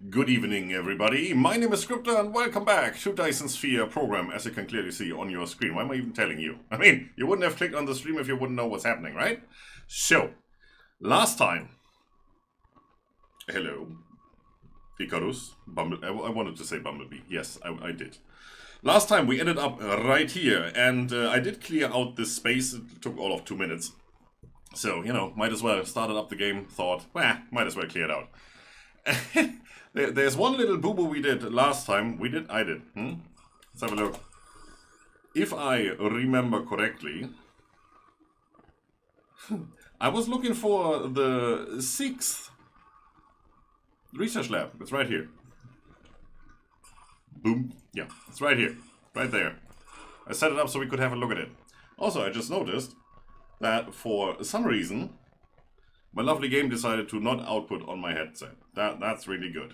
Good evening, everybody. My name is Scripter, and welcome back to Dyson Sphere program, as you can clearly see on your screen. Why am I even telling you? I mean, you wouldn't have clicked on the stream if you wouldn't know what's happening, right? So, last time... Hello. Icarus. I wanted to say Bumblebee. Yes, I did. Last time we ended up right here, and I did clear out this space. It took all of 2 minutes. So, you know, might as well started up the game, thought, well, might as well clear it out. There's one little boo-boo we did last time. I did. Let's have a look. If I remember correctly, I was looking for the 6th research lab. It's right here. Boom. Yeah, it's right here. Right there. I set it up so we could have a look at it. Also, I just noticed that for some reason, my lovely game decided to not output on my headset. That's really good.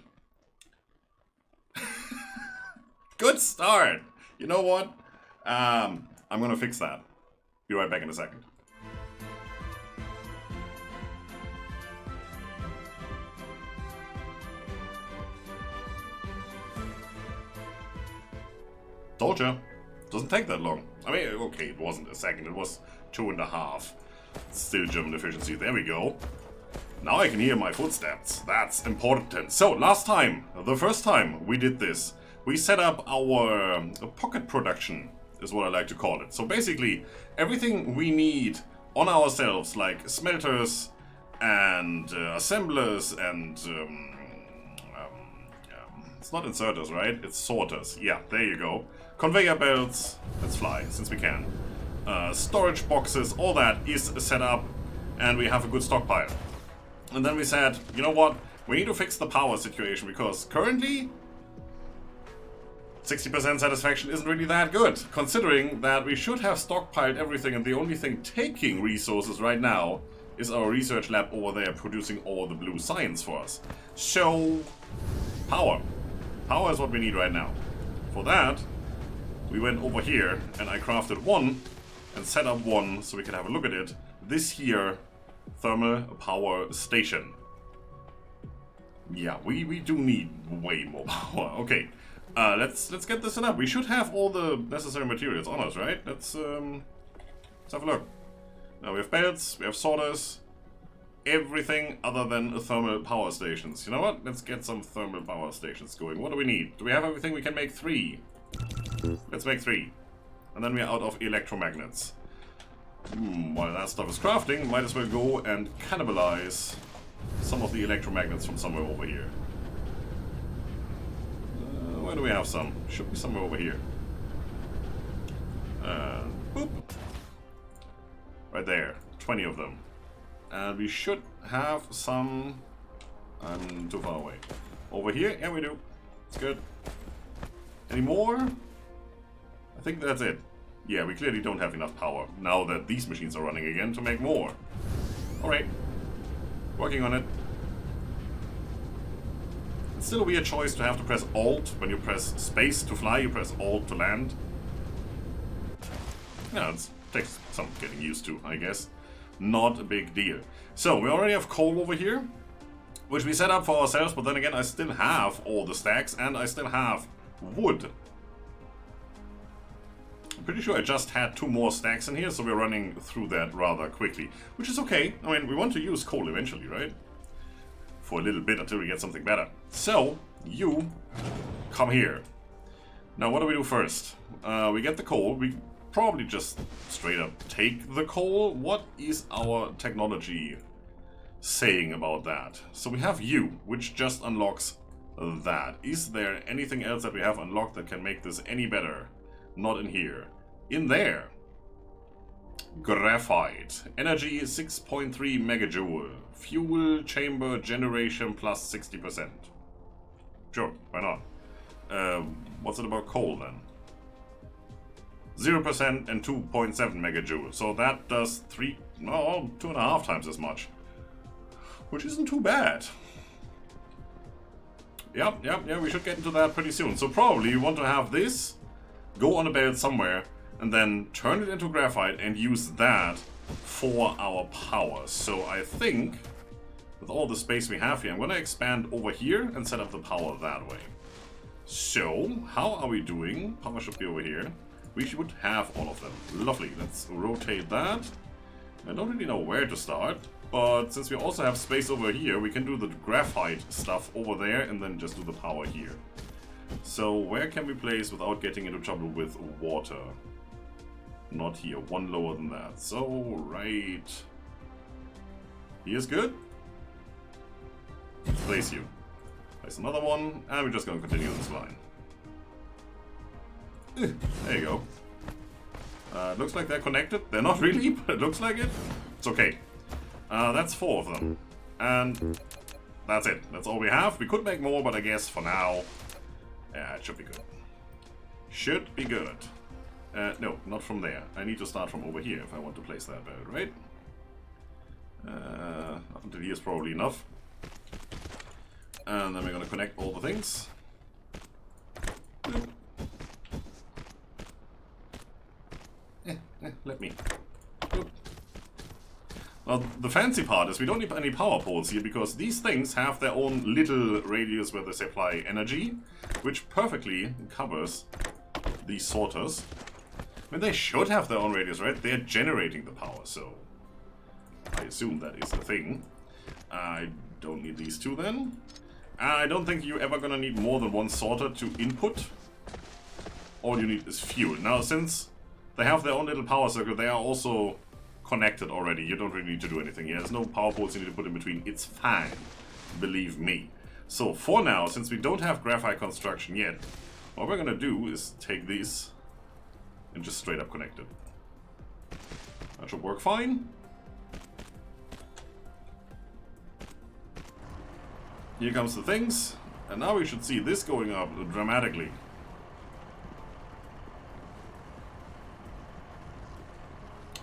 Good start! You know what? I'm gonna fix that. Be right back in a second. Told ya. Doesn't take that long. I mean, okay, it wasn't a second. It was 2.5. Still German efficiency. There we go. Now I can hear my footsteps. That's important. So, last time, the first time we did this, we set up our pocket production, is what I like to call it. So basically, everything we need on ourselves, like smelters and assemblers and... it's not inserters, right? It's sorters. Yeah, there you go. Conveyor belts. Let's fly, since we can. Storage boxes, all that is set up, and we have a good stockpile. And then we said, you know what? We need to fix the power situation, because currently 60% satisfaction isn't really that good, considering that we should have stockpiled everything, and the only thing taking resources right now is our research lab over there producing all the blue science for us. So, power. Power is what we need right now. For that, we went over here, and I crafted one, and set up one so we can have a look at it. This here, thermal power station. Yeah, we do need way more power. Okay, let's get this set up. We should have all the necessary materials on us, right? Let's have a look. Now we have belts, we have sorters, everything other than thermal power stations. You know what? Let's get some thermal power stations going. What do we need? Do we have everything? We can make 3. Let's make 3. And then we're out of electromagnets. While that stuff is crafting, might as well go and cannibalize some of the electromagnets from somewhere over here. Where do we have some? Should be somewhere over here. Boop. Right there. 20 of them. And we should have some... I'm too far away. Over here? Yeah, we do. It's good. Any more? I think that's it. Yeah, we clearly don't have enough power, now that these machines are running again, to make more. Alright. Working on it. It's still a weird choice to have to press Alt. When you press space to fly, you press Alt to land. Yeah, it takes some getting used to, I guess. Not a big deal. So, we already have coal over here, which we set up for ourselves, but then again, I still have all the stacks, and I still have wood. I'm pretty sure I just had 2 more stacks in here, so we're running through that rather quickly. Which is okay. I mean, we want to use coal eventually, right? For a little bit until we get something better. So, you come here. Now, what do we do first? We get the coal. We probably just straight up take the coal. What is our technology saying about that? So we have you, which just unlocks that. Is there anything else that we have unlocked that can make this any better? Not in here. In there. Graphite. Energy 6.3 megajoule. Fuel chamber generation plus 60%. Sure, why not? What's it about coal then? 0% and 2.7 megajoule. So that does 2.5 times as much. Which isn't too bad. Yeah, we should get into that pretty soon. So probably you want to have this go on a belt somewhere, and then turn it into graphite and use that for our power. So I think with all the space we have here. I'm gonna expand over here and set up the power that way. So, how are we doing? Power should be over here. We should have all of them. Lovely, let's rotate that. I don't really know where to start, but since we also have space over here, we can do the graphite stuff over there and then just do the power here. So, where can we place without getting into trouble with water? Not here, one lower than that. So, right... Here's good. Let's place you. Place another one, and we're just going to continue this line. There you go. Looks like they're connected. They're not really, but it looks like it. It's okay. That's 4 of them. And that's it. That's all we have. We could make more, but I guess for now, yeah, it should be good. Should be good. No, not from there. I need to start from over here if I want to place that barrel, right? Up until here is probably enough. And then we're going to connect all the things. Let me. Well, the fancy part is we don't need any power poles here because these things have their own little radius where they supply energy, which perfectly covers these sorters. I mean, they should have their own radius, right? They're generating the power, so I assume that is the thing. I don't need these two then. I don't think you're ever gonna need more than one sorter to input. All you need is fuel. Now, since they have their own little power circuit, they are also connected already. You don't really need to do anything here. There's no power poles you need to put in between. It's fine. Believe me. So, for now, since we don't have graphite construction yet, what we're gonna do is take these and just straight up connect it. That should work fine. Here comes the things, and now we should see this going up dramatically.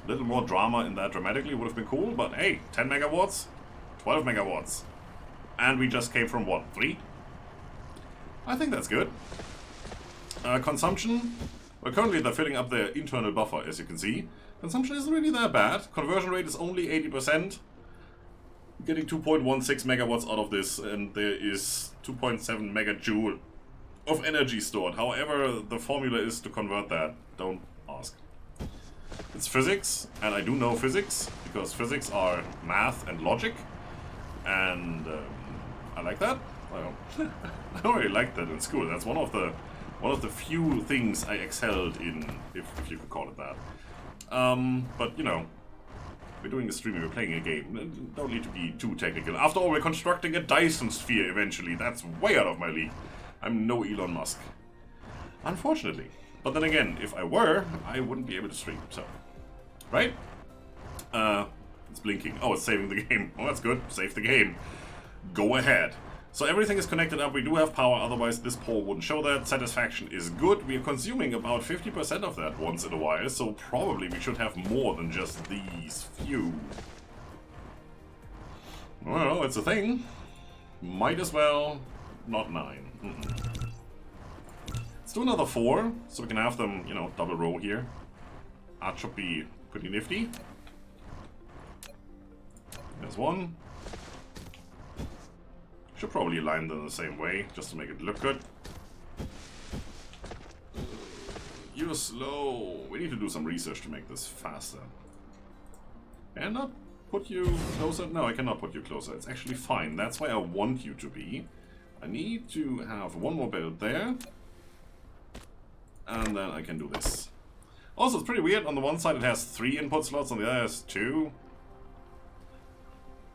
A little more drama in that dramatically would have been cool, but hey, 10 megawatts, 12 megawatts. And we just came from what, 3? I think that's good. Consumption, well, currently they're filling up their internal buffer, as you can see. Consumption isn't really that bad. Conversion rate is only 80%. Getting 2.16 megawatts out of this, and there is 2.7 megajoule of energy stored. However, the formula is to convert that. Don't ask. It's physics, and I do know physics, because physics are math and logic, and I like that. Well, I don't really like that in school. That's one of the few things I excelled in, if you could call it that. But you know, we're doing a stream and we're playing a game. Don't need to be too technical. After all, we're constructing a Dyson sphere eventually. That's way out of my league. I'm no Elon Musk. Unfortunately. But then again, if I were, I wouldn't be able to stream, so. Right? It's blinking. Oh, it's saving the game. Oh, that's good. Save the game. Go ahead. So everything is connected up. We do have power, otherwise this pole wouldn't show that. Satisfaction is good. We are consuming about 50% of that once in a while, so probably we should have more than just these few. Well, it's a thing. Might as well not 9. Let's do another 4, so we can have them, you know, double row here. That should be pretty nifty. There's one. Should probably align them the same way, just to make it look good. You're slow. We need to do some research to make this faster. Can I not put you closer? No, I cannot put you closer. It's actually fine. That's why I want you to be. I need to have one more build there. And then I can do this. Also, it's pretty weird. On the one side it has 3 input slots, on the other it has 2.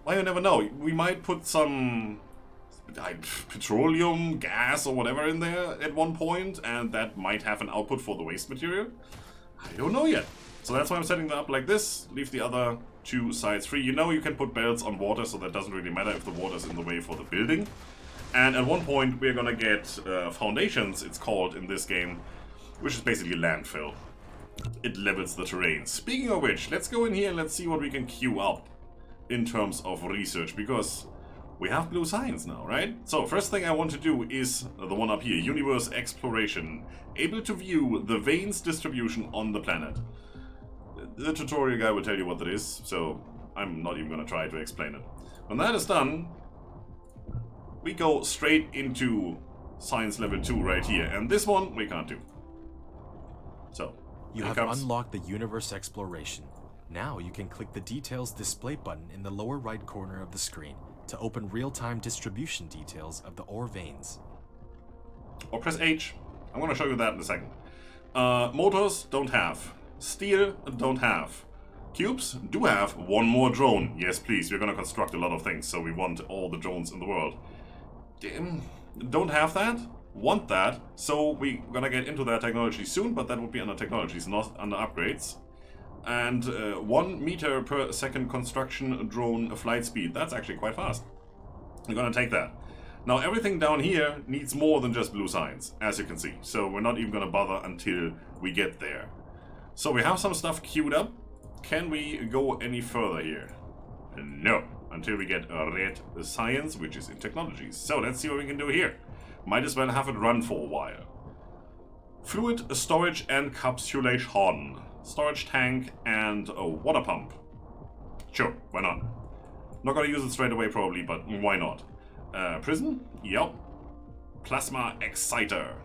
Well, you never know. We might put some petroleum, gas, or whatever in there at one point, and that might have an output for the waste material. I don't know yet. So that's why I'm setting that up like this. Leave the other 2 sides free. You know you can put belts on water, so that doesn't really matter if the water is in the way for the building. And at one point we're gonna get foundations, it's called in this game, which is basically landfill. It levels the terrain. Speaking of which, let's go in here and let's see what we can queue up in terms of research, because we have blue science now, right? So first thing I want to do is the one up here, universe exploration. Able to view the veins distribution on the planet. The tutorial guy will tell you what that is, so I'm not even gonna try to explain it. When that is done, we go straight into science level 2 right here, and this one we can't do. So, you have unlocked the universe exploration. Now you can click the details display button in the lower right corner of the screen to open real-time distribution details of the ore veins. Or press H. I'm gonna show you that in a second. Motors don't have. Steel don't have. Cubes do have one more drone. Yes, please, we're gonna construct a lot of things, so we want all the drones in the world. Don't have that, want that, so we're gonna get into that technology soon, but that would be under technologies, not under upgrades. And 1 meter per second construction drone flight speed. That's actually quite fast. We're gonna take that. Now everything down here needs more than just blue science, as you can see. So we're not even gonna bother until we get there. So we have some stuff queued up. Can we go any further here? No, until we get red science, which is in technologies. So let's see what we can do here. Might as well have it run for a while. Fluid storage and capsulation. Storage tank and a water pump. Sure, why not? Not gonna use it straight away probably, but why not? Prison? Yep. Plasma exciter.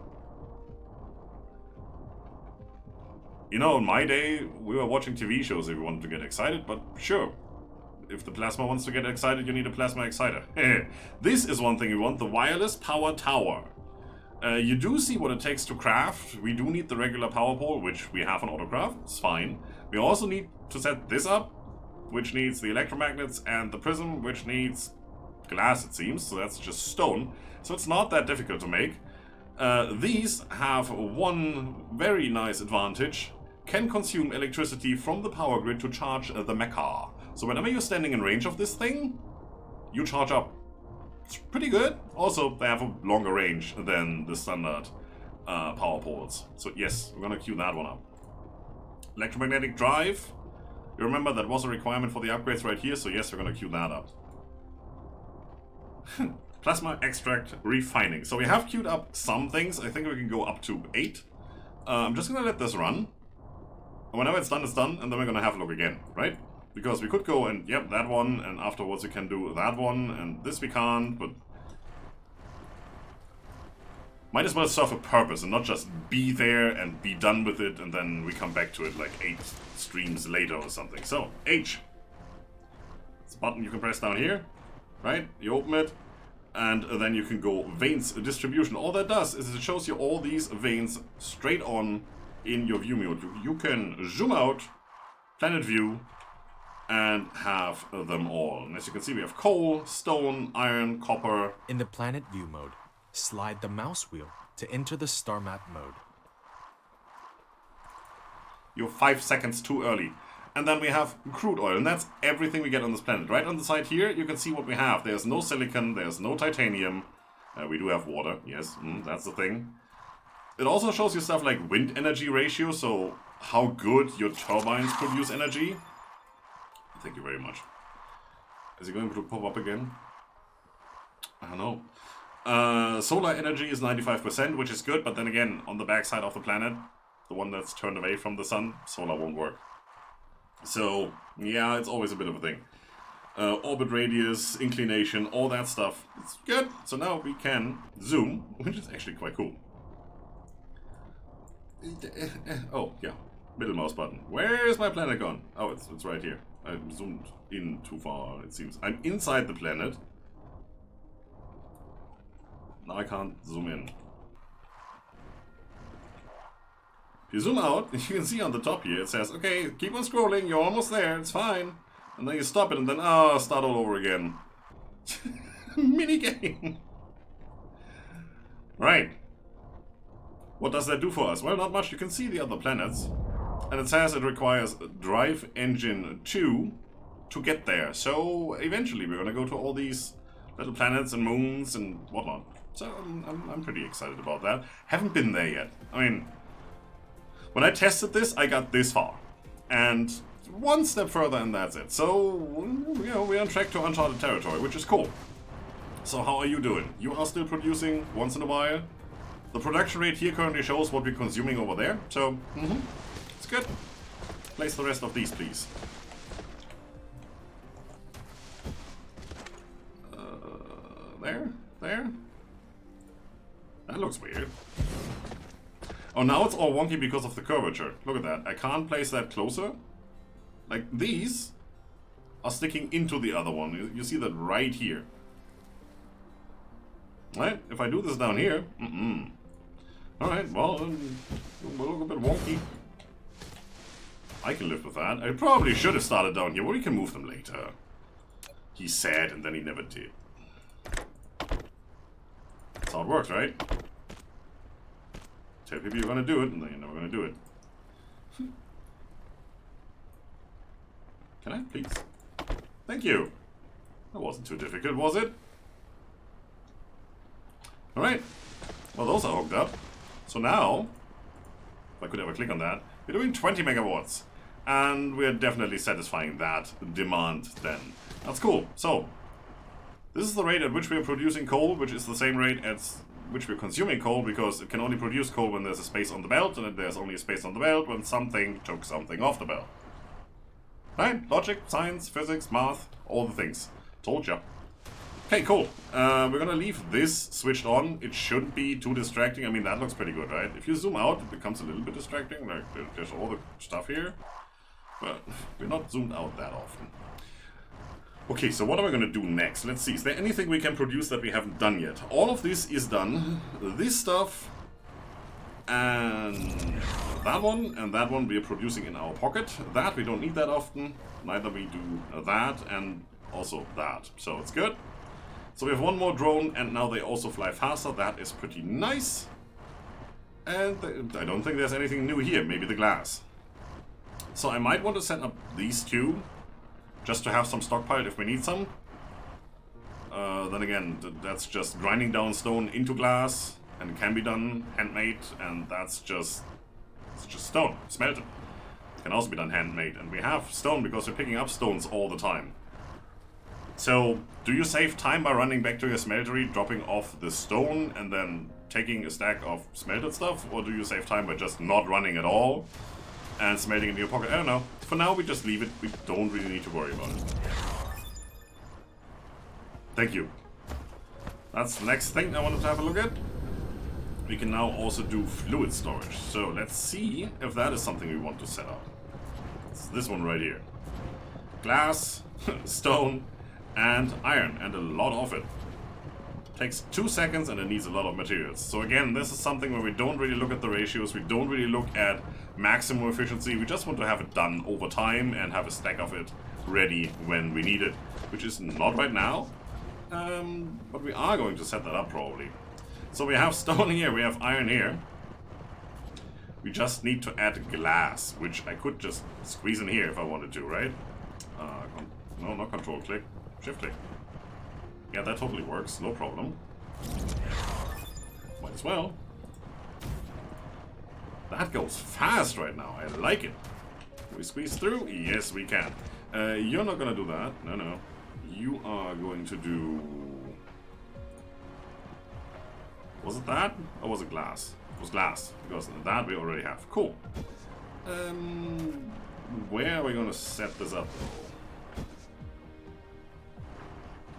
You know, in my day, we were watching TV shows if we wanted to get excited, but sure. If the plasma wants to get excited, you need a plasma exciter. This is one thing we want, the wireless power tower. You do see what it takes to craft. We do need the regular power pole, which we have on autocraft. It's fine. We also need to set this up, which needs the electromagnets, and the prism, which needs glass, it seems. So that's just stone. So it's not that difficult to make. These have one very nice advantage. Can consume electricity from the power grid to charge the mecha. So whenever you're standing in range of this thing, you charge up. It's pretty good. Also, they have a longer range than the standard power poles. So yes, we're gonna queue that one up. Electromagnetic drive. You remember that was a requirement for the upgrades right here, so yes, we're gonna queue that up. Plasma extract refining. So we have queued up some things. I think we can go up to 8. I'm just gonna let this run. Whenever it's done, and then we're gonna have a look again, right? Because we could go and, yep, that one, and afterwards we can do that one, and this we can't, but... Might as well serve a purpose and not just be there and be done with it, and then we come back to it like 8 streams later or something. So, H. It's a button you can press down here, right? You open it, and then you can go veins distribution. All that does is it shows you all these veins straight on in your view mode. You can zoom out, planet view, and have them all. And as you can see, we have coal, stone, iron, copper. In the planet view mode, slide the mouse wheel to enter the star map mode. You're 5 seconds too early. And then we have crude oil, and that's everything we get on this planet. Right on the side here, you can see what we have. There's no silicon, there's no titanium. We do have water, yes, that's the thing. It also shows you stuff like wind energy ratio, so how good your turbines produce energy. Thank you very much. Is it going to pop up again? I don't know. Solar energy is 95%, which is good, but then again, on the backside of the planet, the one that's turned away from the sun, solar won't work. So, yeah, it's always a bit of a thing. Orbit radius, inclination, all that stuff. It's good. So now we can zoom, which is actually quite cool. Oh, yeah. Middle mouse button. Where is my planet gone? Oh, it's right here. I zoomed in too far, it seems. I'm inside the planet. Now I can't zoom in. If you zoom out, you can see on the top here, it says, okay, keep on scrolling, you're almost there, it's fine. And then you stop it and then, start all over again. Minigame. Right. What does that do for us? Well, not much. You can see the other planets. And it says it requires drive engine 2 to get there. So eventually we're going to go to all these little planets and moons and whatnot. So I'm pretty excited about that. Haven't been there yet. I mean, when I tested this, I got this far. And one step further and that's it. So, you know, we're on track to uncharted territory, which is cool. So how are you doing? You are still producing once in a while. The production rate here currently shows what we're consuming over there. So, it's good. Place the rest of these, please. There? There? That looks weird. Oh, now it's all wonky because of the curvature. Look at that. I can't place that closer. Like, these are sticking into the other one. You see that right here. Right? If I do this down here... Alright, well, we'll look a bit wonky. I can live with that. I probably should have started down here, but we can move them later. He said, and then he never did. That's how it works, right? Tell people you're gonna do it, and then you're never gonna do it. Can I, please? Thank you. That wasn't too difficult, was it? Alright. Well, those are hooked up. So now, if I could ever click on that, we're doing 20 megawatts. And we're definitely satisfying that demand then. That's cool. So, this is the rate at which we're producing coal, which is the same rate at which we're consuming coal, because it can only produce coal when there's a space on the belt, and there's only a space on the belt when something took something off the belt. Right? Logic, science, physics, math, all the things. Told ya. Okay, cool. We're gonna leave this switched on. It shouldn't be too distracting. I mean, that looks pretty good, right? If you zoom out, it becomes a little bit distracting. Like, there's all the stuff here. But we're not zoomed out that often. Okay, so what am I gonna do next? Let's see. Is there anything we can produce that we haven't done yet? All of this is done. This stuff and that one we are producing in our pocket. That we don't need that often. Neither we do that and also that. So it's good. So we have one more drone, and now they also fly faster. That is pretty nice. And I don't think there's anything new here. Maybe the glass. So I might want to set up these two, just to have some stockpiled if we need some. Then again, that's just grinding down stone into glass, and it can be done handmade, and it's just stone, smelted. It can also be done handmade, and we have stone because we're picking up stones all the time. So, do you save time by running back to your smeltery, dropping off the stone, and then taking a stack of smelted stuff? Or do you save time by just not running at all and smelting it in your pocket? I don't know. For now, we just leave it. We don't really need to worry about it. Thank you. That's the next thing I wanted to have a look at. We can now also do fluid storage. So, let's see if that is something we want to set up. It's this one right here. Glass, stone, and iron, and a lot of it. Takes 2 seconds and it needs a lot of materials. So again, this is something where we don't really look at the ratios, we don't really look at maximum efficiency, we just want to have it done over time and have a stack of it ready when we need it. Which is not right now, but we are going to set that up probably. So we have stone here, we have iron here. We just need to add glass, which I could just squeeze in here if I wanted to, right? No, not control click. Shift click. Yeah, that totally works, no problem. Might as well. That goes fast right now, I like it. Can we squeeze through? Yes, we can. You're not gonna do that. No, no. You are going to do... Was it that? Or was it glass? It was glass, because that we already have. Cool. Where are we gonna set this up though?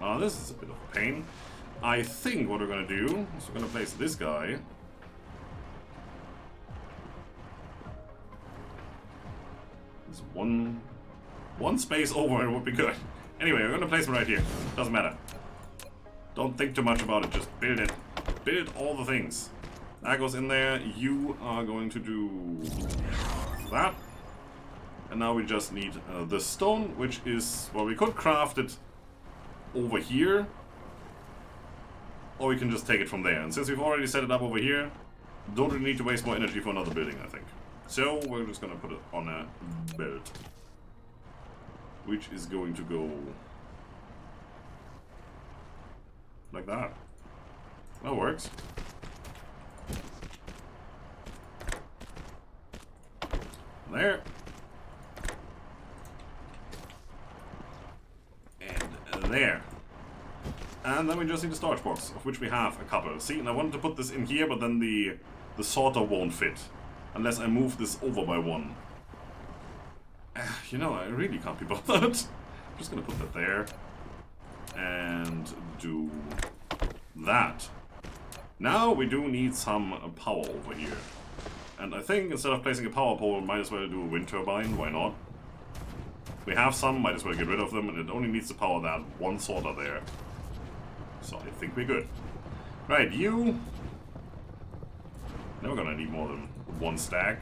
Oh, this is a bit of a pain. I think what we're gonna do is we're gonna place this guy. There's one space over, it would be good. Anyway, we're gonna place him right here. Doesn't matter. Don't think too much about it, just build it. Build all the things. That goes in there. You are going to do that. And now we just need the stone, which is, well, we could craft it over here, or we can just take it from there. And since we've already set it up over here, don't really need to waste more energy for another building, I think. So we're just gonna put it on a belt, which is going to go like that. That works. There. There. And then we just need a storage box, of which we have a couple. See, and I wanted to put this in here, but then the sorter won't fit. Unless I move this over by one. You know, I really can't be bothered. I'm just gonna put that there. And do that. Now we do need some power over here. And I think instead of placing a power pole, might as well do a wind turbine. Why not? We have some, might as well get rid of them, and it only needs to power that one sorter there. So I think we're good. Right, you... Never gonna need more than one stack.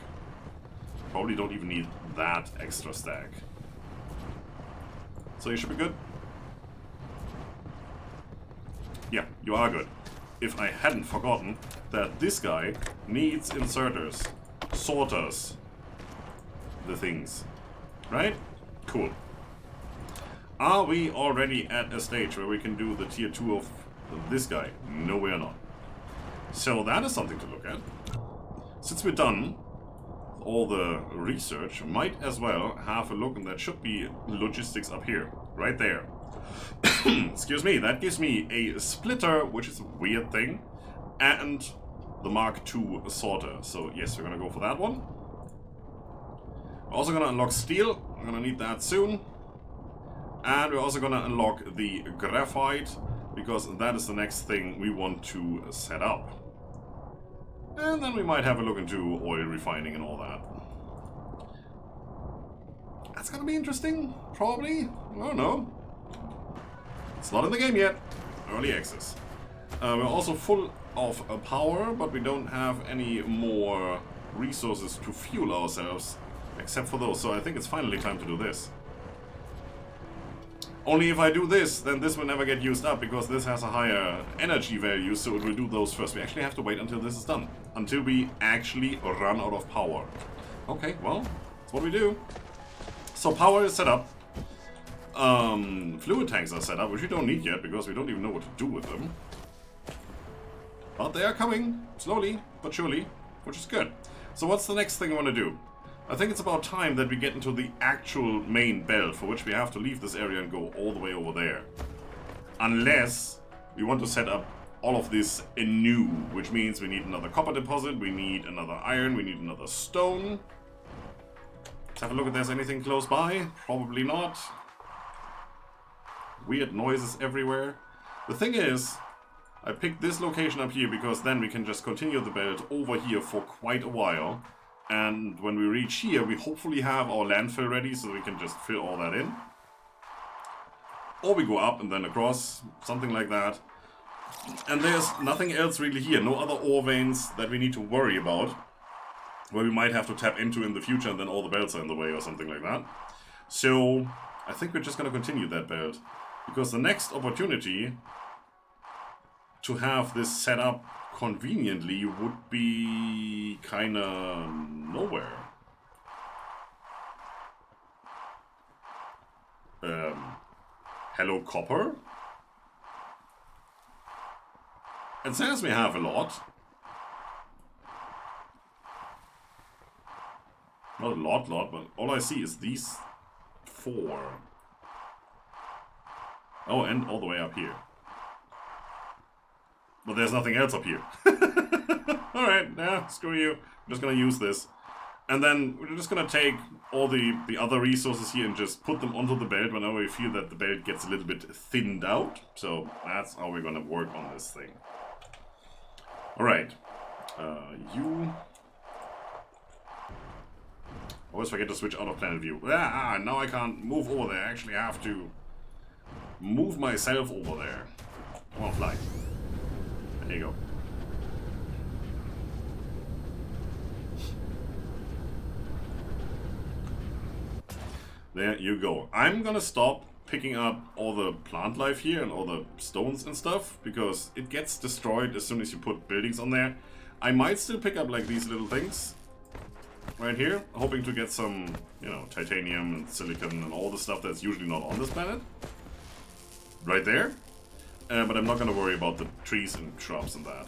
Probably don't even need that extra stack. So you should be good. Yeah, you are good. If I hadn't forgotten that this guy needs inserters, sorters, the things. Right? Cool. Are we already at a stage where we can do the tier 2 of this guy? No, we are not. So that is something to look at. Since we're done all the research, might as well have a look, and that should be logistics up here. Right there. Excuse me, that gives me a splitter, which is a weird thing, and the Mark II sorter. So yes, we're gonna go for that one. We're also gonna unlock steel. We're gonna need that soon. And we're also gonna unlock the graphite, because that is the next thing we want to set up. And then we might have a look into oil refining and all that. That's gonna be interesting, probably. I don't know. It's not in the game yet. Early access. We're also full of power, but we don't have any more resources to fuel ourselves, except for those. So I think it's finally time to do this. Only if I do this, then this will never get used up, because this has a higher energy value, so it will do those first. We actually have to wait until this is done. Until we actually run out of power. Okay, well, that's what we do. So power is set up. Fluid tanks are set up, which we don't need yet, because we don't even know what to do with them. But they are coming, slowly, but surely, which is good. So what's the next thing I want to do? I think it's about time that we get into the actual main belt, for which we have to leave this area and go all the way over there. Unless we want to set up all of this anew, which means we need another copper deposit, we need another iron, we need another stone. Let's have a look if there's anything close by. Probably not. Weird noises everywhere. The thing is, I picked this location up here because then we can just continue the belt over here for quite a while. And when we reach here, we hopefully have our landfill ready, so we can just fill all that in. Or we go up and then across, something like that. And there's nothing else really here, no other ore veins that we need to worry about, where we might have to tap into in the future, and then all the belts are in the way or something like that. So I think we're just going to continue that belt, because the next opportunity to have this set up conveniently would be kinda nowhere. Hello, copper? It says we have a lot. Not a lot, but all I see is these 4. Oh, and all the way up here. But there's nothing else up here. Alright, nah, screw you. I'm just gonna use this. And then we're just gonna take all the other resources here and just put them onto the belt whenever we feel that the belt gets a little bit thinned out. So that's how we're gonna work on this thing. Alright. You... Always forget to switch out of planet view. Ah, now I can't move over there. I actually have to move myself over there. Come on, fly. There you go. There you go. I'm gonna stop picking up all the plant life here and all the stones and stuff, because it gets destroyed as soon as you put buildings on there. I might still pick up like these little things right here, hoping to get some, you know, titanium and silicon and all the stuff that's usually not on this planet. Right there. But I'm not gonna worry about the trees and shrubs and that.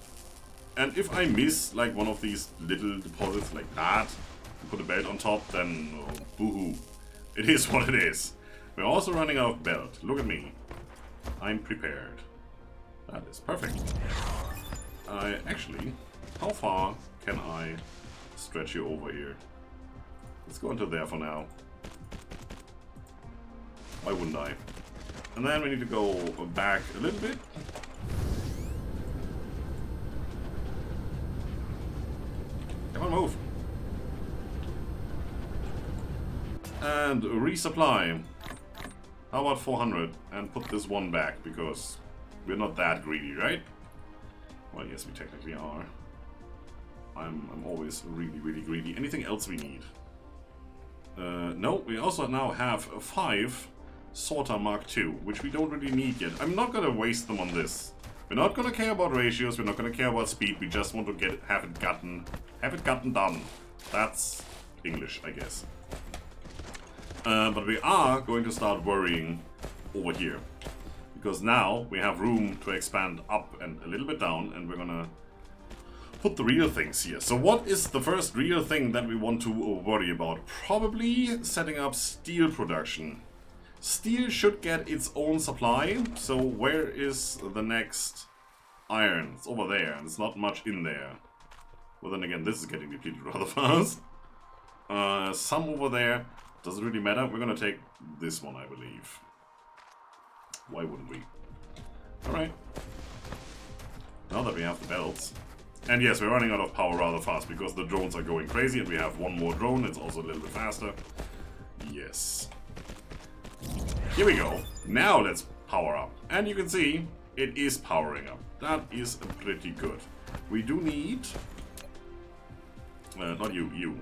And if I miss like one of these little deposits like that, and put a belt on top, then oh, boo-hoo. It is what it is. We're also running out of belt. Look at me. I'm prepared. That is perfect. Actually, how far can I stretch you over here? Let's go into there for now. Why wouldn't I? And then we need to go back a little bit. And resupply. How about 400? And put this one back, because we're not that greedy, right? Well, yes, we technically are. I'm always really, really greedy. Anything else we need? No, we also now have 5 Sorter Mark II, which we don't really need yet. I'm not gonna waste them on this. We're not gonna care about ratios, we're not gonna care about speed, we just want to have it gotten done. That's English, I guess. But we are going to start worrying over here. Because now we have room to expand up and a little bit down, and we're gonna put the real things here. So what is the first real thing that we want to worry about? Probably setting up steel production. Steel should get its own supply, so where is the next iron? It's over there, and it's not much in there. Well, then again, this is getting depleted rather fast. Some over there. Doesn't really matter. We're gonna take this one, I believe. Why wouldn't we? Alright. Now that we have the belts. And yes, we're running out of power rather fast because the drones are going crazy, and we have one more drone. It's also a little bit faster. Yes. Here we go. Now let's power up. And you can see it is powering up. That is pretty good. We do need... not you, you.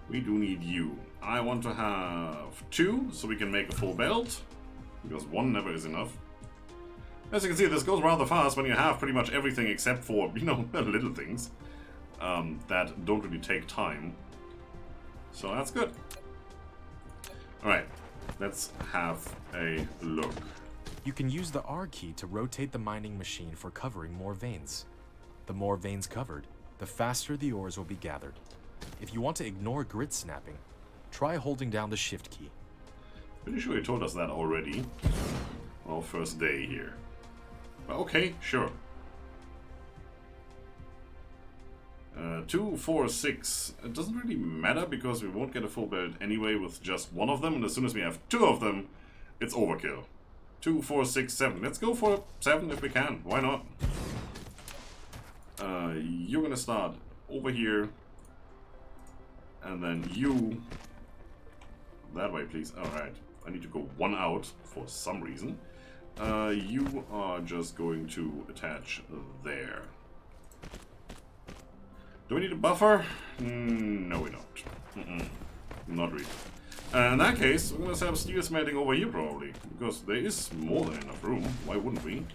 We do need you. I want to have 2 so we can make a full belt. Because 1 never is enough. As you can see, this goes rather fast when you have pretty much everything except for, you know, little things that don't really take time. So that's good. Alright, let's have a look. You can use the R key to rotate the mining machine for covering more veins. The more veins covered, the faster the ores will be gathered. If you want to ignore grid snapping, try holding down the shift key. Pretty sure he told us that already. Our first day here. But okay, sure. 2, 4, 6. It doesn't really matter because we won't get a full belt anyway with just 1 of them. And as soon as we have 2 of them, it's overkill. 2, 4, 6, 7. Let's go for 7 if we can. Why not? You're gonna start over here. And then you... That way, please. Alright. I need to go 1 out for some reason. You are just going to attach there. Do we need a buffer? No, we don't. Not really. In that case, we're going to set up steel smelting over here probably. Because there is more than enough room. Why wouldn't we?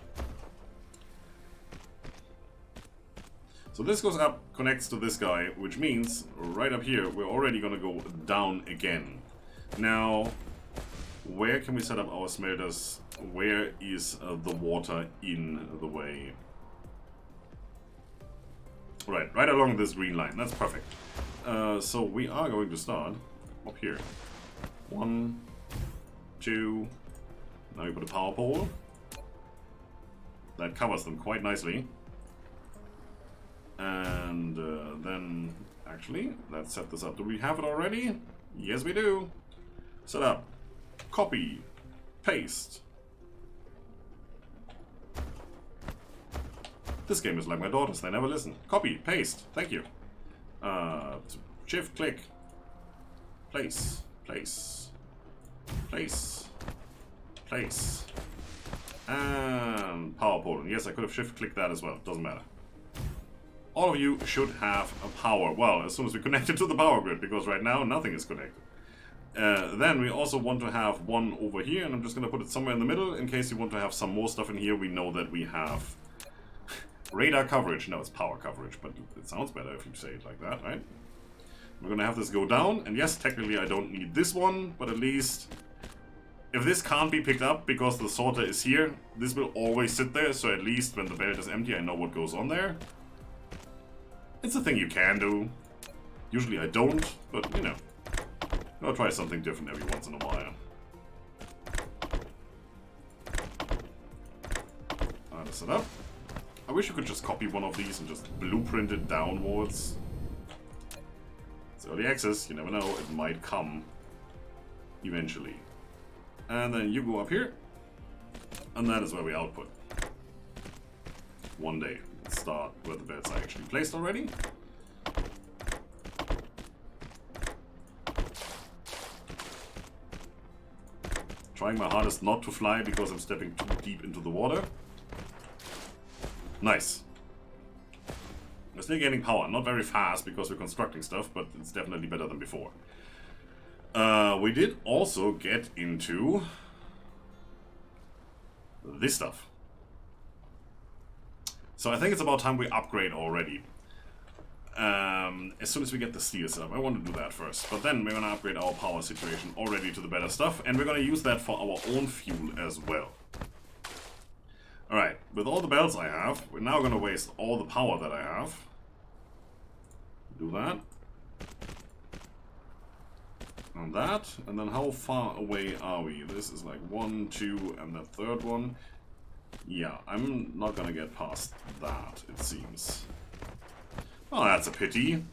So this goes up, connects to this guy, which means right up here we're already going to go down again. Now, where can we set up our smelters? Where is the water in the way? Right along this green line. That's perfect. So we are going to start up here. 1, 2. Now we put a power pole. That covers them quite nicely. And then, actually, let's set this up. Do we have it already? Yes, we do. Set up. Copy. Paste. This game is like my daughters, they never listen. Copy, paste, thank you. Shift, click. Place, place, place, place. And power pole. Yes, I could have shift clicked that as well, doesn't matter. All of you should have a power. Well, as soon as we connect it to the power grid, because right now nothing is connected. Then we also want to have 1 over here, and I'm just going to put it somewhere in the middle in case you want to have some more stuff in here. We know that we have radar coverage. No, it's power coverage, but it sounds better if you say it like that, right? We're going to have this go down, and yes, technically I don't need this one, but at least if this can't be picked up because the sorter is here, this will always sit there, so at least when the belt is empty I know what goes on there. It's a thing you can do. Usually I don't, but you know. I'll try something different every once in a while. Let's set up. I wish you could just copy one of these and just blueprint it downwards. It's early access, you never know, it might come eventually. And then you go up here, and that is where we output. One day. Let's start where the beds are actually placed already. Trying my hardest not to fly because I'm stepping too deep into the water. Nice. We're still gaining power. Not very fast because we're constructing stuff, but it's definitely better than before. We did also get into this stuff. So I think it's about time we upgrade already. As soon as we get the steel set up. I want to do that first. But then we're going to upgrade our power situation already to the better stuff. And we're going to use that for our own fuel as well. Alright, with all the belts I have, we're now going to waste all the power that I have. Do that. And that. And then how far away are we? This is like 1, 2, and the third one. Yeah, I'm not going to get past that, it seems. Oh, that's a pity.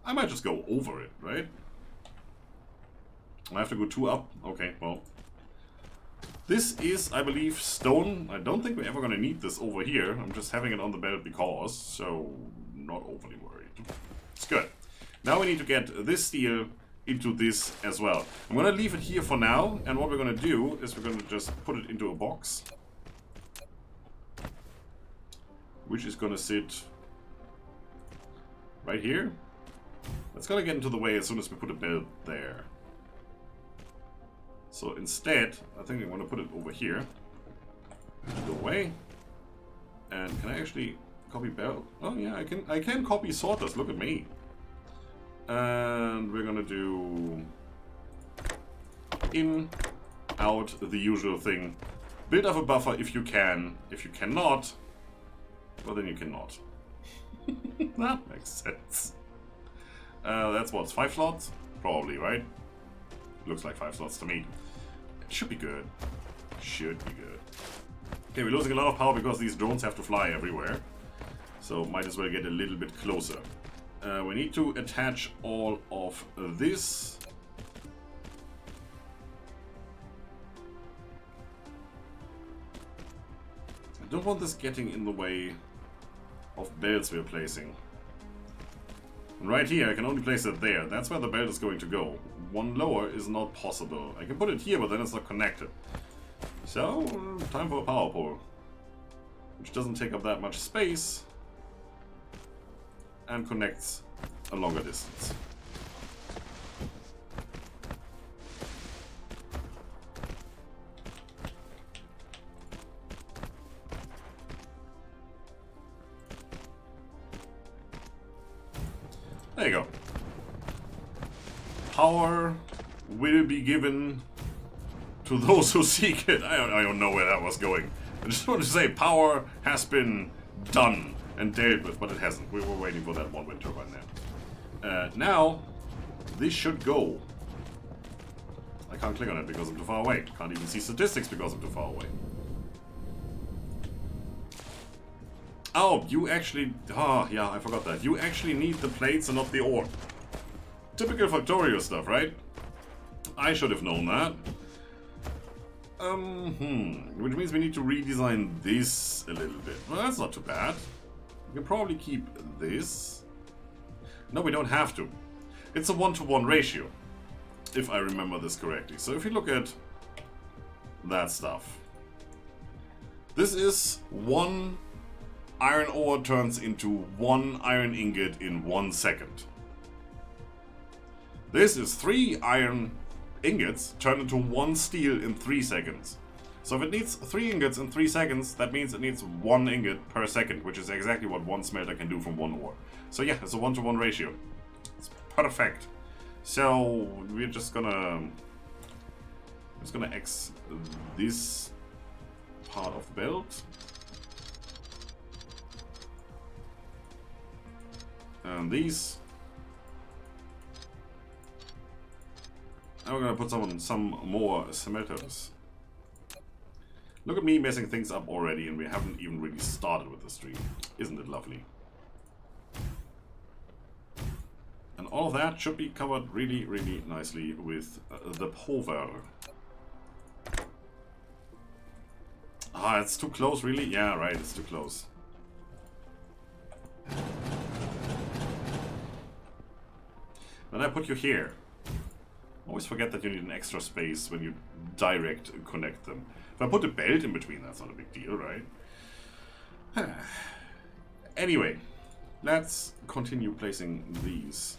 I might just go over it, right? I have to go 2 up? Okay, well. This is, I believe, stone. I don't think we're ever going to need this over here. I'm just having it on the belt because, so not overly worried. It's good. Now we need to get this steel into this as well. I'm going to leave it here for now, and what we're going to do is we're going to just put it into a box. Which is going to sit right here. That's going to get into the way as soon as we put a belt there. So instead, I think I want to put it over here. Go away. And can I actually copy belt? Oh yeah, I can copy sorters. Look at me. And we're gonna do in, out, the usual thing. Build up a buffer if you can. If you cannot, well then you cannot. That makes sense. That's what, 5 slots? Probably, right? Looks like 5 slots to me. It should be good. Should be good. Okay, we're losing a lot of power because these drones have to fly everywhere. So might as well get a little bit closer. We need to attach all of this. I don't want this getting in the way of belts we're placing. And right here, I can only place it there. That's where the belt is going to go. One lower is not possible. I can put it here, but then it's not connected. So, time for a power pole. Which doesn't take up that much space. And connects a longer distance. There you go. Power will be given to those who seek it. I don't know where that was going. I just wanted to say power has been done and dealt with, but it hasn't. We were waiting for that one wind turbine there. Now, this should go. I can't click on it because I'm too far away. Can't even see statistics because I'm too far away. Oh, you actually... Oh, yeah, I forgot that. You actually need the plates and not the ore. Typical Factorio stuff, right? I should have known that. Which means we need to redesign this a little bit. Well, that's not too bad. We can probably keep this. No, we don't have to. It's a 1-to-1 ratio, if I remember this correctly. So if you look at that stuff. This is 1 iron ore turns into 1 iron ingot in 1 second. This is 3 iron ingots turned into 1 steel in 3 seconds. So if it needs 3 ingots in 3 seconds, that means it needs 1 ingot per second, which is exactly what 1 smelter can do from 1 ore. So yeah, it's a 1-to-1 ratio. It's perfect. So we're just gonna X this part of the belt. And these. Now we're gonna put some more smelters. Look at me messing things up already, and we haven't even really started with the stream. Isn't it lovely? And all of that should be covered really, really nicely with the power. Ah, it's too close, really? Yeah, right, it's too close. Then I put you here. Always forget that you need an extra space when you direct connect them. If I put a belt in between, that's not a big deal, right? Anyway, let's continue placing these.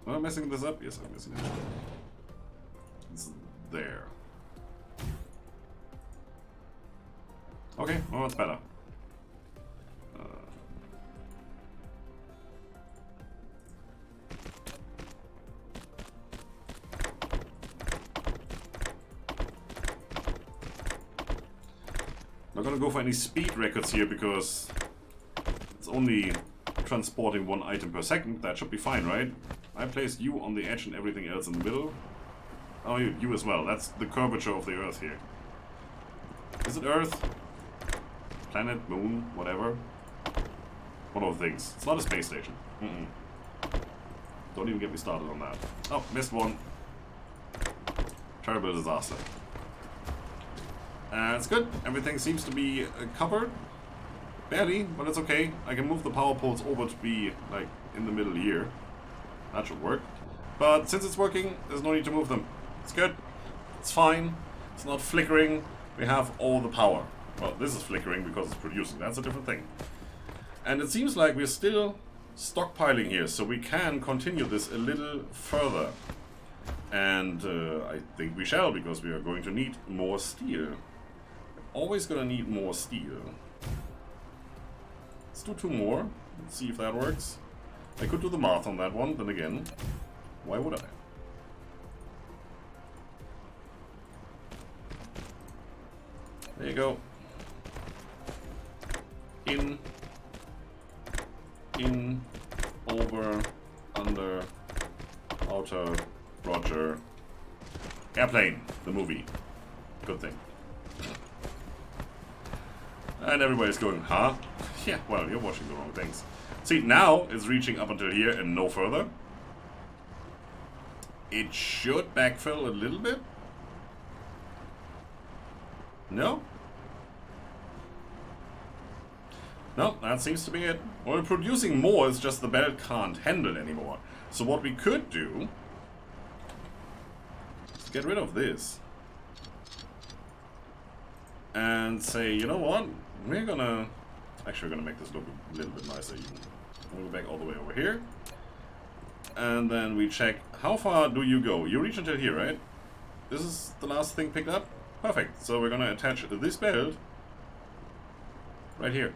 Am I messing this up? Yes, I'm messing it up. It's there. Okay, well, that's better. Not gonna go for any speed records here because it's only transporting 1 item per second. That should be fine, right? I placed you on the edge and everything else in the middle. Oh, you as well. That's the curvature of the Earth here. Is it Earth? Planet, moon, whatever. One of the things. It's not a space station. Don't even get me started on that. Oh, missed one. Terrible disaster. It's good. Everything seems to be covered. Barely, but it's okay. I can move the power poles over to be, like, in the middle here. That should work. But since it's working, there's no need to move them. It's good. It's fine. It's not flickering. We have all the power. Well, this is flickering because it's producing. That's a different thing. And it seems like we're still stockpiling here, so we can continue this a little further. And I think we shall, because we are going to need more steel. Always gonna need more steel. Let's do 2 more. Let's see if that works. I could do the math on that one, then again, why would I? There you go. In, over, under, outer, roger. Airplane, the movie. Good thing. And everybody's going, huh? Yeah, well, you're watching the wrong things. See, now it's reaching up until here and no further. It should backfill a little bit. No? No, that seems to be it. Well, producing more is just the belt can't handle anymore. So what we could do is get rid of this. And say, you know what? We're gonna... Actually, we're gonna make this look a little bit nicer even. We'll go back all the way over here. And then we check, how far do you go? You reach until here, right? This is the last thing picked up? Perfect. So we're gonna attach this belt right here.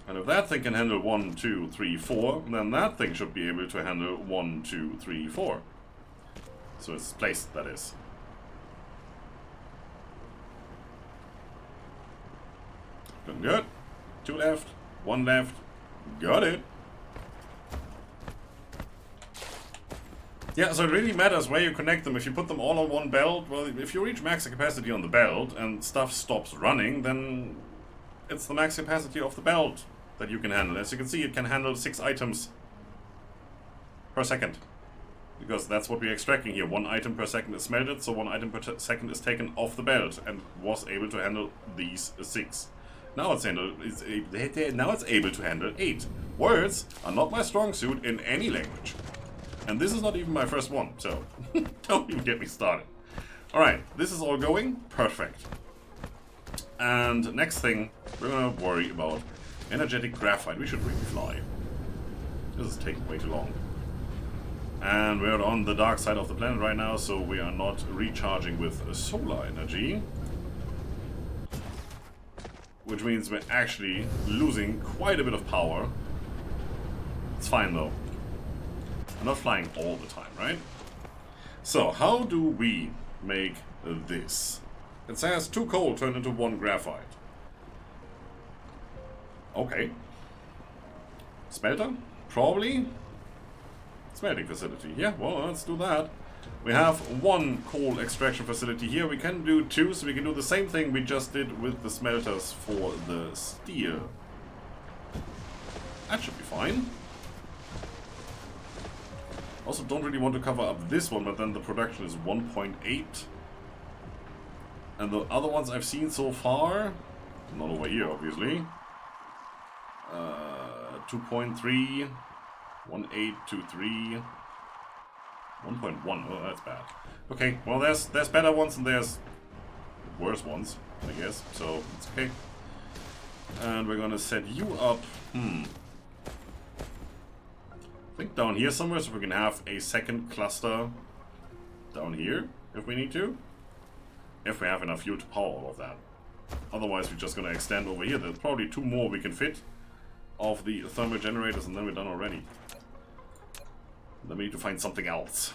And if that thing can handle 1, 2, 3, 4, then that thing should be able to handle 1, 2, 3, 4. So it's placed, that is. Looking good. 2 left, 1 left. Got it. Yeah, so it really matters where you connect them. If you put them all on one belt, well, if you reach max capacity on the belt and stuff stops running, then it's the max capacity of the belt that you can handle. As you can see, it can handle 6 items per second. Because that's what we're extracting here. 1 item per second is smelted, so 1 item per second is taken off the belt and was able to handle these 6. Now it's able to handle 8. Words are not my strong suit in any language. And this is not even my first one, so don't even get me started. Alright, this is all going perfect. And next thing, we're gonna worry about energetic graphite. We should really fly. This is taking way too long. And we're on the dark side of the planet right now, so we are not recharging with solar energy. Which means we're actually losing quite a bit of power. It's fine though. I'm not flying all the time, right? So, how do we make this? It says 2 coal turned into 1 graphite. Okay. Smelter? Probably. Smelting facility. Yeah, well, let's do that. We have 1 coal extraction facility here. We can do 2, so we can do the same thing we just did with the smelters for the steel. That should be fine. Also, don't really want to cover up this one, but then the production is 1.8. And the other ones I've seen so far, Not over here, obviously. 2.3, 1823, 1.1. Oh, that's bad. Okay, well, there's better ones and there's worse ones, I guess. So it's okay. And we're gonna set you up. I think down here somewhere, so we can have a second cluster down here if we need to. If we have enough fuel to power all of that. Otherwise, we're just gonna extend over here. There's probably 2 more we can fit of the thermal generators, and then we're done already. Then we need to find something else.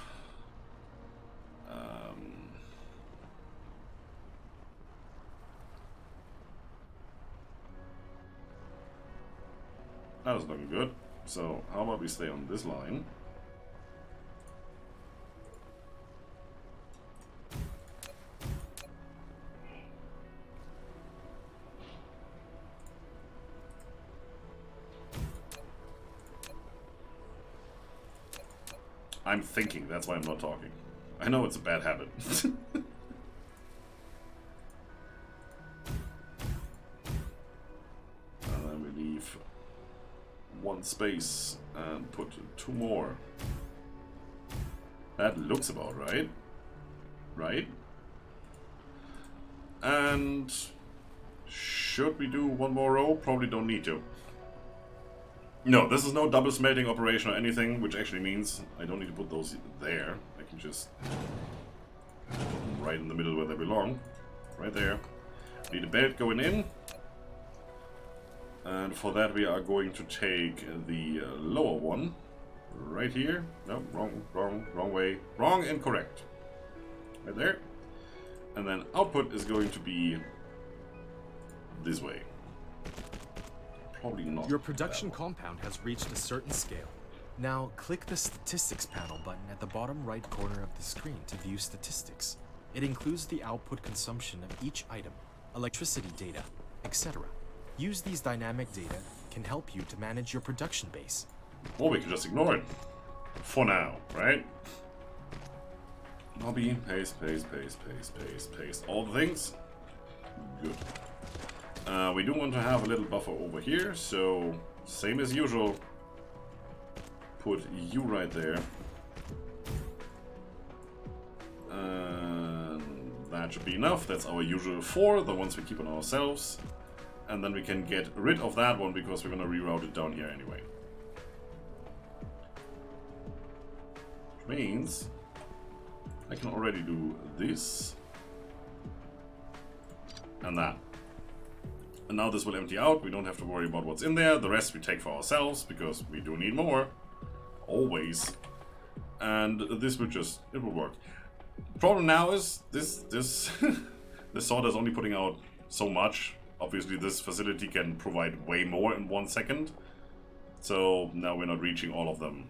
That is looking good. So, how about we stay on this line? I'm thinking, that's why I'm not talking. I know it's a bad habit. And then we leave 1 space and put 2 more. That looks about right. Right? And should we do 1 more row? Probably don't need to. No, this is no double smelting operation or anything, which actually means I don't need to put those there. I can just put them right in the middle where they belong. Right there. Need a belt going in. And for that we are going to take the lower one. Right here. No, wrong way. Wrong and correct. Right there. And then output is going to be this way. Probably not. Your production compound has reached a certain scale. Now, click the Statistics panel button at the bottom right corner of the screen to view statistics. It includes the output consumption of each item, electricity data, etc. Use these dynamic data can help you to manage your production base. Or we can just ignore it. For now, right? Lobby, paste. All the things. Good. We do want to have a little buffer over here, so same as usual. Put you right there. And that should be enough. That's our usual 4, the ones we keep on ourselves. And then we can get rid of that one because we're going to reroute it down here anyway. Which means I can already do this and that. And now this will empty out. We don't have to worry about what's in there. The rest we take for ourselves because we do need more. Always. And this will just, it will work. Problem now is this this sorter is only putting out so much. Obviously this facility can provide way more in 1 second. So now we're not reaching all of them.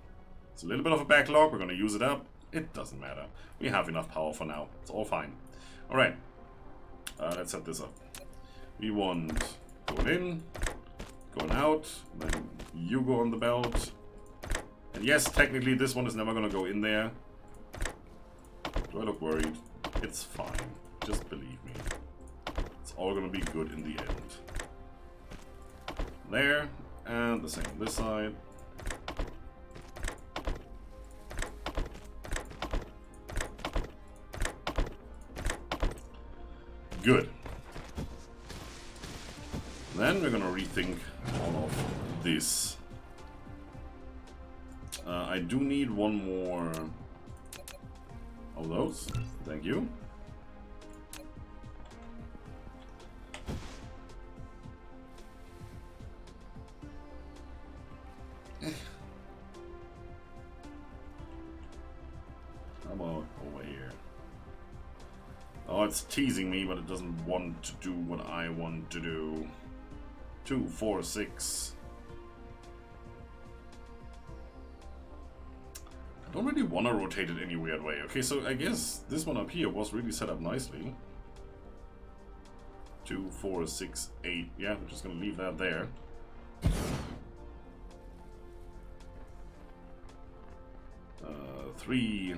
It's a little bit of a backlog. We're going to use it up. It doesn't matter. We have enough power for now. It's all fine. Alright. Let's set this up. We want going in, going out, then you go on the belt. And yes, technically this one is never going to go in there. Do I look worried? It's fine. Just believe me. It's all going to be good in the end. There, and the same on this side. Good. Then we're gonna rethink all of this. I do need 1 more of those. Thank you. How about over here? Oh, it's teasing me, but it doesn't want to do what I want to do. 2, 4, 6. I don't really want to rotate it any weird way. Okay, so I guess this one up here was really set up nicely. 2, 4, 6, 8. Yeah, I'm just gonna leave that there. 3,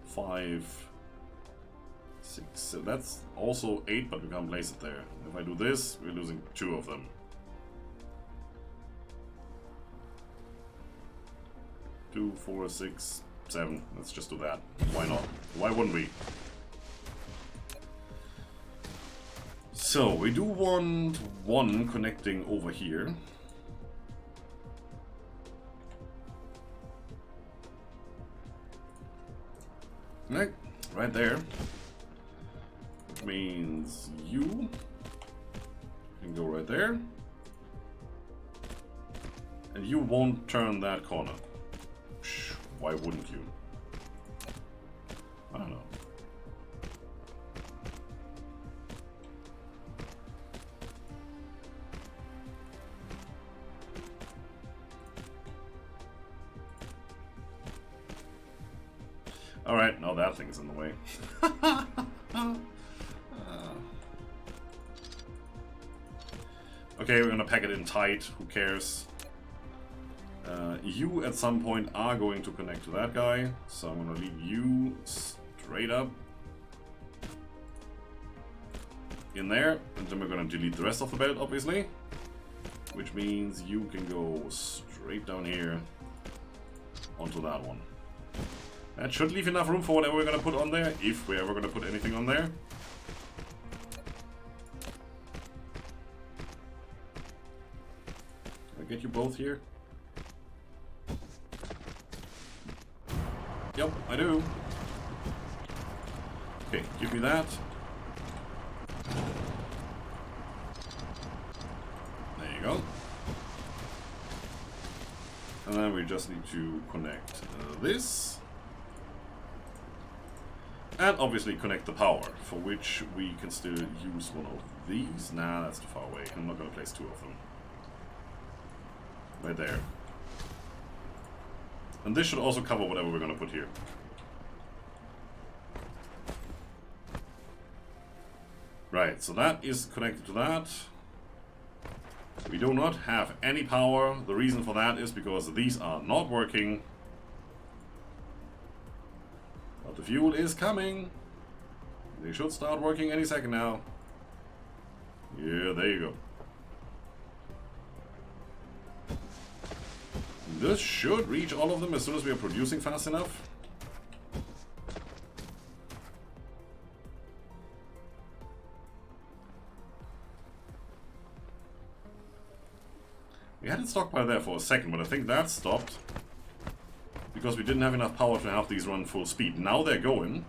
5, 6. So that's also 8, but we can't place it there. If I do this, we're losing 2 of them. 2, 4, 6, 7. Let's just do that. Why not? Why wouldn't we? So, we do want one connecting over here. Right there. Which means you can go right there. And you won't turn that corner. Why wouldn't you? I don't know. Alright, now that thing's in the way. Okay, we're gonna pack it in tight, who cares? You at some point are going to connect to that guy, so I'm gonna leave you straight up in there, and then we're gonna delete the rest of the belt, obviously, which means you can go straight down here onto that one. That should leave enough room for whatever we're gonna put on there, if we're ever gonna put anything on there. Can I get you both here? Yep, I do. Okay, give me that. There you go. And then we just need to connect this. And obviously connect the power, for which we can still use one of these. Nah, that's too far away. I'm not going to place 2 of them. Right there. And this should also cover whatever we're going to put here. Right, so that is connected to that. We do not have any power. The reason for that is because these are not working. But the fuel is coming. They should start working any second now. Yeah, there you go. This should reach all of them as soon as we are producing fast enough. We had it stockpiled there for a second, but I think that stopped. Because we didn't have enough power to have these run full speed. Now they're going.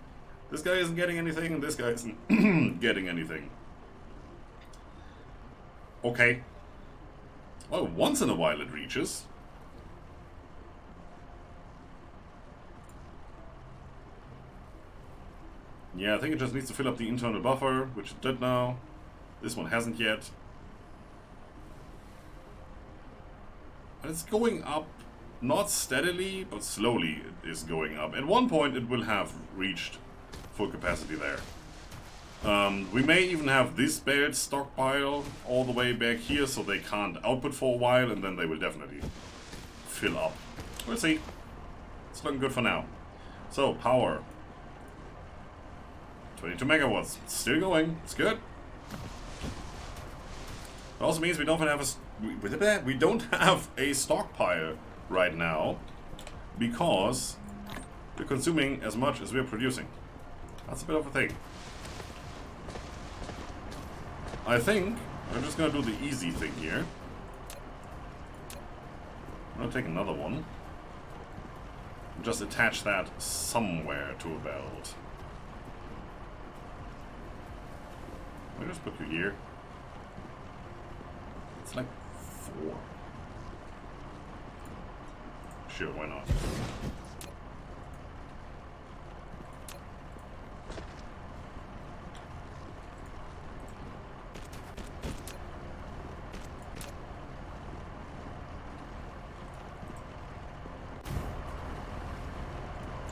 This guy isn't getting anything, and this guy isn't getting anything. Okay. Well, once in a while it reaches. Yeah, I think it just needs to fill up the internal buffer, which it did now. This one hasn't yet. And it's going up, not steadily, but slowly it is going up. At one point it will have reached full capacity there. We may even have this belt stockpile all the way back here, so they can't output for a while, and then they will definitely fill up. We'll see. It's looking good for now. So, power. 22 megawatts. Still going. It's good. It also means we don't have a stockpile right now, because we're consuming as much as we're producing. That's a bit of a thing. I think I'm just gonna do the easy thing here. I'm gonna take another one and just attach that somewhere to a belt. Let me just put you here. It's like 4. Sure, why not?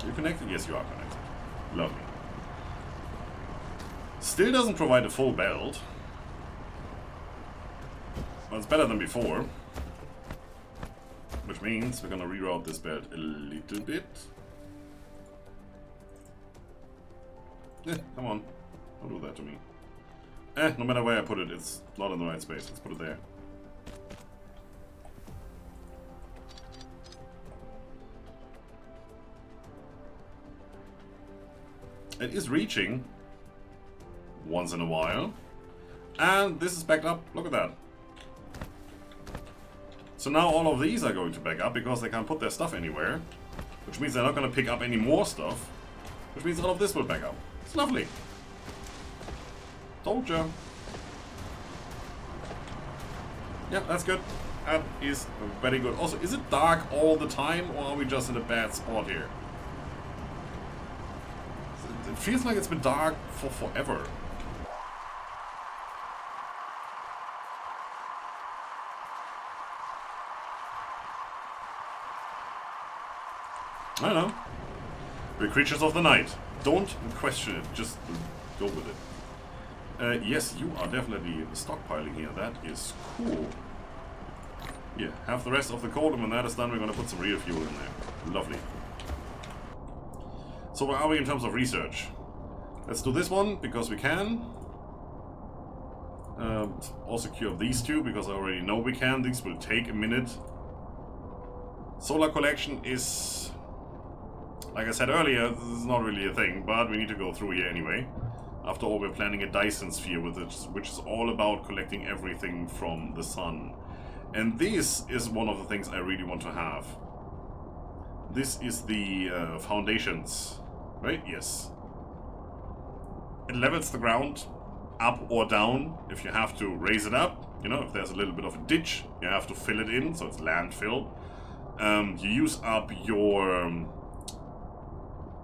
You're connected? Yes, you are connected. Lovely. Still doesn't provide a full belt. Well, it's better than before. Which means we're gonna reroute this belt a little bit. Come on. Don't do that to me. No matter where I put it, it's not in the right space. Let's put it there. It is reaching once in a while. And this is backed up. Look at that. So now all of these are going to back up because they can't put their stuff anywhere. Which means they're not going to pick up any more stuff. Which means all of this will back up. It's lovely. Told ya. Yeah, that's good. That is very good. Also, is it dark all the time or are we just in a bad spot here? It feels like it's been dark for forever. I don't know. We're creatures of the night. Don't question it, just go with it. Yes, you are definitely stockpiling here. That is cool. Yeah, have the rest of the coal, and when that is done, we're going to put some real fuel in there. Lovely. So where are we in terms of research? Let's do this one, because we can. Also cure these two, because I already know we can. These will take a minute. Solar collection is... Like I said earlier, this is not really a thing, but we need to go through here anyway. After all, we're planning a Dyson sphere with it, which is all about collecting everything from the sun. And this is one of the things I really want to have. This is the foundations, right? Yes. It levels the ground up or down if you have to raise it up. You know, if there's a little bit of a ditch, you have to fill it in, so it's landfill. You use up your...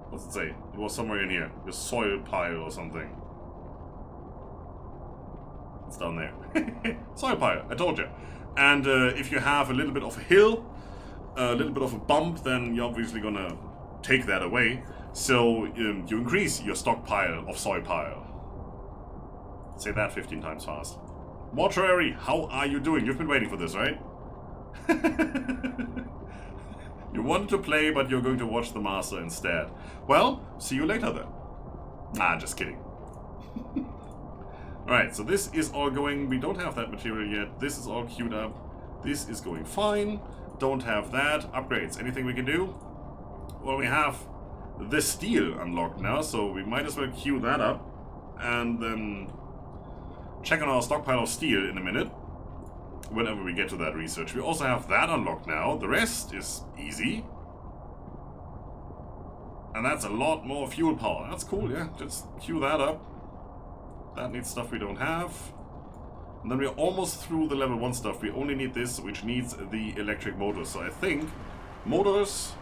what's it say? It was somewhere in here. The soil pile or something. It's down there. Soil pile, I told you. And if you have a little bit of a hill, a little bit of a bump, then you're obviously gonna take that away. So you increase your stockpile of soil pile. Say that 15 times fast. Mortuary, how are you doing? You've been waiting for this, right? You wanted to play, but you're going to watch the master instead. Well, see you later then. Nah, just kidding. Alright, so this is all going... We don't have that material yet. This is all queued up. This is going fine. Don't have that. Upgrades. Anything we can do? Well, we have the steel unlocked now, so we might as well queue that up. And then check on our stockpile of steel in a minute. Whenever we get to that research. We also have that unlocked now. The rest is easy. And that's a lot more fuel power. That's cool, yeah. Just queue that up. That needs stuff we don't have. And then we're almost through the level 1 stuff. We only need this, which needs the electric motors. So I think motors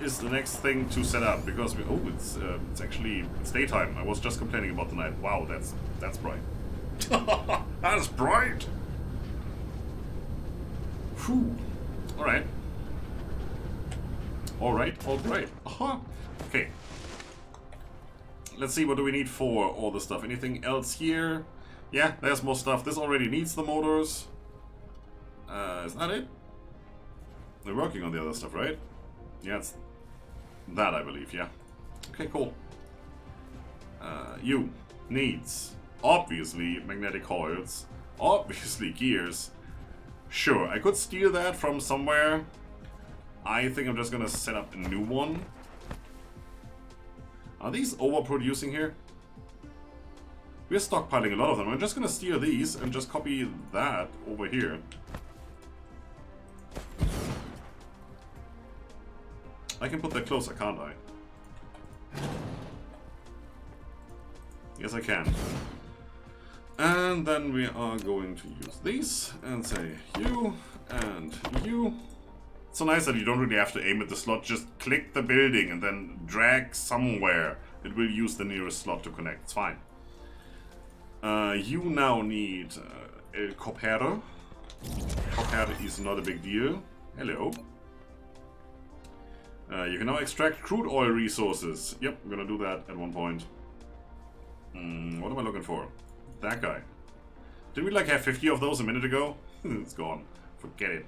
is the next thing to set up. Because we... Oh, it's actually... It's daytime. I was just complaining about the night. Wow, that's bright. That's bright! Whew. Alright. Alright. Aha. Okay. Let's see, what do we need for all the stuff? Anything else here? Yeah, there's more stuff. This already needs the motors. Is that it? They're working on the other stuff, right? Yeah, it's that, I believe, yeah. Okay, cool. You needs, obviously, magnetic coils. Obviously, gears. Sure, I could steal that from somewhere. I think I'm just gonna set up a new one. Are these overproducing here? We're stockpiling a lot of them. I'm just gonna steal these and just copy that over here. I can put that closer, can't I? Yes, I can. And then we are going to use these and say you and you. It's so nice that you don't really have to aim at the slot, just click the building and then drag somewhere. It will use the nearest slot to connect, it's fine. You now need El Copper. Copper is not a big deal. Hello. You can now extract crude oil resources. Yep, I'm gonna do that at one point. What am I looking for? That guy. Did we like have 50 of those a minute ago? It's gone. Forget it.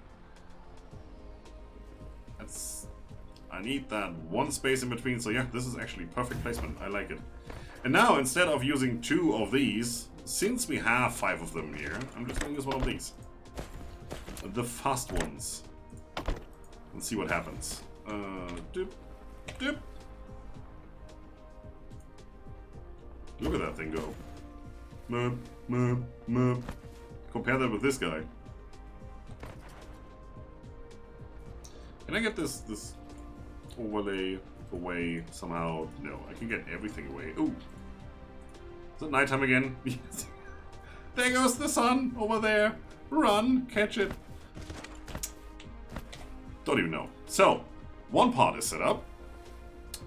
I need that one space in between, so yeah, this is actually perfect placement. I like it. And now, instead of using 2 of these, since we have 5 of them here, I'm just going to use one of these. The fast ones. And see what happens. Dip, dip. Look at that thing go. Merp, merp, merp. Compare that with this guy. Can I get this overlay away somehow? No, I can get everything away. Ooh. Is it nighttime again? Yes. There goes the sun over there. Run, catch it. Don't even know. So, one part is set up.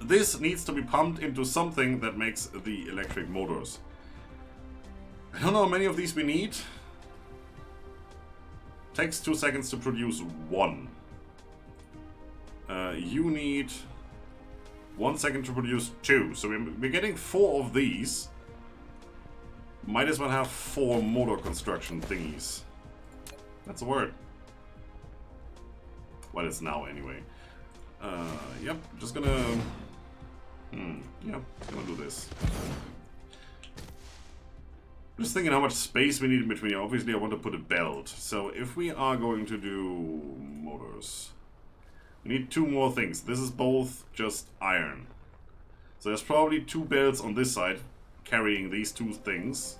This needs to be pumped into something that makes the electric motors. I don't know how many of these we need. Takes 2 seconds to produce 1. You need 1 second to produce 2. So we're getting 4 of these. Might as well have 4 motor construction thingies. That's a word. Well, it's now anyway. Yep, just gonna... yeah, gonna do this. Just thinking how much space we need in between. Obviously, I want to put a belt. So if we are going to do motors, we need 2 more things. This is both just iron. So there's probably 2 belts on this side carrying these 2 things,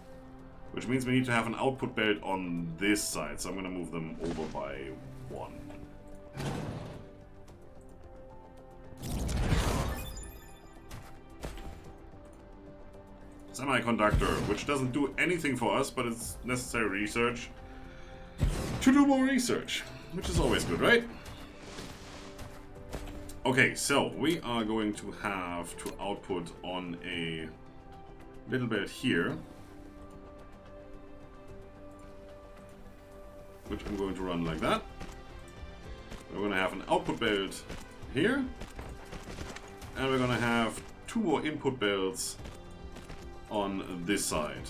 which means we need to have an output belt on this side. So I'm going to move them over by 1. Semiconductor, which doesn't do anything for us, but it's necessary research to do more research, which is always good, right? Okay, so we are going to have to output on a little bit here, which I'm going to run like that. We're going to have an output belt here, and we're going to have 2 more input belts on this side.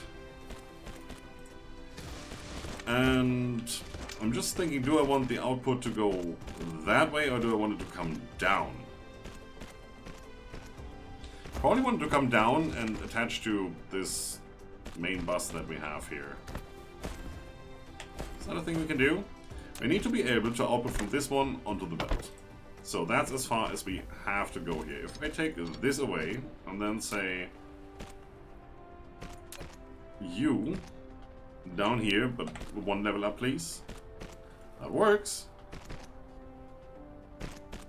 And I'm just thinking, do I want the output to go that way or do I want it to come down? Probably want it to come down and attach to this main bus that we have here. Is that a thing we can do? We need to be able to output from this one onto the belt. So that's as far as we have to go here. If I take this away and then say you down here, but 1 level up, please. That works.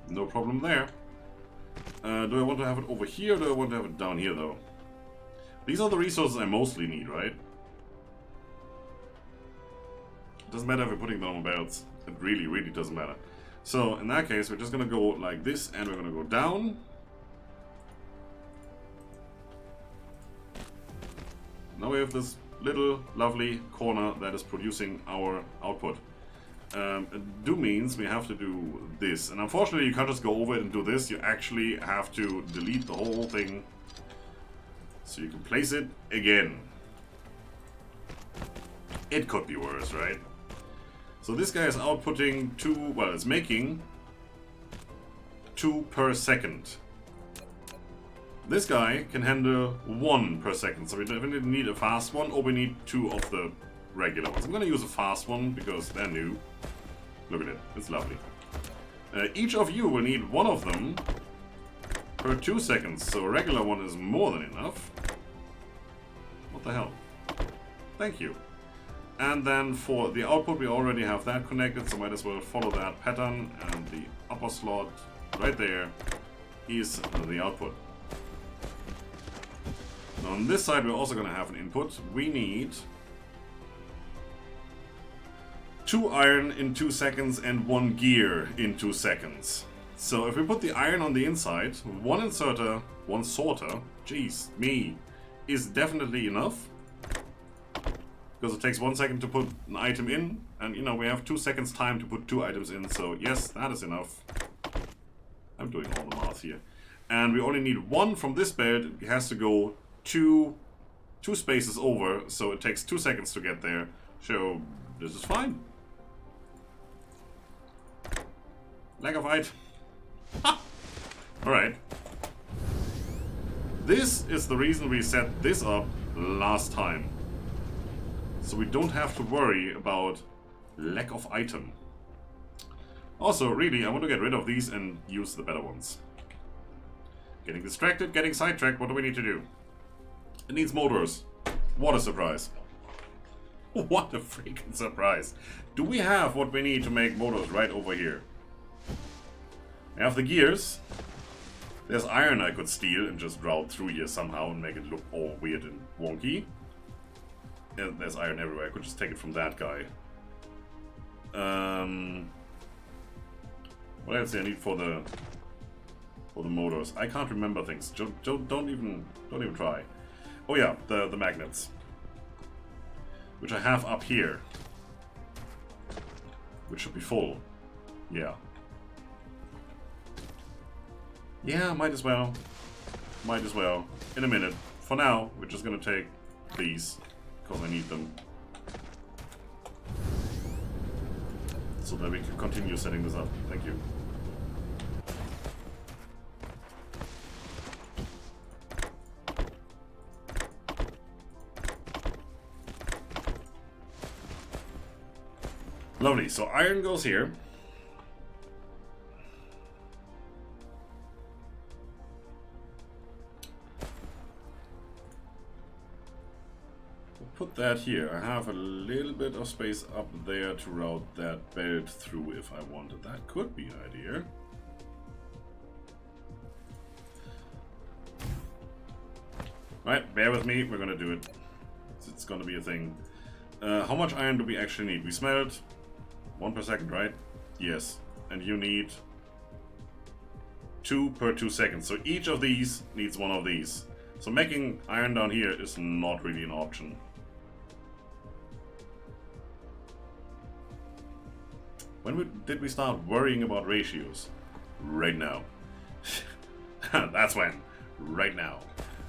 No problem there. Do I want to have it over here or do I want to have it down here, though? These are the resources I mostly need, right? It doesn't matter if we're putting them on belts. It really, really doesn't matter. So, in that case, we're just going to go like this and we're going to go down. Now we have this little lovely corner that is producing our output. Do means we have to do this, and unfortunately you can't just go over it and do this. You actually have to delete the whole thing so you can place it again. It could be worse, right? So this guy is outputting 2, well, it's making 2 per second. This guy can handle 1 per second, so we definitely need a fast one, or we need 2 of the regular ones. I'm going to use a fast one because they're new. Look at it, it's lovely. Each of you will need 1 of them per 2 seconds, so a regular one is more than enough. What the hell? Thank you. And then for the output, we already have that connected, so might as well follow that pattern, and the upper slot right there is the output. On this side, we're also going to have an input. We need 2 iron in 2 seconds and 1 gear in 2 seconds. So if we put the iron on the inside, 1 inserter, 1 sorter, geez, me, is definitely enough. Because it takes 1 second to put an item in, and you know, we have 2 seconds time to put 2 items in, so yes, that is enough. I'm doing all the math here. And we only need 1 from this belt. It has to go 2 spaces over, so it takes 2 seconds to get there. So this is fine. Lack of height. Ha! Alright. This is the reason we set this up last time. So we don't have to worry about lack of item. Also, really, I want to get rid of these and use the better ones. Getting distracted, getting sidetracked, what do we need to do? It needs motors. What a surprise. What a freaking surprise. Do we have what we need to make motors right over here? I have the gears. There's iron I could steal and just route through here somehow and make it look all weird and wonky. Yeah, there's iron everywhere. I could just take it from that guy. What else do I need for the motors? I can't remember things. Don't even try. Oh yeah, the magnets, which I have up here, which should be full. Yeah. Yeah, might as well. Might as well. In a minute. For now, we're just gonna take these because I need them, so that we can continue setting this up. Thank you. Lovely, so iron goes here. We'll put that here. I have a little bit of space up there to route that belt through if I wanted. That could be an idea. Right, bear with me, we're gonna do it. It's gonna be a thing. How much iron do we actually need? We smelt 1 per second, right? Yes. And you need 2 per 2 seconds. So each of these needs one of these. So making iron down here is not really an option. When did we start worrying about ratios? Right now. That's when. Right now.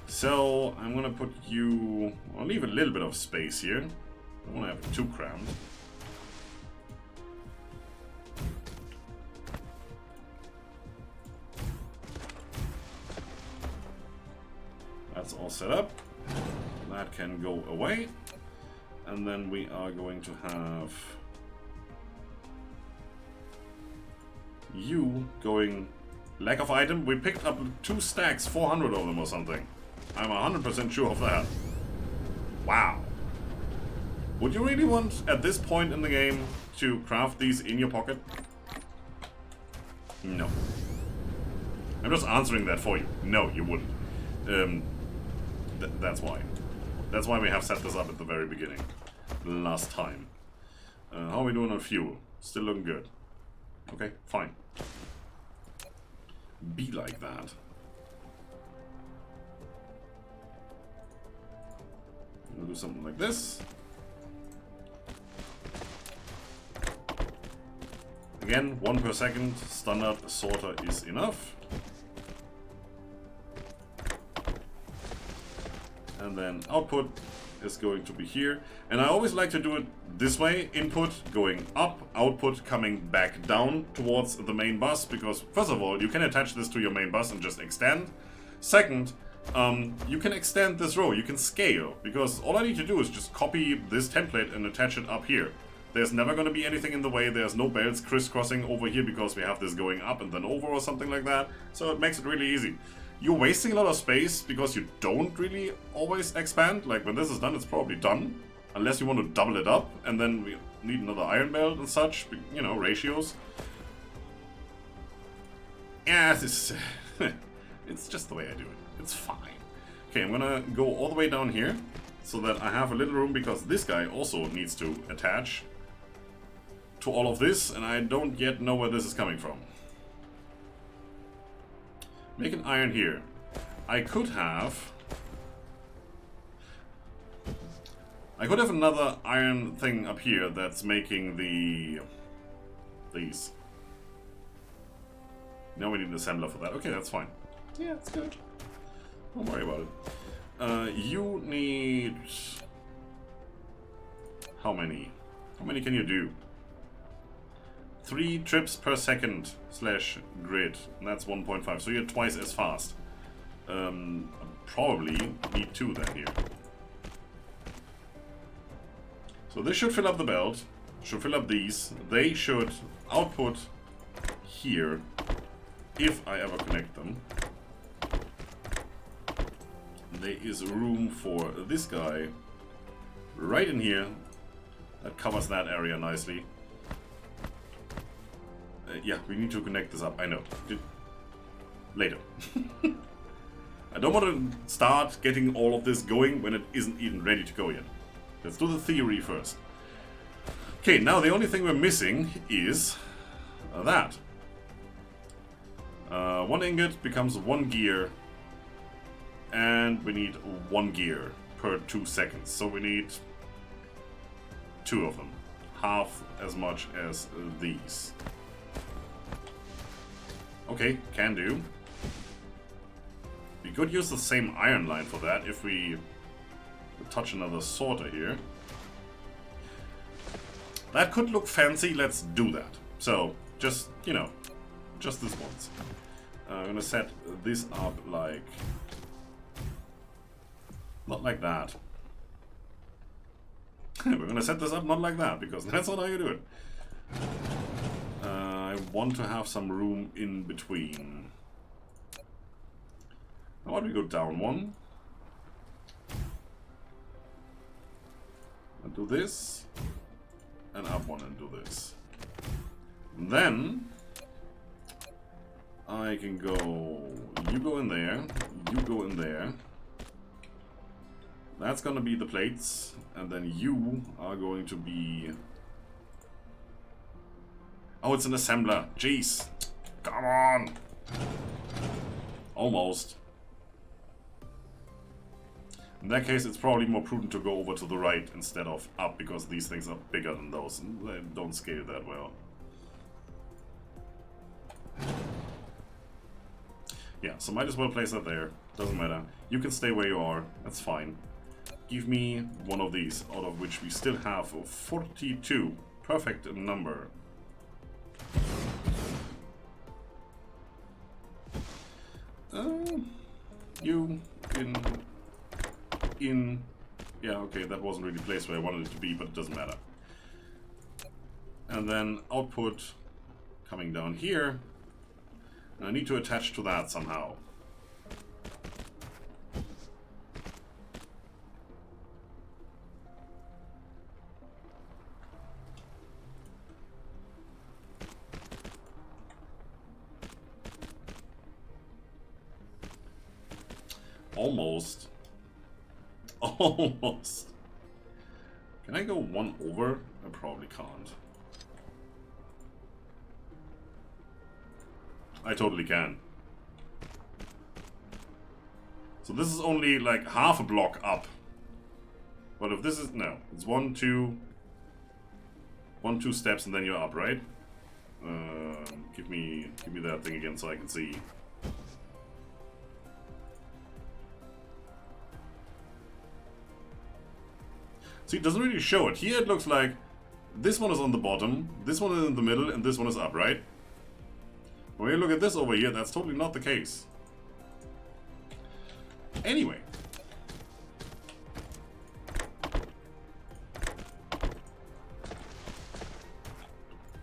So I'm gonna put you... I'll leave a little bit of space here. I don't want to have it too crammed. That's all set up. That can go away. And then we are going to have you going lack of item. We picked up 2 stacks, 400 of them or something. I'm 100% sure of that. Wow. Would you really want, at this point in the game, to craft these in your pocket? No. I'm just answering that for you. No, you wouldn't. That's why. That's why we have set this up at the very beginning. Last time. How are we doing on fuel? Still looking good. Okay, fine. Be like that. We'll do something like this. Again, 1 per second, standard sorter is enough. And then output is going to be here. And I always like to do it this way. Input going up, output coming back down towards the main bus. Because first of all, you can attach this to your main bus and just extend. Second, you can extend this row, you can scale. Because all I need to do is just copy this template and attach it up here. There's never going to be anything in the way. There's no belts crisscrossing over here because we have this going up and then over or something like that. So it makes it really easy. You're wasting a lot of space because you don't really always expand. Like when this is done, it's probably done. Unless you want to double it up and then we need another iron belt and such, you know, ratios. Yeah, it's just the way I do it. It's fine. Okay, I'm gonna go all the way down here so that I have a little room because this guy also needs to attach to all of this and I don't yet know where this is coming from. Make an iron here. I could have another iron thing up here that's making these. Now we need an assembler for that. Okay, that's fine. Yeah, it's good. Don't worry about it. You need... How many? How many can you do? 3 trips per second / grid. And that's 1.5. So you're twice as fast. probably need 2 then here. So this should fill up the belt, should fill up these. They should output here, if I ever connect them. There is room for this guy right in here. That covers that area nicely. Yeah, we need to connect this up, I know. Later. I don't want to start getting all of this going when it isn't even ready to go yet. Let's do the theory first. Okay, now the only thing we're missing is that. 1 ingot becomes 1 gear, and we need 1 gear per 2 seconds. So we need 2 of them. Half as much as these. Okay, can do. We could use the same iron line for that if we touch another sorter here. That could look fancy, let's do that. So, just, you know, just this once. I'm gonna set this up like... not like that. We're gonna set this up not like that, because that's not how you do it. I want to have some room in between. How about we go down 1? And do this. And up 1 and do this. And then I can go... you go in there. You go in there. That's gonna be the plates. And then you are going to be... oh, it's an assembler. Jeez. Come on. Almost. In that case, it's probably more prudent to go over to the right instead of up, because these things are bigger than those and they don't scale that well. Yeah, so might as well place that there. Doesn't matter. You can stay where you are. That's fine. Give me 1 of these, out of which we still have 42. Perfect number. You in... yeah, okay, that wasn't really placed where I wanted it to be, but it doesn't matter. And then output coming down here. And I need to attach to that somehow. Almost. Almost. Can I go 1 over? I probably can't. I totally can. So this is only like half a block up. But if this is... no. It's 1, 2... 1, 2 steps and then you're up, right? Give me that thing again so I can see. See, it doesn't really show it. Here it looks like this one is on the bottom, this one is in the middle, and this one is up, right? When you look at this over here, that's totally not the case. Anyway.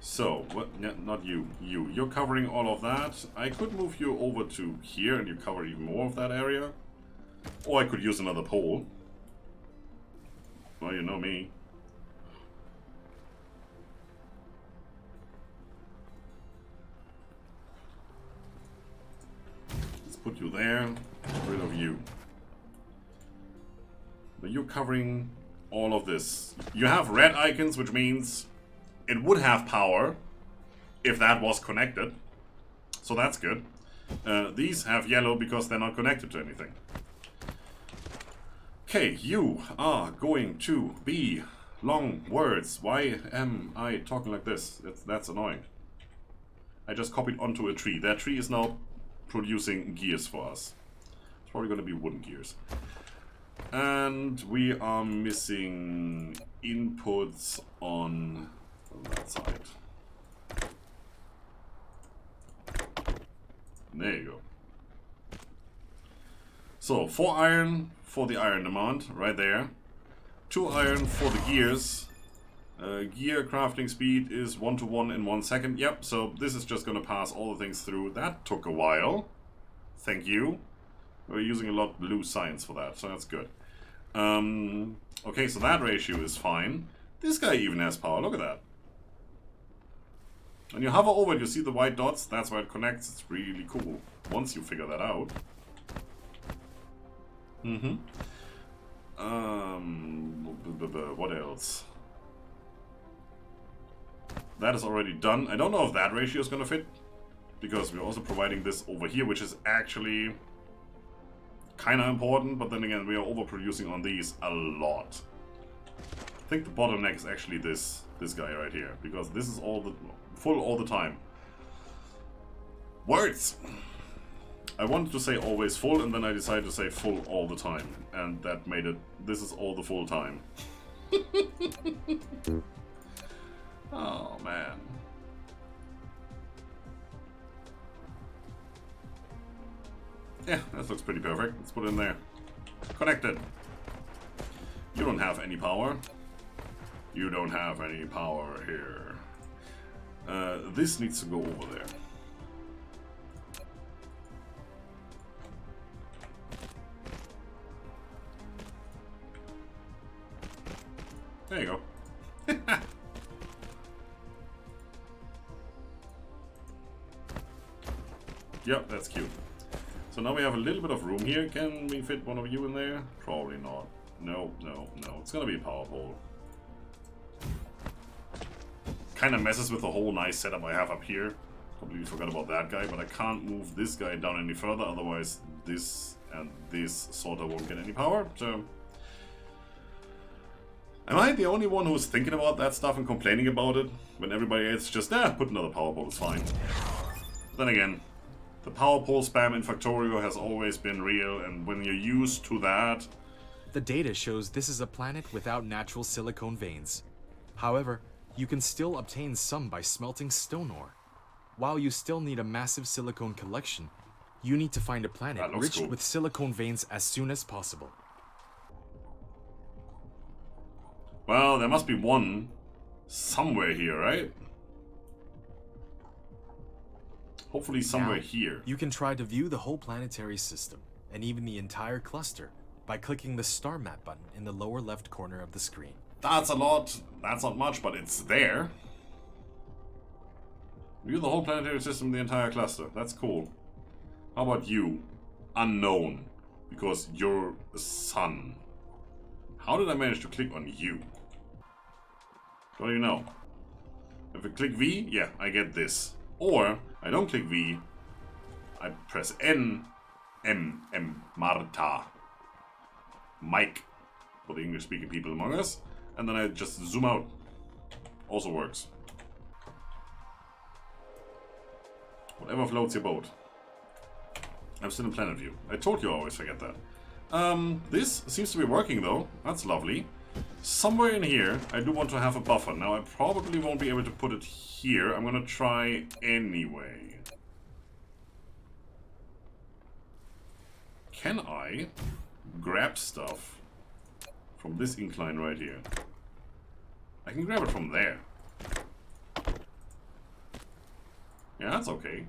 So, what? Not you. You. You're covering all of that. I could move you over to here and you cover even more of that area. Or I could use another pole. Well, you know me. Let's put you there. Get rid of you. But you're covering all of this. You have red icons, which means it would have power if that was connected. So that's good. These have yellow because they're not connected to anything. Okay, you are going to be long words. Why am I talking like this? That's annoying. I just copied onto a tree. That tree is now producing gears for us. It's probably going to be wooden gears. And we are missing inputs on that side. There you go. So 4 iron for the iron demand, right there. 2 iron for the gears. Gear crafting speed is 1-to-1 in 1 second. Yep, so this is just gonna pass all the things through. That took a while. Thank you. We're using a lot of blue science for that, so that's good. Okay, so that ratio is fine. This guy even has power, look at that. When you hover over it, you see the white dots, that's where it connects. It's really cool, once you figure that out. What else? That is already done. I don't know if that ratio is gonna fit, because we're also providing this over here, which is actually kind of important, but then again, we are overproducing on these a lot. I think the bottleneck is actually this guy right here, because this is full all the time. Words! I wanted to say always full, and then I decided to say full all the time, and that made it, this is all the full time. Oh man. Yeah, that looks pretty perfect. Let's put it in there. Connected. You don't have any power. You don't have any power here. This needs to go over there. There you go. Yep, that's cute. So now we have a little bit of room here. Can we fit one of you in there? Probably not. No, no, no. It's gonna be a power pole. Kind of messes with the whole nice setup I have up here. Completely forgot about that guy, but I can't move this guy down any further, otherwise this and this sort of won't get any power. So, am I the only one who's thinking about that stuff and complaining about it? When everybody else just, put another power pole, it's fine. Then again, the power pole spam in Factorio has always been real, and when you're used to that... The data shows this is a planet without natural silicone veins. However, you can still obtain some by smelting stone ore. While you still need a massive silicone collection, you need to find a planet rich with silicone veins as soon as possible. Well, there must be one somewhere here, right? Hopefully somewhere here. You can try to view the whole planetary system, and even the entire cluster, by clicking the star map button in the lower left corner of the screen. That's a lot. That's not much, but it's there. View the whole planetary system, the entire cluster. That's cool. How about you? Unknown. Because you're a sun. How did I manage to click on you? Don't you know? If I click V, yeah, I get this. Or, I don't click V, I press N, M, Marta. Mike, for the English-speaking people among us. And then I just zoom out. Also works. Whatever floats your boat. I'm still in planet view. I told you I always forget that. This seems to be working though. That's lovely. Somewhere in here, I do want to have a buffer. Now, I probably won't be able to put it here. I'm gonna try anyway. Can I grab stuff from this incline right here? I can grab it from there. Yeah, that's okay.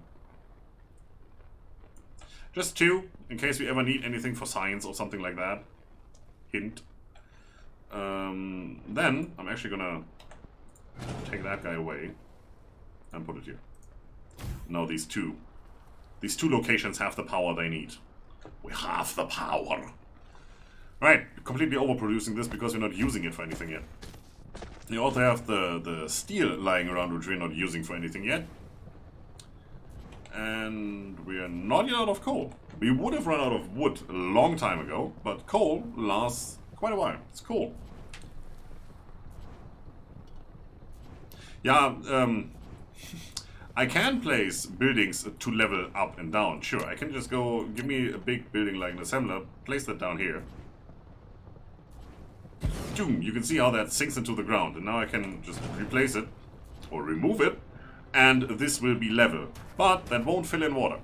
Just 2, in case we ever need anything for science or something like that. Hint. Then, I'm actually gonna take that guy away and put it here. No, these two locations have the power they need. We have the power. Right, completely overproducing this because we're not using it for anything yet. You also have the steel lying around which we're not using for anything yet. And we are not yet out of coal. We would have run out of wood a long time ago, but coal lasts quite a while. It's cool. Yeah, I can place buildings to level up and down. Sure, I can just go, give me a big building like an assembler, place that down here. Boom, you can see how that sinks into the ground. And now I can just replace it, or remove it, and this will be level. But that won't fill in water.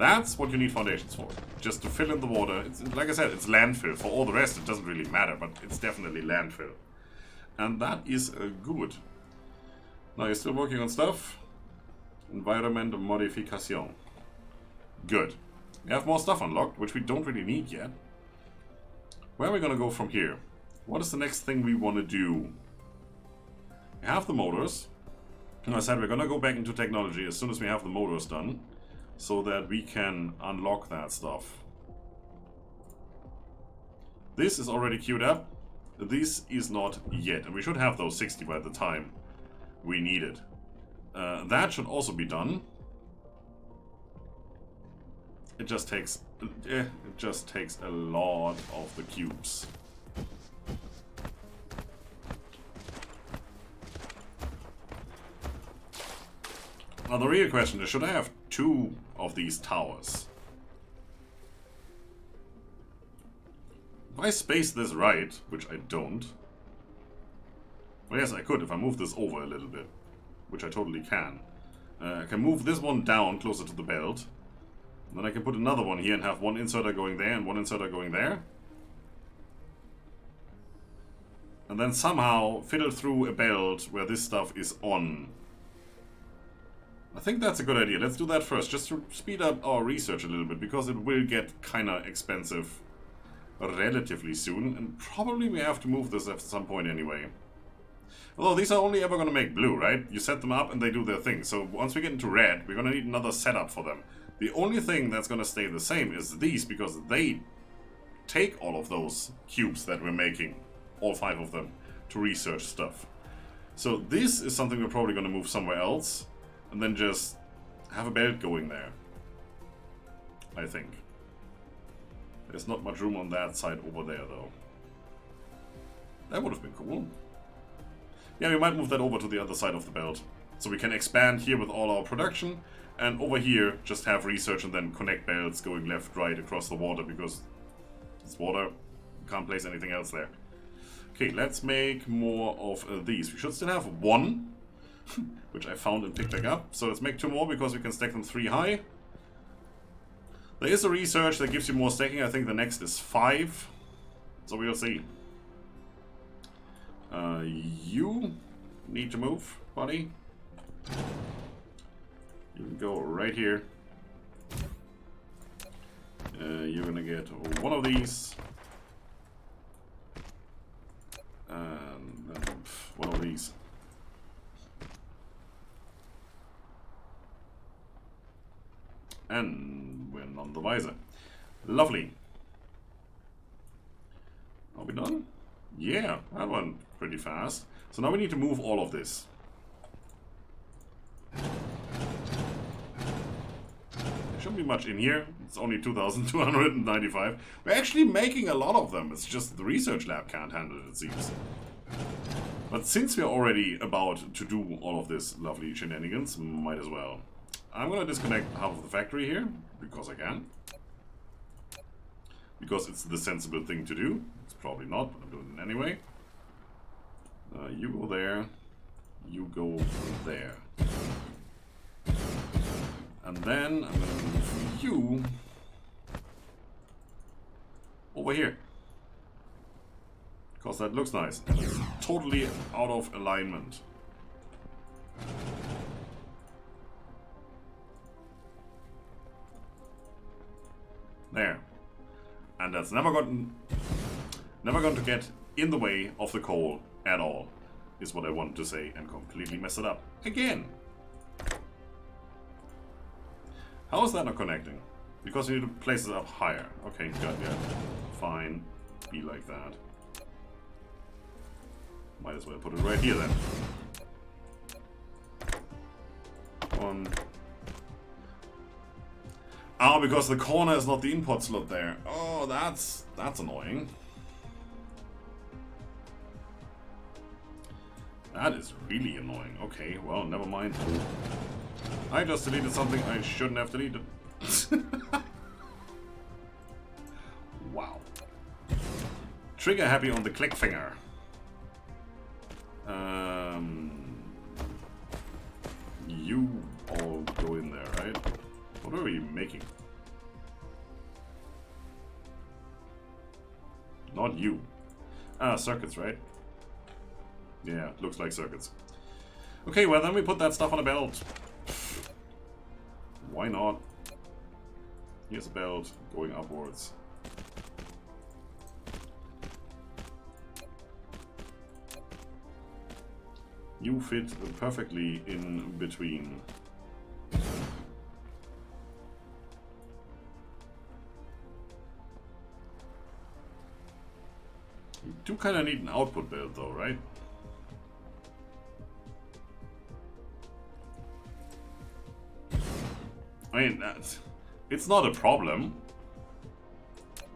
That's what you need foundations for. Just to fill in the water. It's, like I said, it's landfill. For all the rest, it doesn't really matter, but it's definitely landfill. And that is good. Now, you're still working on stuff? Environment modification. Good. We have more stuff unlocked, which we don't really need yet. Where are we gonna go from here? What is the next thing we want to do? We have the motors. And I said we're gonna go back into technology as soon as we have the motors done, so that we can unlock that stuff. This is already queued up. This is not yet, and we should have those 60 by the time we need it. That should also be done. It just takes a lot of the cubes. Now the real question is, should I have 2 of these towers? If I space this right, which I don't... Well, yes, I could if I move this over a little bit, which I totally can. I can move this one down closer to the belt. And then I can put another one here and have one inserter going there and one inserter going there. And then somehow fiddle through a belt where this stuff is on. I think that's a good idea. Let's do that first, just to speed up our research a little bit, because it will get kinda expensive relatively soon, and probably we have to move this at some point anyway. Although these are only ever gonna make blue, right? You set them up and they do their thing. So once we get into red, we're gonna need another setup for them. The only thing that's gonna stay the same is these, because they take all of those cubes that we're making, all 5 of them, to research stuff. So this is something we're probably gonna move somewhere else, and then just have a belt going there, I think. There's not much room on that side over there, though. That would have been cool. Yeah, we might move that over to the other side of the belt. So we can expand here with all our production, and over here just have research and then connect belts going left, right across the water, because it's water. Can't place anything else there. Okay, let's make more of these. We should still have 1, which I found and picked back up. So let's make 2 more, because we can stack them 3 high. There is a research that gives you more stacking. I think the next is 5. So we'll see. You need to move, buddy. You can go right here. You're gonna get 1 of these. And 1 of these. And we're on the visor. Lovely. Are we done? Yeah, that went pretty fast. So now we need to move all of this. There shouldn't be much in here. It's only 2,295. We're actually making a lot of them. It's just the research lab can't handle it, it seems. But since we're already about to do all of this lovely shenanigans, might as well. I'm gonna disconnect half of the factory here, because I can. Because it's the sensible thing to do. It's probably not, but I'm doing it anyway. You go there. You go there. And then I'm gonna move you over here. Because that looks nice. And it's totally out of alignment. There. And that's never going to get in the way of the coal at all, is what I wanted to say, and completely mess it up again. How is that not connecting? Because you need to place it up higher. Okay, good, yeah. Fine. Be like that. Might as well put it right here then. 1. Oh, because the corner is not the input slot there. Oh, that's annoying. That is really annoying. Okay, well, never mind. I just deleted something I shouldn't have deleted. Wow. Trigger happy on the click finger. You all go in there, right? What are we making? want you. Ah, circuits, right? Yeah, looks like circuits. Okay, well then we put that stuff on a belt. Why not? Here's a belt going upwards. You fit perfectly in between. You do kind of need an output belt though, right? I mean, it's not a problem.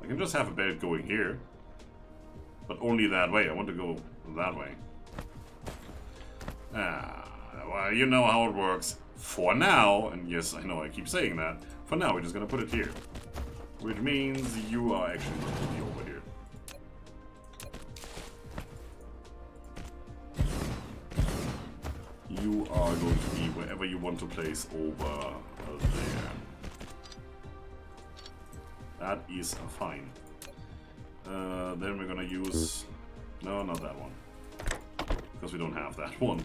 I can just have a belt going here. But only that way. I want to go that way. Ah, well, you know how it works. For now, and yes, I know I keep saying that. For now, we're just gonna put it here. Which means you are actually going to be over here. You are going to be wherever you want to place over there. That is fine. Then we're gonna use... No, not that one. Because we don't have that one.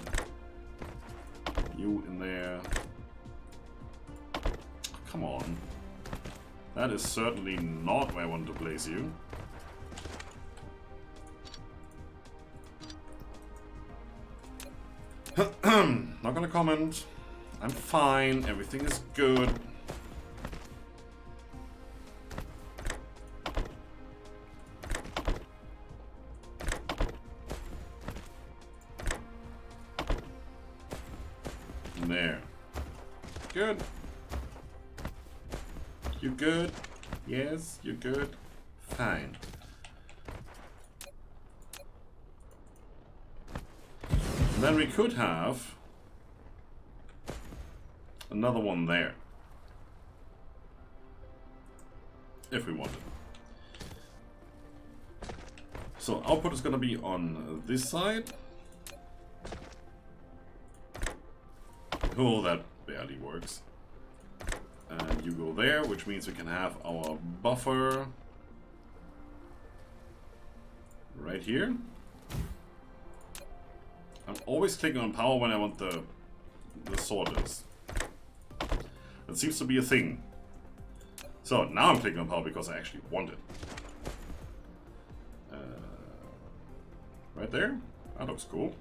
You in there. Come on. That is certainly not where I want to place you. Not gonna comment. I'm fine. Everything is good. There. Good. You good? Yes, you're good. Fine. And then we could have another one there. If we wanted. So output is going to be on this side. Oh, that barely works. And you go there, which means we can have our buffer right here. I'm always clicking on power when I want the sorters. That seems to be a thing. So now I'm clicking on power because I actually want it. Right there? That looks cool.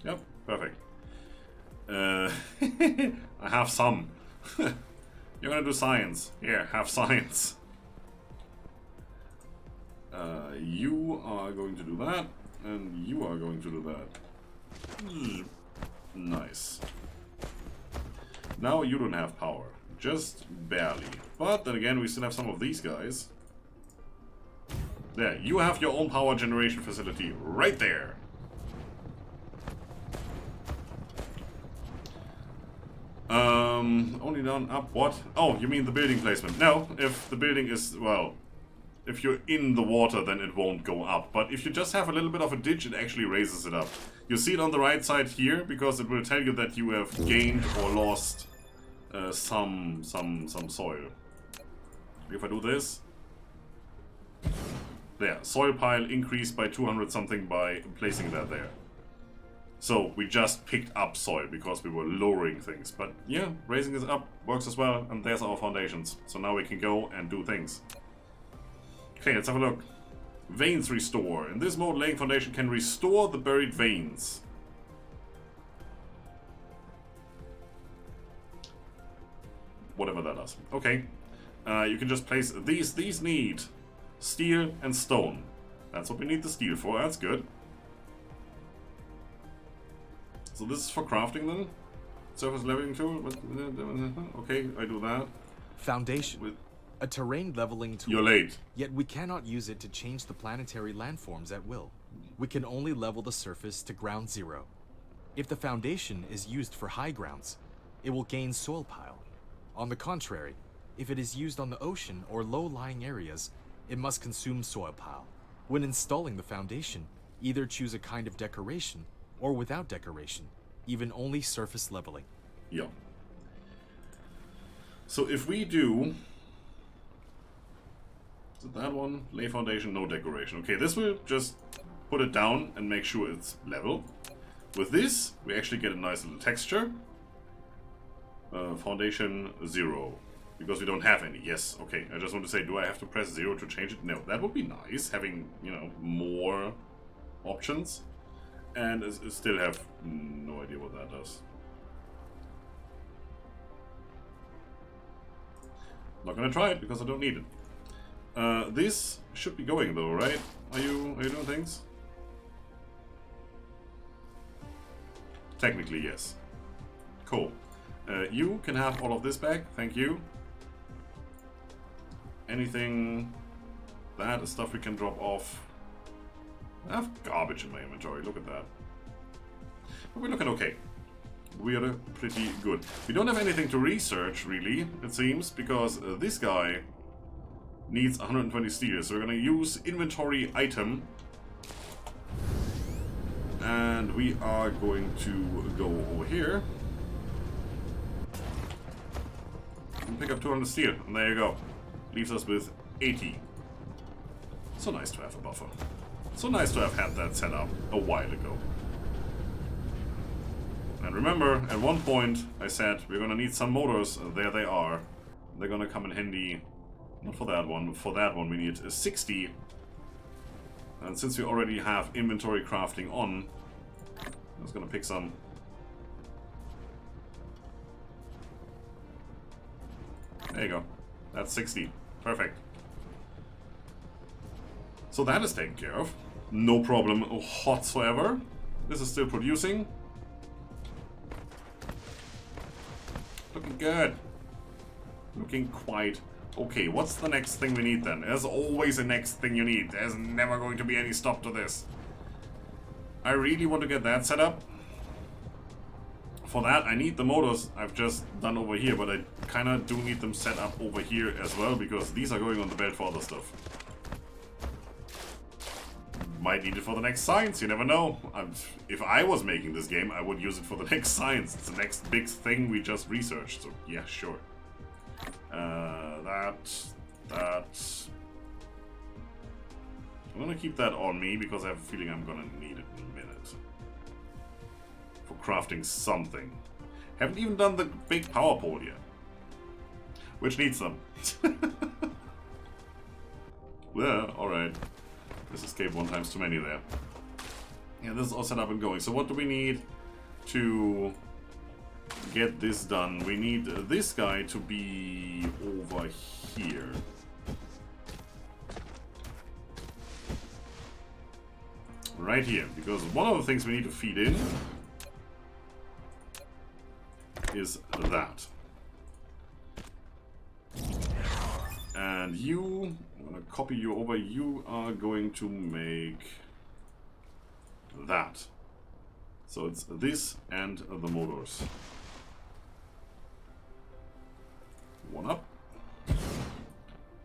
Yep, perfect. I have some. You're gonna do science. Here, have science. You are going to do that, and you are going to do that. Nice. Now you don't have power. Just barely. But then again, we still have some of these guys. There, you have your own power generation facility right there. Only down, up, what? Oh, you mean the building placement. No, if the building is, well, if you're in the water, then it won't go up. But if you just have a little bit of a ditch, it actually raises it up. You see it on the right side here, because it will tell you that you have gained or lost some soil. If I do this, there, soil pile increased by 200 something by placing that there. So we just picked up soil because we were lowering things. But yeah, raising this up works as well, and there's our foundations. So now we can go and do things. Okay, let's have a look. Veins restore. In this mode, laying foundation can restore the buried veins. Whatever that does. Okay. You can just place these. These need steel and stone. That's what we need the steel for. That's good. So this is for crafting then? Surface leveling tool? Okay, I do that. Foundation. A terrain leveling tool. You're late. Yet we cannot use it to change the planetary landforms at will. We can only level the surface to ground zero. If the foundation is used for high grounds, it will gain soil pile. On the contrary, if it is used on the ocean or low-lying areas, it must consume soil pile. When installing the foundation, either choose a kind of decoration or without decoration, even only surface leveling. Yeah. So if we do... Is it that one? Lay foundation, no decoration. Okay, this will just put it down and make sure it's level. With this, we actually get a nice little texture. Foundation 0. Because we don't have any. Yes, okay. I just want to say, do I have to press 0 to change it? No, that would be nice, having, you know, more options. And I still have no idea what that does. Not gonna try it because I don't need it. This should be going though, right? Are you doing things? Technically, yes. Cool. You can have all of this back, thank you. Anything... that is stuff we can drop off. I have garbage in my inventory, look at that. But we're looking okay. We're pretty good. We don't have anything to research, really, it seems, because this guy needs 120 steel. So we're gonna use inventory item. And we are going to go over here. And pick up 200 steel, and there you go. Leaves us with 80. So nice to have a buffer. So nice to have had that set up a while ago. And remember, at one point I said we're gonna need some motors. There they are. They're gonna come in handy. Not for that one, but for that one we need 60. And since we already have inventory crafting on, I'm just gonna pick some. There you go. That's 60. Perfect. So that is taken care of. No problem whatsoever. This is still producing. Looking good. Looking quite okay. What's the next thing we need then? There's always a next thing you need. There's never going to be any stop to this. I really want to get that set up. For that, I need the motors I've just done over here, but I kind of do need them set up over here as well, because these are going on the belt for other stuff. Might need it for the next science, you never know. If I was making this game, I would use it for the next science. It's the next big thing we just researched, so yeah, sure. That... I'm gonna keep that on me, because I have a feeling I'm gonna need it in a minute. For crafting something. Haven't even done the big power pole yet. Which needs them. Yeah, alright. This escape one time's too many there. Yeah, this is all set up and going. So what do we need to get this done? We need this guy to be over here. Right here. Because one of the things we need to feed in is that. And you, I'm gonna copy you over, you are going to make that. So it's this and the motors. One up.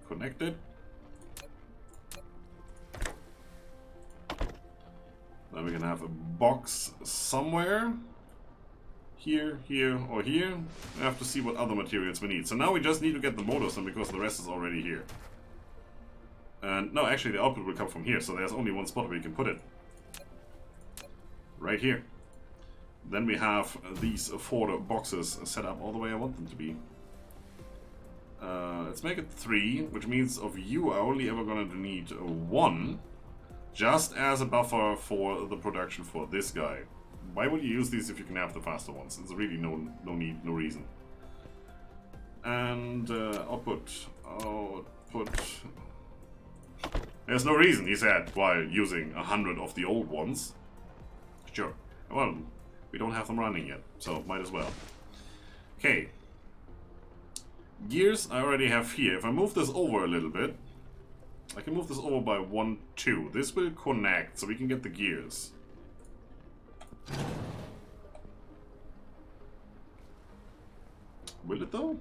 Connected. Then we can have a box somewhere. Here, here, or here. I have to see what other materials we need. So now we just need to get the motors in because the rest is already here. And no, actually the output will come from here, so there's only one spot where you can put it. Right here. Then we have these 4 boxes set up all the way I want them to be. Let's make it 3, which means of you are only ever going to need 1. Just as a buffer for the production for this guy. Why would you use these if you can have the faster ones? There's really no need, no reason. And output. There's no reason, he said, while using 100 of the old ones. Sure. Well, we don't have them running yet, so might as well. Okay. Gears I already have here. If I move this over a little bit, I can move this over by 1, 2. This will connect, so we can get the gears. Will it though?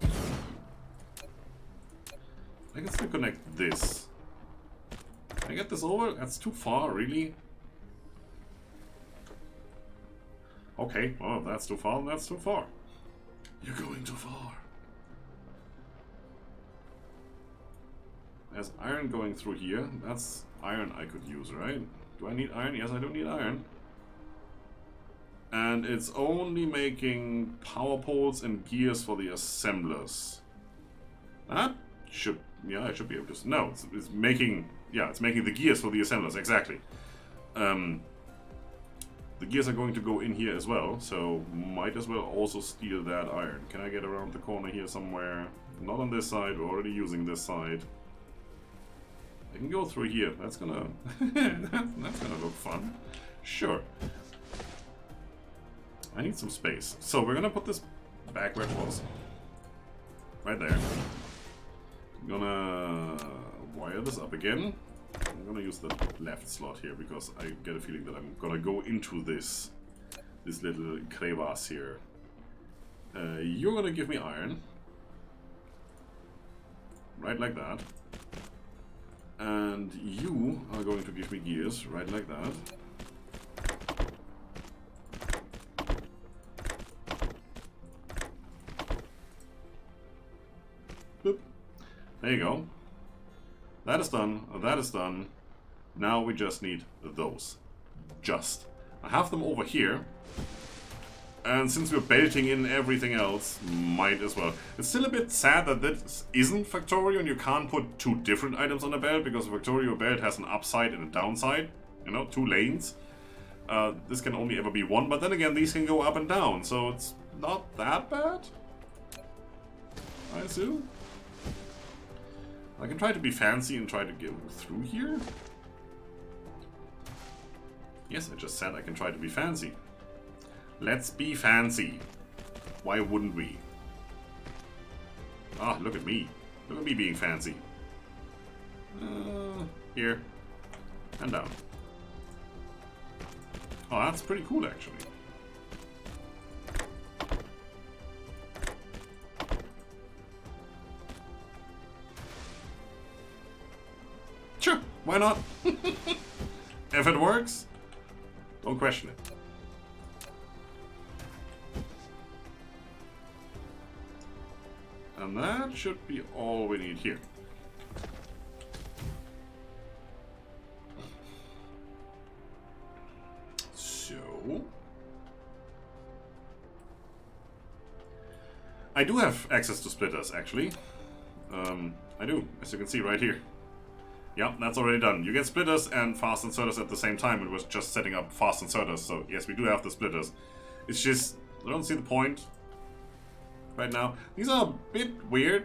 I can still connect this. Can I get this over? That's too far, really? Okay, well, if that's too far, then that's too far. You're going too far. There's iron going through here. That's iron I could use, right? Do I need iron? Yes, I do need iron. And it's only making power poles and gears for the assemblers. That should... yeah, I should be able to... no, it's making... yeah, it's making the gears for the assemblers, exactly. The gears are going to go in here as well, so might as well also steal that iron. Can I get around the corner here somewhere? Not on this side, we're already using this side. I can go through here, that's gonna... that's gonna look fun. Sure. I need some space. So we're gonna put this back where it was. Right there. I'm gonna wire this up again. I'm gonna use the left slot here because I get a feeling that I'm gonna go into this little crevasse here. You're gonna give me iron. Right like that. And you are going to give me gears, right like that. Boop. There you go. That is done. That is done. Now we just need those. Just. I have them over here. And since we're belting in everything else, might as well. It's still a bit sad that this isn't Factorio and you can't put two different items on a belt, because a Factorio belt has an upside and a downside. You know, two lanes. This can only ever be one, but then again, these can go up and down, so it's not that bad, I assume. I can try to be fancy and try to go through here. Yes, I just said I can try to be fancy. Let's be fancy. Why wouldn't we? Ah, look at me. Look at me being fancy. Here. And down. Oh, that's pretty cool, actually. Sure, why not? If it works, don't question it. And that should be all we need here. So... I do have access to splitters, actually. I do, as you can see right here. Yeah, that's already done. You get splitters and fast inserters at the same time. It was just setting up fast inserters, so yes, we do have the splitters. It's just, I don't see the point right now. These are a bit weird.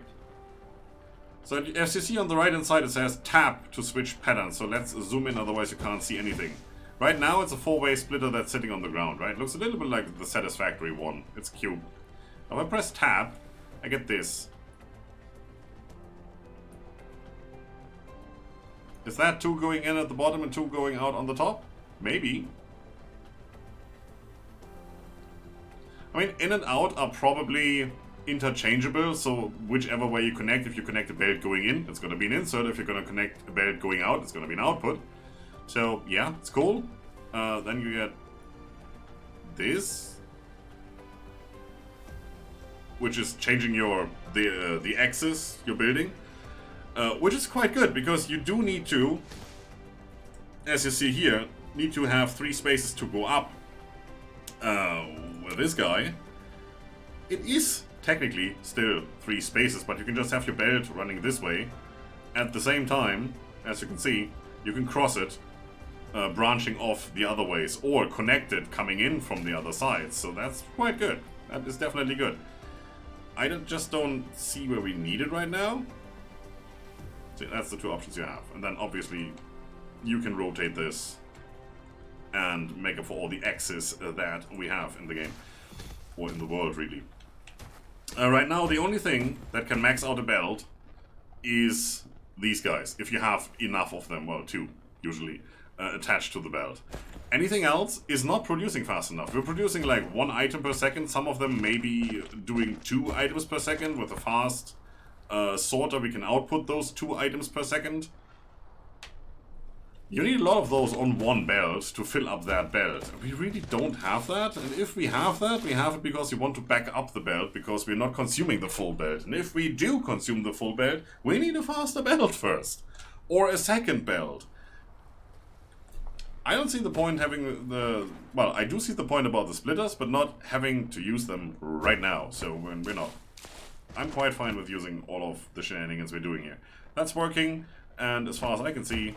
So as you see on the right hand side, it says tap to switch patterns. So let's zoom in, otherwise you can't see anything. Right now it's a 4-way splitter that's sitting on the ground, right? Looks a little bit like the Satisfactory one. It's cube. Now if I press tab, I get this. Is that 2 going in at the bottom and 2 going out on the top? Maybe. I mean, in and out are probably interchangeable, so whichever way you connect, if you connect a belt going in, it's going to be an insert. If you're going to connect a belt going out, it's going to be an output. So, yeah, it's cool. Then you get this, which is changing the axis you're building. Which is quite good, because you do need to, as you see here, need to have 3 spaces to go up. With this guy, it is technically still 3 spaces, but you can just have your belt running this way. At the same time, as you can see, you can cross it, branching off the other ways, or connect it coming in from the other side. So that's quite good. That is definitely good. I just don't see where we need it right now. So that's the 2 options you have. And then obviously you can rotate this and make up for all the X's that we have in the game. Or in the world, really. Right now the only thing that can max out a belt is these guys. If you have enough of them, well, 2 usually, attached to the belt. Anything else is not producing fast enough. We're producing like 1 item per second. Some of them may be doing 2 items per second. With a fast sorter, we can output those 2 items per second. You need a lot of those on one belt to fill up that belt. We really don't have that, and if we have that, we have it because we want to back up the belt, because we're not consuming the full belt. And if we do consume the full belt, we need a faster belt first. Or a second belt. I don't see the point having the... Well, I do see the point about the splitters, but not having to use them right now. So we're not. I'm quite fine with using all of the shenanigans we're doing here. That's working, and as far as I can see,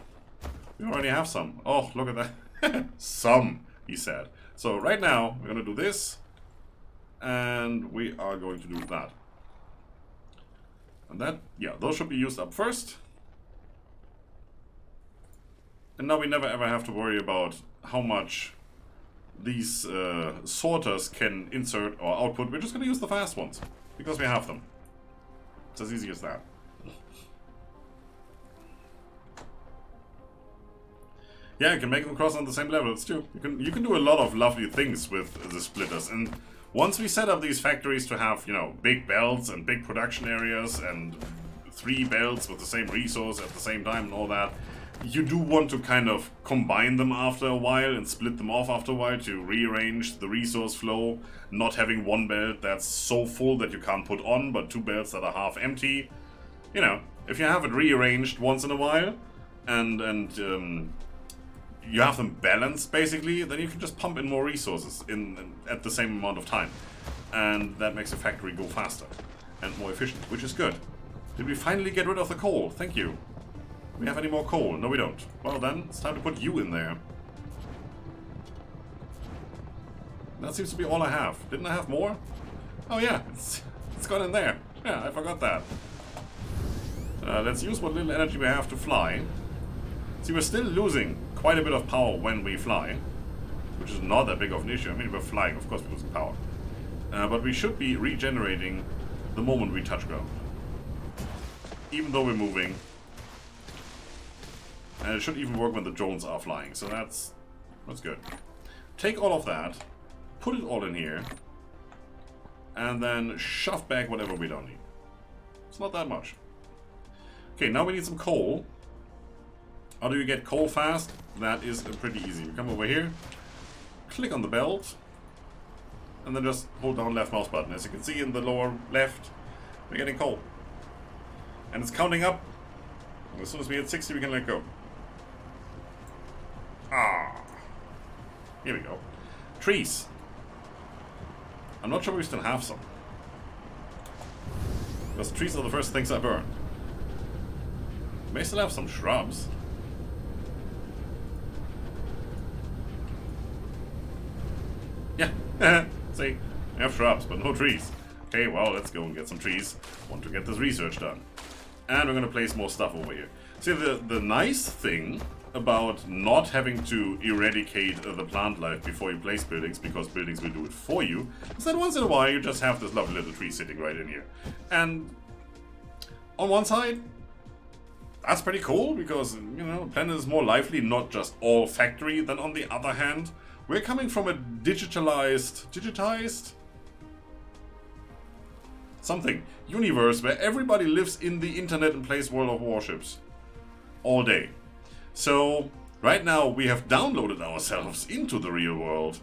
we already have some. Oh, look at that. Some, he said. So right now, we're going to do this. And we are going to do that. And that, yeah, those should be used up first. And now we never ever have to worry about how much these sorters can insert or output. We're just going to use the fast ones. Because we have them. It's as easy as that. Yeah, you can make them cross on the same levels too. You can do a lot of lovely things with the splitters, and once we set up these factories to have, you know, big belts and big production areas and 3 belts with the same resource at the same time and all that, you do want to kind of combine them after a while and split them off after a while to rearrange the resource flow, not having one belt that's so full that you can't put on, but 2 belts that are half empty. You know, if you have it rearranged once in a while and you have them balanced, basically, then you can just pump in more resources at the same amount of time. And that makes the factory go faster and more efficient, which is good. Did we finally get rid of the coal? Thank you. Do we have any more coal? No, we don't. Well then, it's time to put you in there. That seems to be all I have. Didn't I have more? Oh yeah, it's gone in there. Yeah, I forgot that. Let's use what little energy we have to fly. See, we're still losing quite a bit of power when we fly, which is not that big of an issue. I mean, we're flying, of course we're losing power. But we should be regenerating the moment we touch ground. Even though we're moving. And it should even work when the drones are flying, so that's good. Take all of that, put it all in here, and then shove back whatever we don't need. It's not that much. Okay, now we need some coal. How do you get coal fast? That is pretty easy. You come over here, click on the belt, and then just hold down left mouse button. As you can see in the lower left, we're getting coal. And it's counting up. And as soon as we hit 60, we can let go. Ah. Here we go. Trees. I'm not sure we still have some. Because trees are the first things I burned. May still have some shrubs. Yeah, see, we have shrubs, but no trees. Okay, well, let's go and get some trees. Want to get this research done. And we're gonna place more stuff over here. See, the nice thing about not having to eradicate the plant life before you place buildings, because buildings will do it for you, is that once in a while you just have this lovely little tree sitting right in here. And on one side, that's pretty cool, because, you know, the planet is more lively, not just all factory. Then on the other hand, we're coming from a digitized something universe where everybody lives in the internet and plays World of Warships all day. So right now we have downloaded ourselves into the real world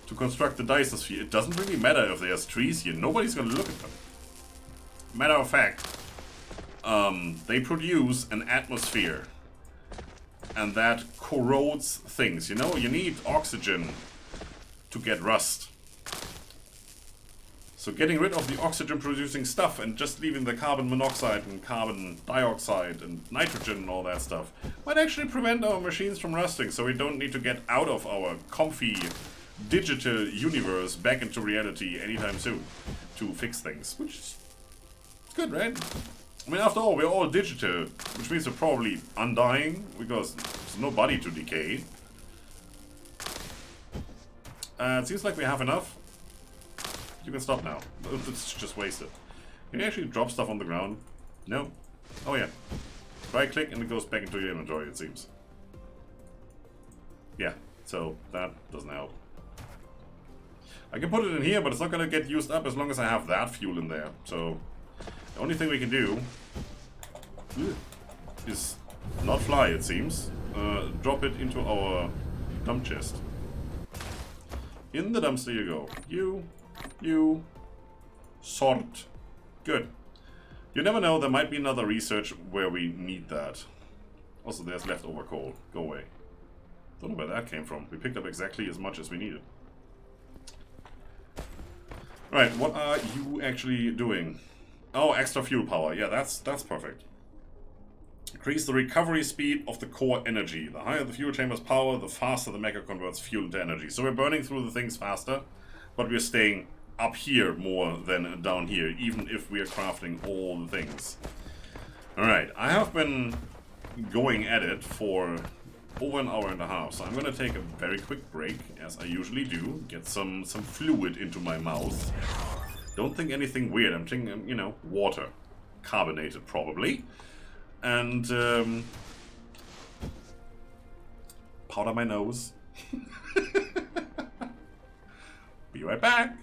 to construct the Dyson sphere. It doesn't really matter if there's trees here. Nobody's gonna look at them. Matter of fact, they produce an atmosphere. And that corrodes things. You know, you need oxygen to get rust. So getting rid of the oxygen producing stuff and just leaving the carbon monoxide and carbon dioxide and nitrogen and all that stuff might actually prevent our machines from rusting, so we don't need to get out of our comfy digital universe back into reality anytime soon to fix things, which is good, right? I mean, after all, we're all digital, which means we're probably undying, because there's no body to decay. It seems like we have enough. You can stop now. It's just wasted. Can you actually drop stuff on the ground? No? Oh yeah. Right click and it goes back into your inventory, it seems. Yeah, so that doesn't help. I can put it in here, but it's not gonna get used up as long as I have that fuel in there, so... The only thing we can do is Not fly, it seems. Drop it into our dump chest. In the dumpster you go. You. Sort. Good. You never know, there might be another research where we need that. Also, there's leftover coal. Go away. Don't know where that came from. We picked up exactly as much as we needed. Right, what are you actually doing? Oh, extra fuel power. Yeah, that's perfect. Increase the recovery speed of the core energy. The higher the fuel chamber's power, the faster the mecha converts fuel into energy. So we're burning through the things faster, but we're staying up here more than down here, even if we are crafting all the things. Alright, I have been going at it for over an hour and a half, so I'm gonna take a very quick break, as I usually do, get some fluid into my mouth. Don't think anything weird, I'm thinking, you know, water. Carbonated, probably. And, powder my nose. Be right back.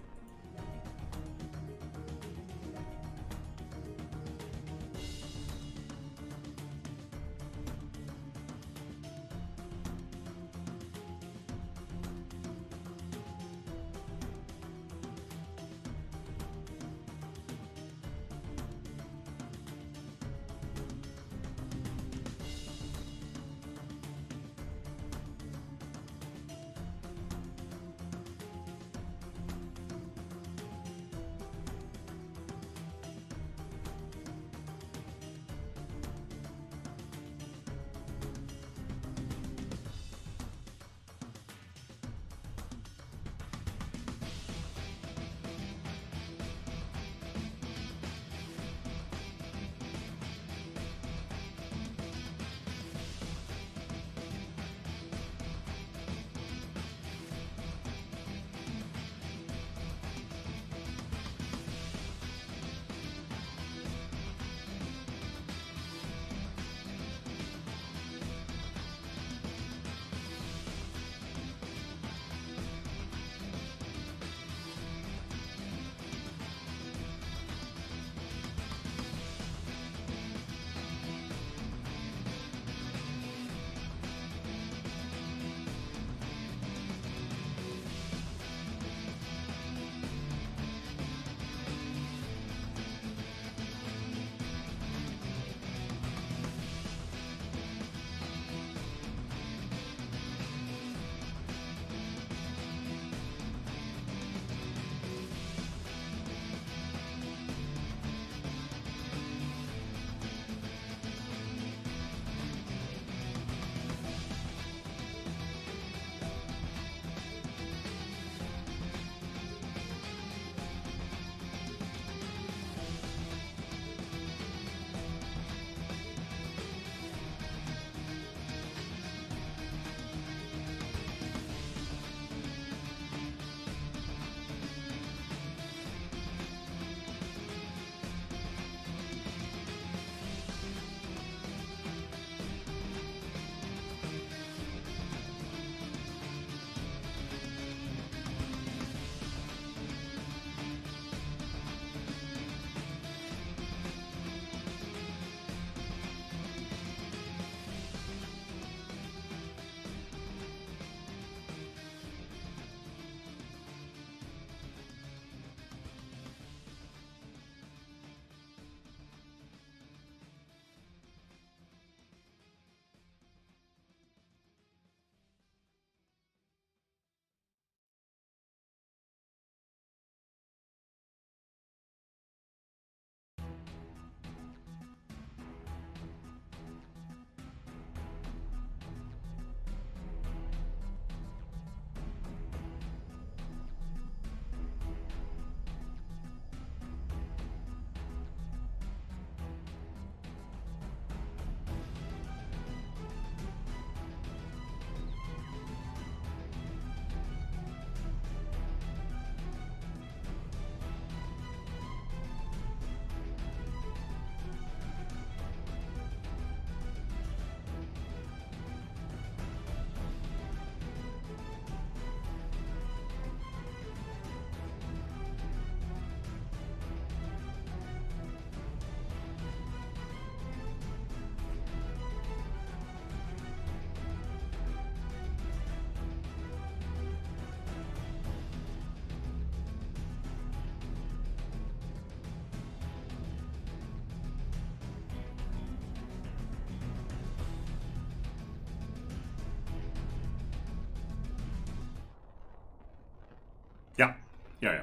Yeah.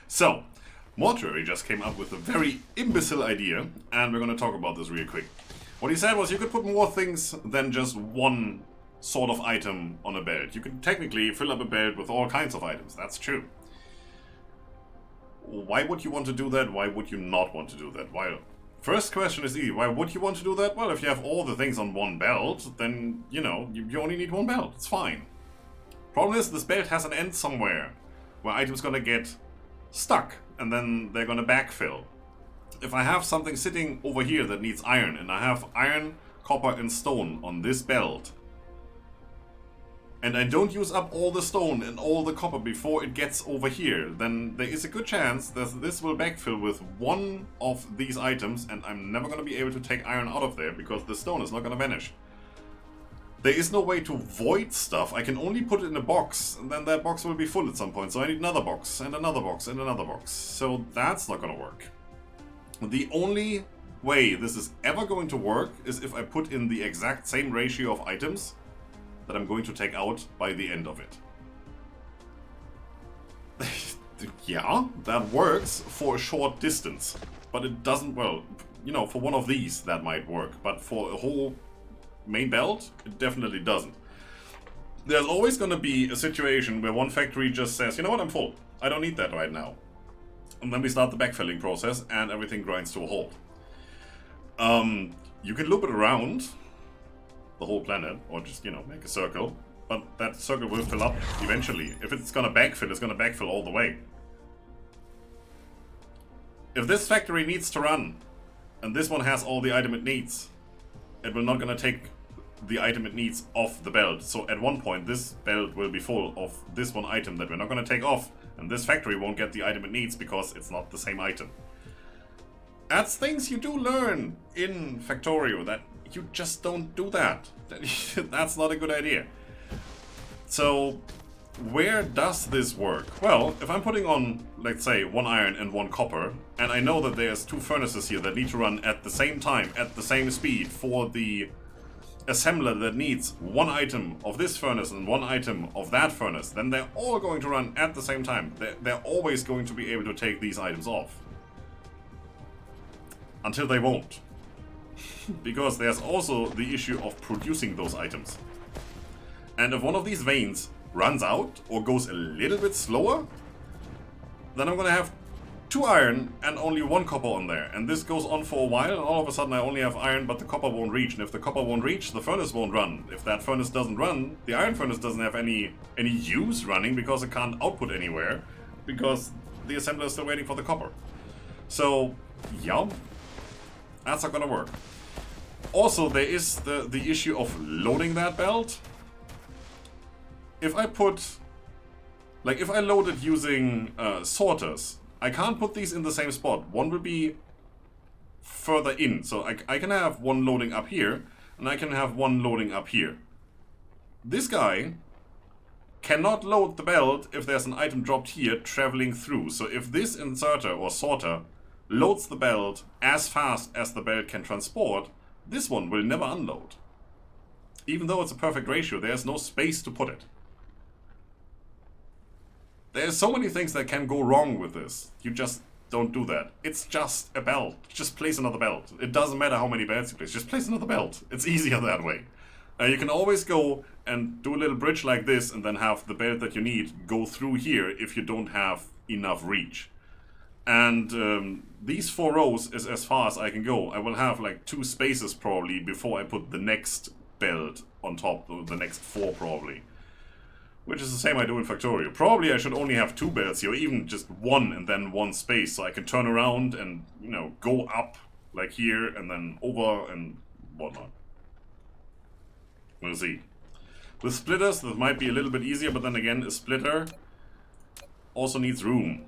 So, Mortuary just came up with a very imbecile idea, and we're going to talk about this real quick. What he said was you could put more things than just one sort of item on a belt. You could technically fill up a belt with all kinds of items. That's true. Why would you want to do that? Why would you not want to do that? Why? First question is easy. Why would you want to do that? Well, if you have all the things on one belt, then, you know, you only need one belt. It's fine. Problem is, this belt has an end somewhere where items gonna get stuck, and then they're gonna backfill. If I have something sitting over here that needs iron, and I have iron, copper, and stone on this belt, and I don't use up all the stone and all the copper before it gets over here, then there is a good chance that this will backfill with one of these items, and I'm never gonna be able to take iron out of there because the stone is not gonna vanish. There is no way to void stuff. I can only put it in a box, and then that box will be full at some point. So I need another box, and another box, and another box. So that's not gonna work. The only way this is ever going to work is if I put in the exact same ratio of items that I'm going to take out by the end of it. Yeah, that works for a short distance. But it doesn't, well, you know, for one of these that might work. But for a whole main belt, it definitely doesn't. There's always going to be a situation where one factory just says, you know what, I'm full. I don't need that right now. And then we start the backfilling process and everything grinds to a halt. You can loop it around the whole planet, or just, you know, make a circle, but that circle will fill up eventually. If it's going to backfill, it's going to backfill all the way. If this factory needs to run, and this one has all the item it needs, it will not going to take the item it needs off the belt. So at one point, this belt will be full of this one item that we're not going to take off, and this factory won't get the item it needs because it's not the same item. That's things you do learn in Factorio, that you just don't do that. That's not a good idea. So, where does this work? Well, if I'm putting on, let's say, 1 iron and 1 copper, and I know that there's 2 furnaces here that need to run at the same time, at the same speed, for the assembler that needs 1 item of this furnace and 1 item of that furnace, then they're all going to run at the same time. They're always going to be able to take these items off. Until they won't. Because there's also the issue of producing those items. And if one of these veins runs out or goes a little bit slower, then I'm gonna have 2 iron and only 1 copper on there. And this goes on for a while, and all of a sudden I only have iron, but the copper won't reach. And if the copper won't reach, the furnace won't run. If that furnace doesn't run, the iron furnace doesn't have any use running because it can't output anywhere, because the assembler is still waiting for the copper. So, yeah, that's not gonna work. Also, there is the issue of loading that belt. If I put, like, if I load it using sorters, I can't put these in the same spot. One will be further in, so I can have one loading up here, and I can have one loading up here. This guy cannot load the belt if there's an item dropped here traveling through. So if this inserter or sorter loads the belt as fast as the belt can transport, this one will never unload. Even though it's a perfect ratio, there's no space to put it. There's so many things that can go wrong with this. You just don't do that. It's just a belt. Just place another belt. It doesn't matter how many belts you place. Just place another belt. It's easier that way. You can always go and do a little bridge like this and then have the belt that you need go through here if you don't have enough reach. And these 4 rows is as far as I can go. I will have like 2 spaces probably before I put the next belt on top, the next 4 probably. Which is the same I do in Factorio. Probably I should only have 2 belts here, or even just 1 and then 1 space, so I can turn around and, you know, go up like here and then over and whatnot. We'll see. With splitters, this might be a little bit easier, but then again, a splitter also needs room.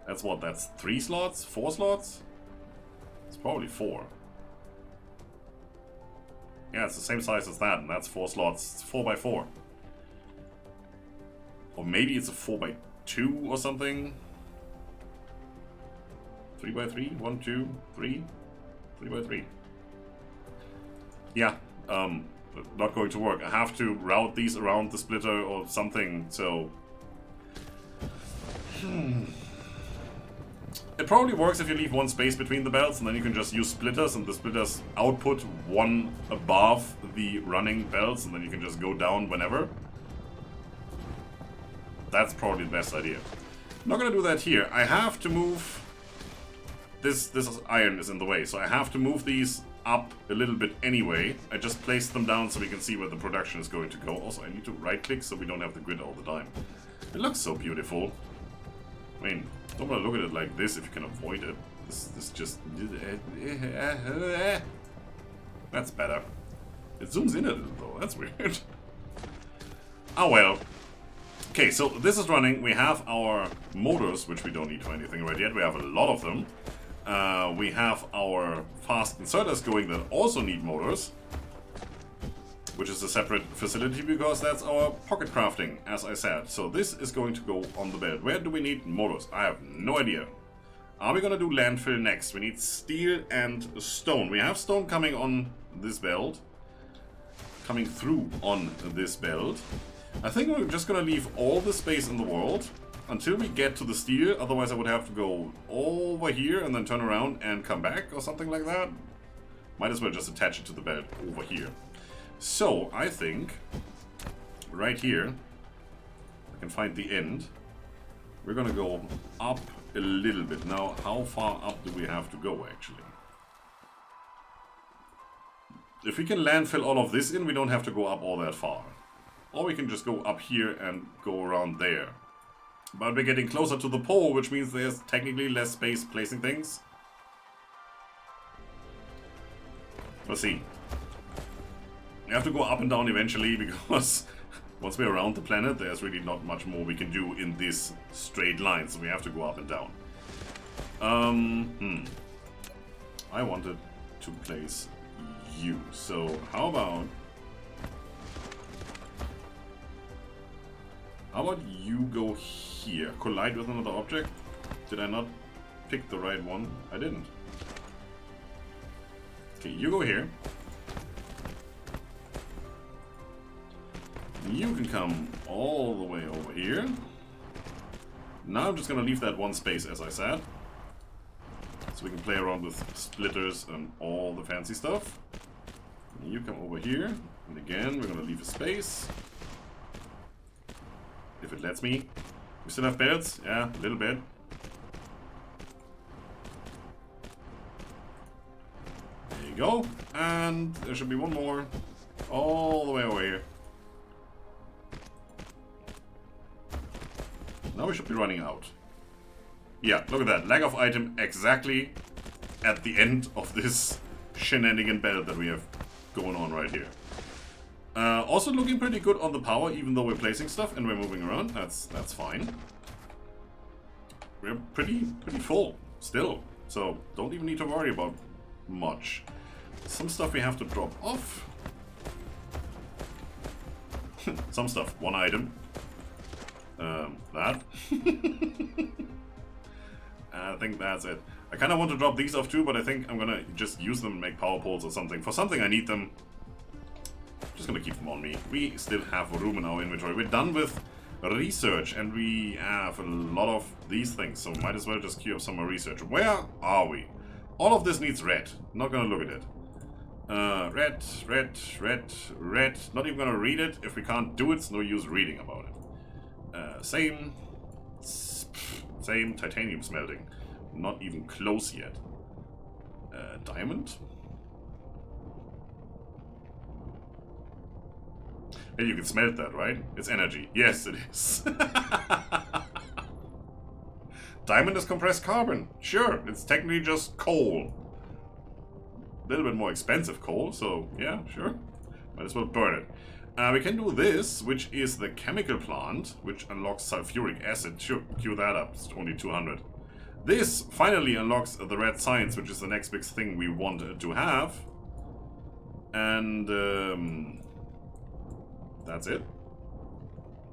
That's what, that's 3 slots? 4 slots? It's probably 4. Yeah, it's the same size as that, and that's 4 slots. It's 4 by 4. Or maybe it's a 4 by 2 or something. 3 by 3? 1, 2, 3? 3 by 3. Yeah, Not going to work. I have to route these around the splitter or something, so... It probably works if you leave one space between the belts, and then you can just use splitters, and the splitters output one above the running belts, and then you can just go down whenever. That's probably the best idea. I'm not gonna do that here. I have to move... This iron is in the way, so I have to move these up a little bit anyway. I just placed them down so we can see where the production is going to go. Also, I need to right-click so we don't have the grid all the time. It looks so beautiful. I mean, don't want to look at it like this if you can avoid it. This just... That's better. It zooms in a little though, that's weird. Oh well. Okay, so this is running. We have our motors, which we don't need for anything right yet. We have a lot of them. We have our fast inserters going that also need motors, which is a separate facility because that's our pocket crafting, as I said. So this is going to go on the belt. Where do we need motors? I have no idea. Are we going to do landfill next? We need steel and stone. We have stone coming on this belt. Coming through on this belt. I think we're just going to leave all the space in the world until we get to the steel. Otherwise I would have to go over here and then turn around and come back or something like that. Might as well just attach it to the belt over here. So I think right here I can find the end. We're going to go up a little bit. Now how far up do we have to go actually? If we can landfill all of this in, we don't have to go up all that far. Or we can just go up here and go around there. But we're getting closer to the pole, which means there's technically less space placing things. Let's see. We have to go up and down eventually, because once we're around the planet, there's really not much more we can do in this straight line, so we have to go up and down. I wanted to place you, so how about you go here? Collide with another object? Did I not pick the right one? I didn't. Okay, you go here. You can come all the way over here. Now I'm just gonna leave that one space, as I said. So we can play around with splitters and all the fancy stuff. You come over here. And again, we're gonna leave a space. If it lets me. We still have belts? Yeah, a little bit. There you go. And there should be one more. All the way over here. Now we should be running out. Yeah, look at that. Lack of item exactly at the end of this shenanigan belt that we have going on right here. Also looking pretty good on the power, even though we're placing stuff and we're moving around. That's fine. We're pretty full still, so don't even need to worry about much. Some stuff we have to drop off. Some stuff, one item. That. I think that's it. I kind of want to drop these off too, but I think I'm gonna just use them and make power poles or something. For something I need them. Just gonna keep them on me. We still have room in our inventory. We're done with research and we have a lot of these things, so might as well just queue up some more research. Where are we? All of this needs red. Not gonna look at it. Red. Not even gonna read it. If we can't do it, it's no use reading about it. Same titanium smelting. Not even close yet. Diamond? Hey, you can smelt that, right? It's energy. Yes, it is. Diamond is compressed carbon. Sure, it's technically just coal. A little bit more expensive coal, so yeah, sure. Might as well burn it. We can do this, which is the chemical plant, which unlocks sulfuric acid. Sure, queue that up. It's only 200. This finally unlocks the red science, which is the next big thing we want to have. And that's it.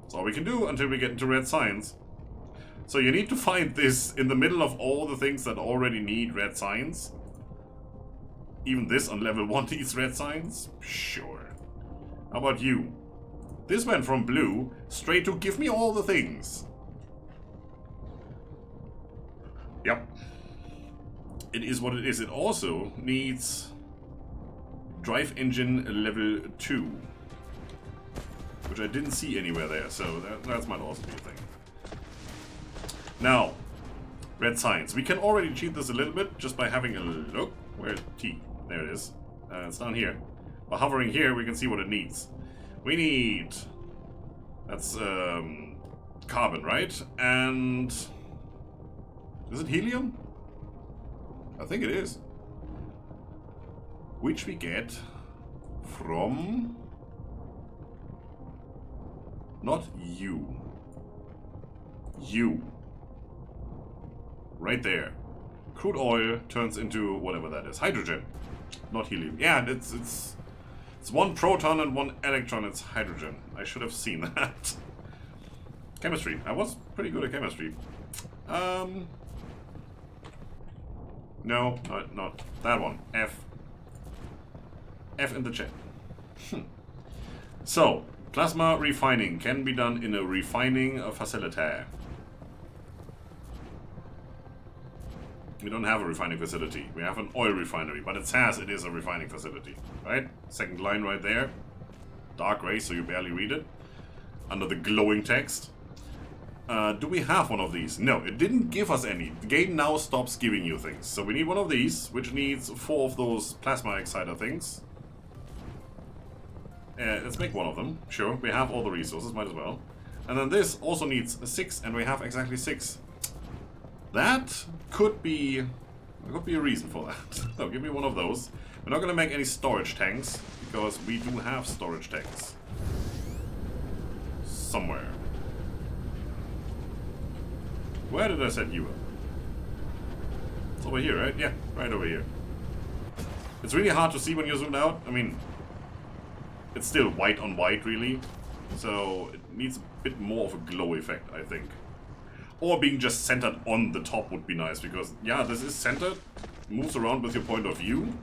That's all we can do until we get into red science. So you need to find this in the middle of all the things that already need red science. Even this on level 1 needs red science? Sure. How about you? This went from blue straight to give me all the things. Yep. It is what it is. It also needs drive engine level 2. Which I didn't see anywhere there, so that might also be a thing. Now, red science. We can already cheat this a little bit just by having a look. Where's T? There it is. It's down here. By hovering here, we can see what it needs. We need... That's carbon, right? And... Is it helium? I think it is. Which we get from... Not you. You. Right there. Crude oil turns into whatever that is. Hydrogen. Not helium. Yeah, it's one proton and one electron. It's hydrogen. I should have seen that. Chemistry. I was pretty good at chemistry. No, not that one. F. F in the chat. So, plasma refining can be done in a refining facility. We don't have a refining facility. We have an oil refinery, but it says it is a refining facility, right? Second line right there. Dark gray, so you barely read it. Under the glowing text. Do we have one of these? No, it didn't give us any. The game now stops giving you things. So we need one of these, which needs 4 of those plasma exciter things. Let's make one of them. Sure, we have all the resources, might as well. And then this also needs 6, and we have exactly 6. That could be... There could be a reason for that. So, give me one of those. We're not going to make any storage tanks, because we do have storage tanks. Somewhere. Where did I set you up? It's over here, right? Yeah, right over here. It's really hard to see when you're zoomed out. I mean, it's still white on white, really. So, it needs a bit more of a glow effect, I think. Or being just centered on the top would be nice, because, yeah, this is centered. Moves around with your point of view.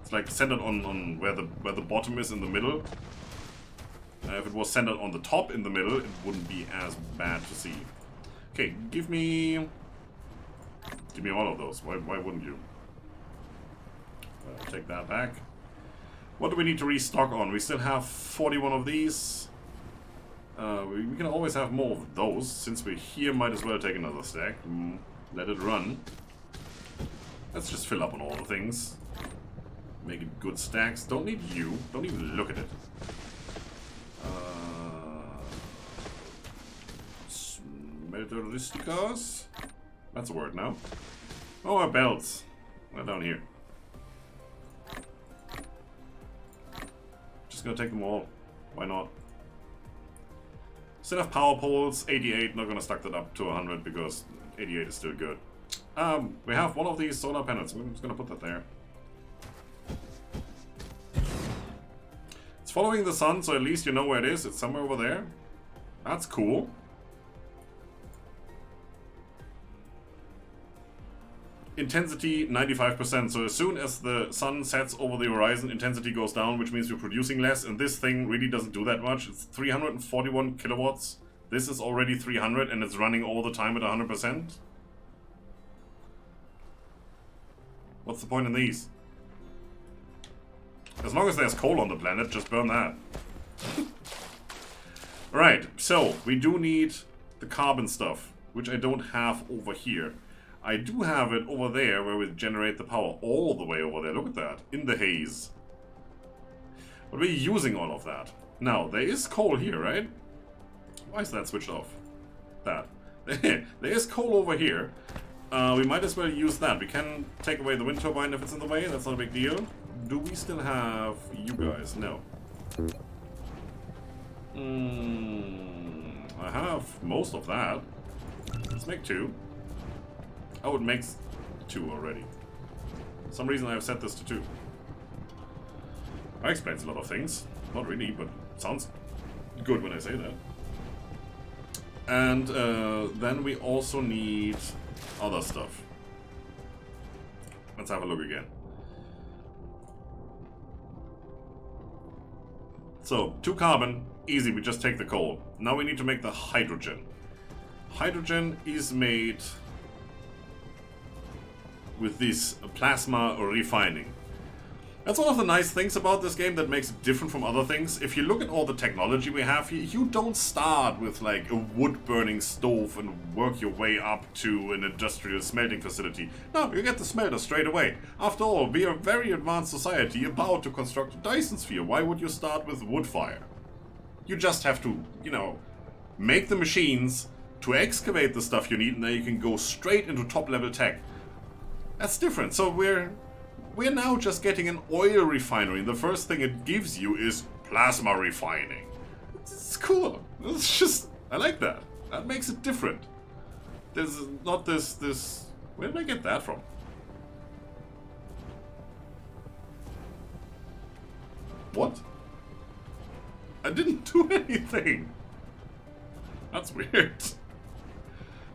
It's like centered on where the bottom is in the middle. If it was centered on the top in the middle, it wouldn't be as bad to see. Okay, give me all of those. Why wouldn't you? Take that back. What do we need to restock on? We still have 41 of these. We can always have more of those. Since we're here, might as well take another stack. Let it run. Let's just fill up on all the things. Make it good stacks. Don't need you. Don't even look at it. Smelteristicas? That's a word now. Oh, our belts. Right down here. Just gonna take them all. Why not? Still have power poles, 88, not gonna stack that up to 100 because 88 is still good. We have one of these solar panels, I'm just gonna put that there. It's following the sun, so at least you know where it is, it's somewhere over there. That's cool. Intensity 95%, so as soon as the sun sets over the horizon, intensity goes down, which means you're producing less, and this thing really doesn't do that much. It's 341 kilowatts. This is already 300, and it's running all the time at 100%. What's the point in these? As long as there's coal on the planet, just burn that. Right, so we do need the carbon stuff, which I don't have over here. I do have it over there where we generate the power all the way over there. Look at that. In the haze. But we're using all of that. Now, there is coal here, right? Why is that switched off? That. There is coal over here. We might as well use that. We can take away the wind turbine if it's in the way. That's not a big deal. Do we still have you guys? No. I have most of that. Let's make 2. Oh, it makes 2 already. For some reason I've set this to 2. That explains a lot of things. Not really, but sounds good when I say that. And then we also need other stuff. Let's have a look again. So, 2 carbon, easy, we just take the coal. Now we need to make the hydrogen. Hydrogen is made with this plasma refining. That's one of the nice things about this game that makes it different from other things. If you look at all the technology we have here, you don't start with like a wood-burning stove and work your way up to an industrial smelting facility. No, you get the smelter straight away. After all, we are a very advanced society about to construct a Dyson sphere. Why would you start with wood fire? You just have to, you know, make the machines to excavate the stuff you need, and then you can go straight into top-level tech. That's different. So we're now just getting an oil refinery, and the first thing it gives you is plasma refining. It's cool. It's just, I like that. That makes it different. There's not this. Where did I get that from? What? I didn't do anything. That's weird.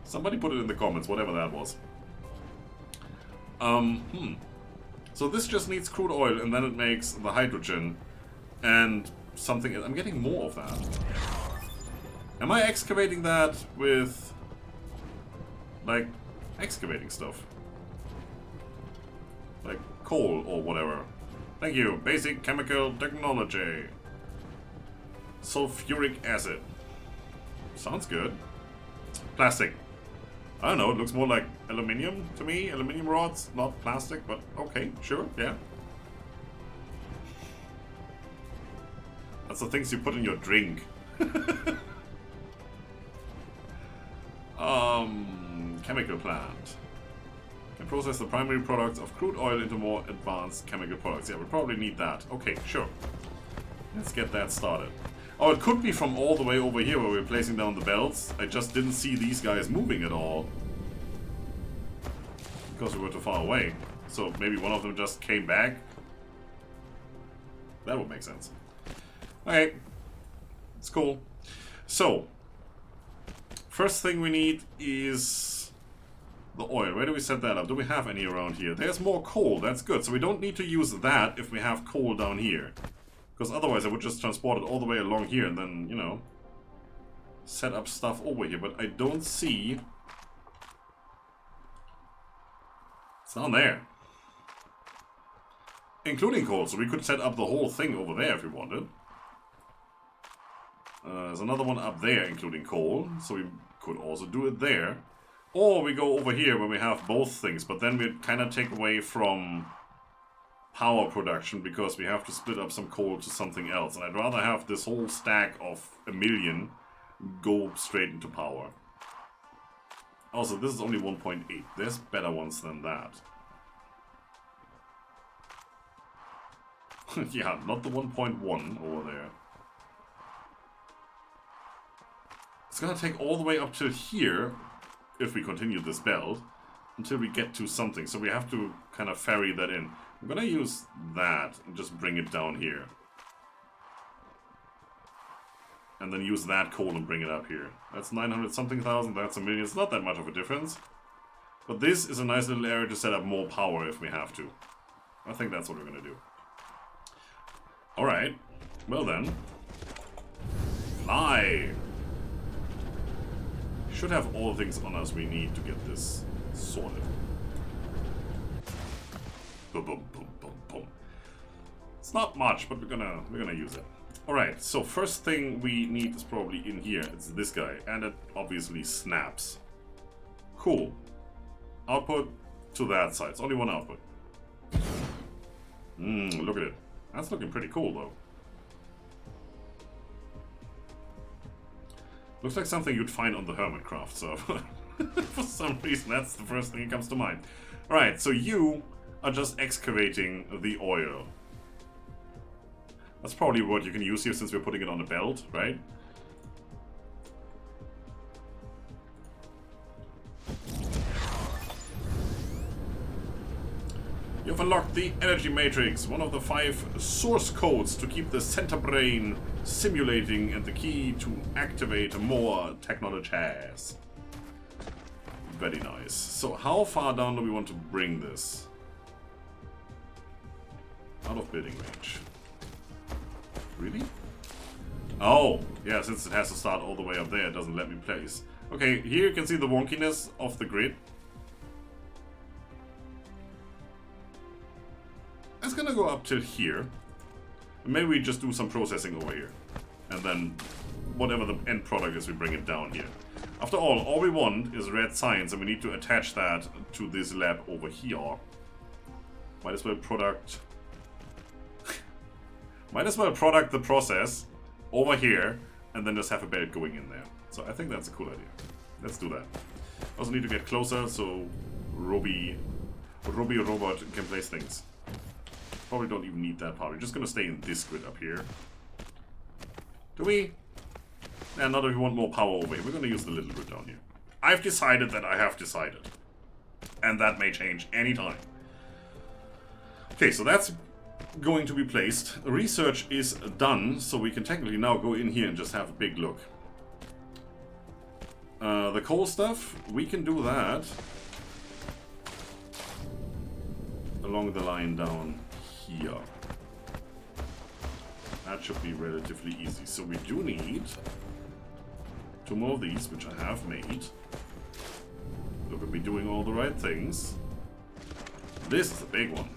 Somebody put it in the comments, whatever that was. So this just needs crude oil, and then it makes the hydrogen and something. I'm getting more of that. Am I excavating that with, like, excavating stuff? Like coal or whatever. Thank you. Basic chemical technology. Sulfuric acid. Sounds good. Plastic. I don't know, it looks more like aluminium to me. Aluminium rods, not plastic, but okay, sure, yeah. That's the things you put in your drink. Chemical plant. Can process the primary products of crude oil into more advanced chemical products. Yeah, we'll probably need that. Okay, sure. Let's get that started. Oh, it could be from all the way over here where we're placing down the belts. I just didn't see these guys moving at all. Because we were too far away. So maybe one of them just came back. That would make sense. Okay. It's cool. So, first thing we need is the oil. Where do we set that up? Do we have any around here? There's more coal. That's good. So we don't need to use that if we have coal down here. Because otherwise I would just transport it all the way along here and then, you know, set up stuff over here. But I don't see... It's down there. Including coal, so we could set up the whole thing over there if we wanted. There's another one up there including coal, so we could also do it there. Or we go over here where we have both things, but then we kind of take away from power production because we have to split up some coal to something else. And I'd rather have this whole stack of 1,000,000 go straight into power. Also, this is only 1.8. There's better ones than that. Yeah, not the 1.1 over there. It's gonna take all the way up to here, if we continue this belt, until we get to something. So we have to kind of ferry that in. I'm gonna use that and just bring it down here. And then use that coal and bring it up here. That's 900 something thousand, that's 1,000,000. It's not that much of a difference. But this is a nice little area to set up more power if we have to. I think that's what we're gonna do. Alright. Well then. Fly! Should have all the things on us we need to get this sorted. Boom, boom, boom, boom, boom. It's not much, but we're gonna use it. Alright, so first thing we need is probably in here. It's this guy, and it obviously snaps. Cool. Output to that side. It's only one output. Look at it. That's looking pretty cool, though. Looks like something you'd find on the Hermitcraft, so... for some reason, that's the first thing that comes to mind. Alright, so you are just excavating the oil. That's probably what you can use here since we're putting it on a belt, right? You've unlocked the Energy Matrix, one of the 5 source codes to keep the center brain simulating and the key to activate more technologies. Very nice. So how far down do we want to bring this? Out of building range. Really? Oh, yeah, since it has to start all the way up there, it doesn't let me place. Okay, here you can see the wonkiness of the grid. It's gonna go up till here. Maybe we just do some processing over here. And then whatever the end product is, we bring it down here. After all we want is red science, and we need to attach that to this lab over here. Might as well product... Might as well product the process over here, and then just have a belt going in there. So I think that's a cool idea. Let's do that. Also need to get closer so Robbie Robot can place things. Probably don't even need that part. We're just gonna stay in this grid up here. Do we? Yeah, not if we want more power over here. We're gonna use the little grid down here. I've decided that I have decided. And that may change anytime. Okay, so that's going to be placed. Research is done, so we can technically now go in here and just have a big look. The coal stuff, we can do that along the line down here. That should be relatively easy. So we do need 2 more of these, which I have made. Look at me doing all the right things. This is a big one.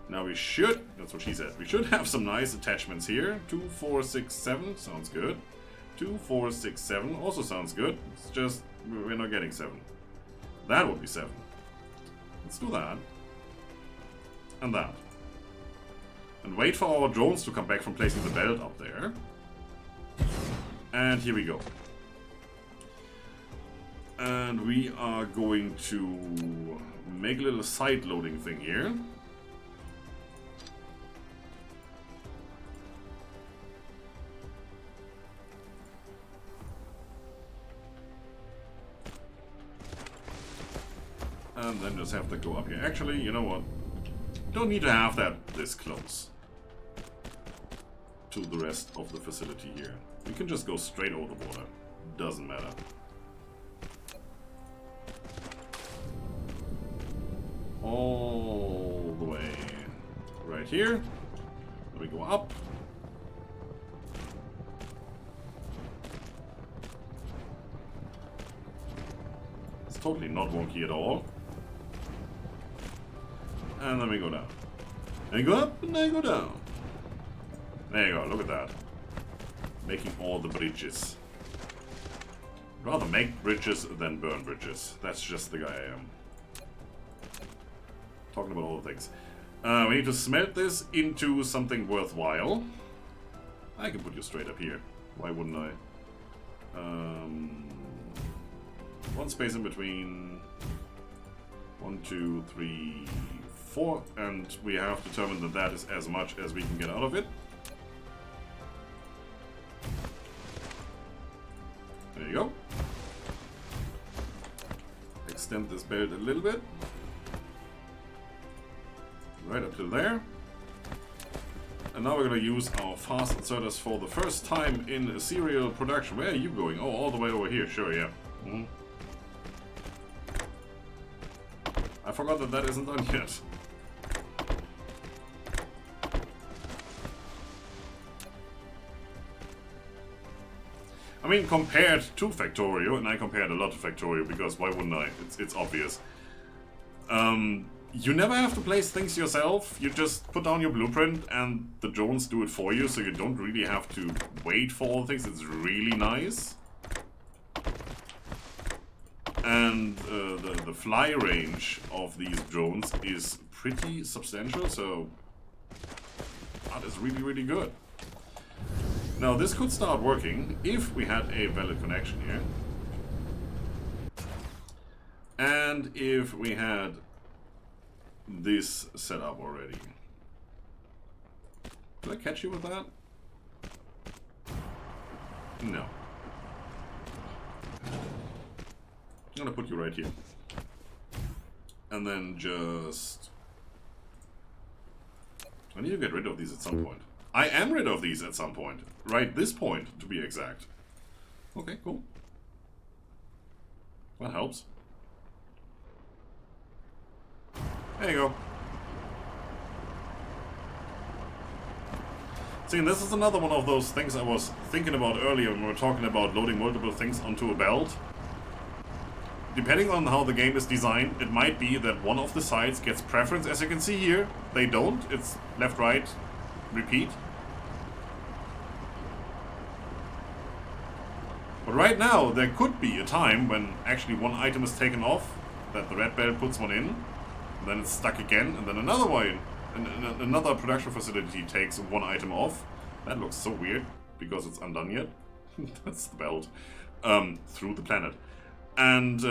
Now we should, that's what she said, we should have some nice attachments here. 2, 4, 6, 7, sounds good. 2, 4, 6, 7 also sounds good. It's just, we're not getting 7. That would be 7. Let's do that. And that. And wait for our drones to come back from placing the belt up there. And here we go. And we are going to make a little side loading thing here. And then just have to go up here. Actually, you know what? Don't need to have that this close to the rest of the facility here. We can just go straight over the water. Doesn't matter. All the way right here. Then we go up. It's totally not wonky at all. And then we go down. And go up, and then go down. There you go, look at that. Making all the bridges. Rather make bridges than burn bridges. That's just the guy I am. Talking about all the things. We need to smelt this into something worthwhile. I can put you straight up here. Why wouldn't I? One space in between. 1, 2, 3, 4, and we have determined that that is as much as we can get out of it. There you go. Extend this belt a little bit. Right up to there. And now we're going to use our fast inserters for the first time in serial production. Where are you going? Oh, all the way over here. Sure, yeah. I forgot that that isn't done yet. I mean, compared to Factorio, and I compared a lot to Factorio because why wouldn't I? It's obvious. You never have to place things yourself. You just put down your blueprint and the drones do it for you, so you don't really have to wait for all things. It's really nice. And the fly range of these drones is pretty substantial, so that is really, really good. Now this could start working if we had a valid connection here. And if we had this set up already. Did I catch you with that? No. I'm gonna put you right here. And then just... I need to get rid of these at some point. I am rid of these at some point. Right this point, to be exact. Okay, cool. That helps. There you go. See, and this is another one of those things I was thinking about earlier when we were talking about loading multiple things onto a belt. Depending on how the game is designed, it might be that one of the sides gets preference. As you can see here, they don't. It's left, right, repeat. But right now, there could be a time when actually one item is taken off, that the red belt puts one in, and then it's stuck again, and then another one, another production facility takes one item off. That looks so weird, because it's undone yet. That's the belt. Through the planet. And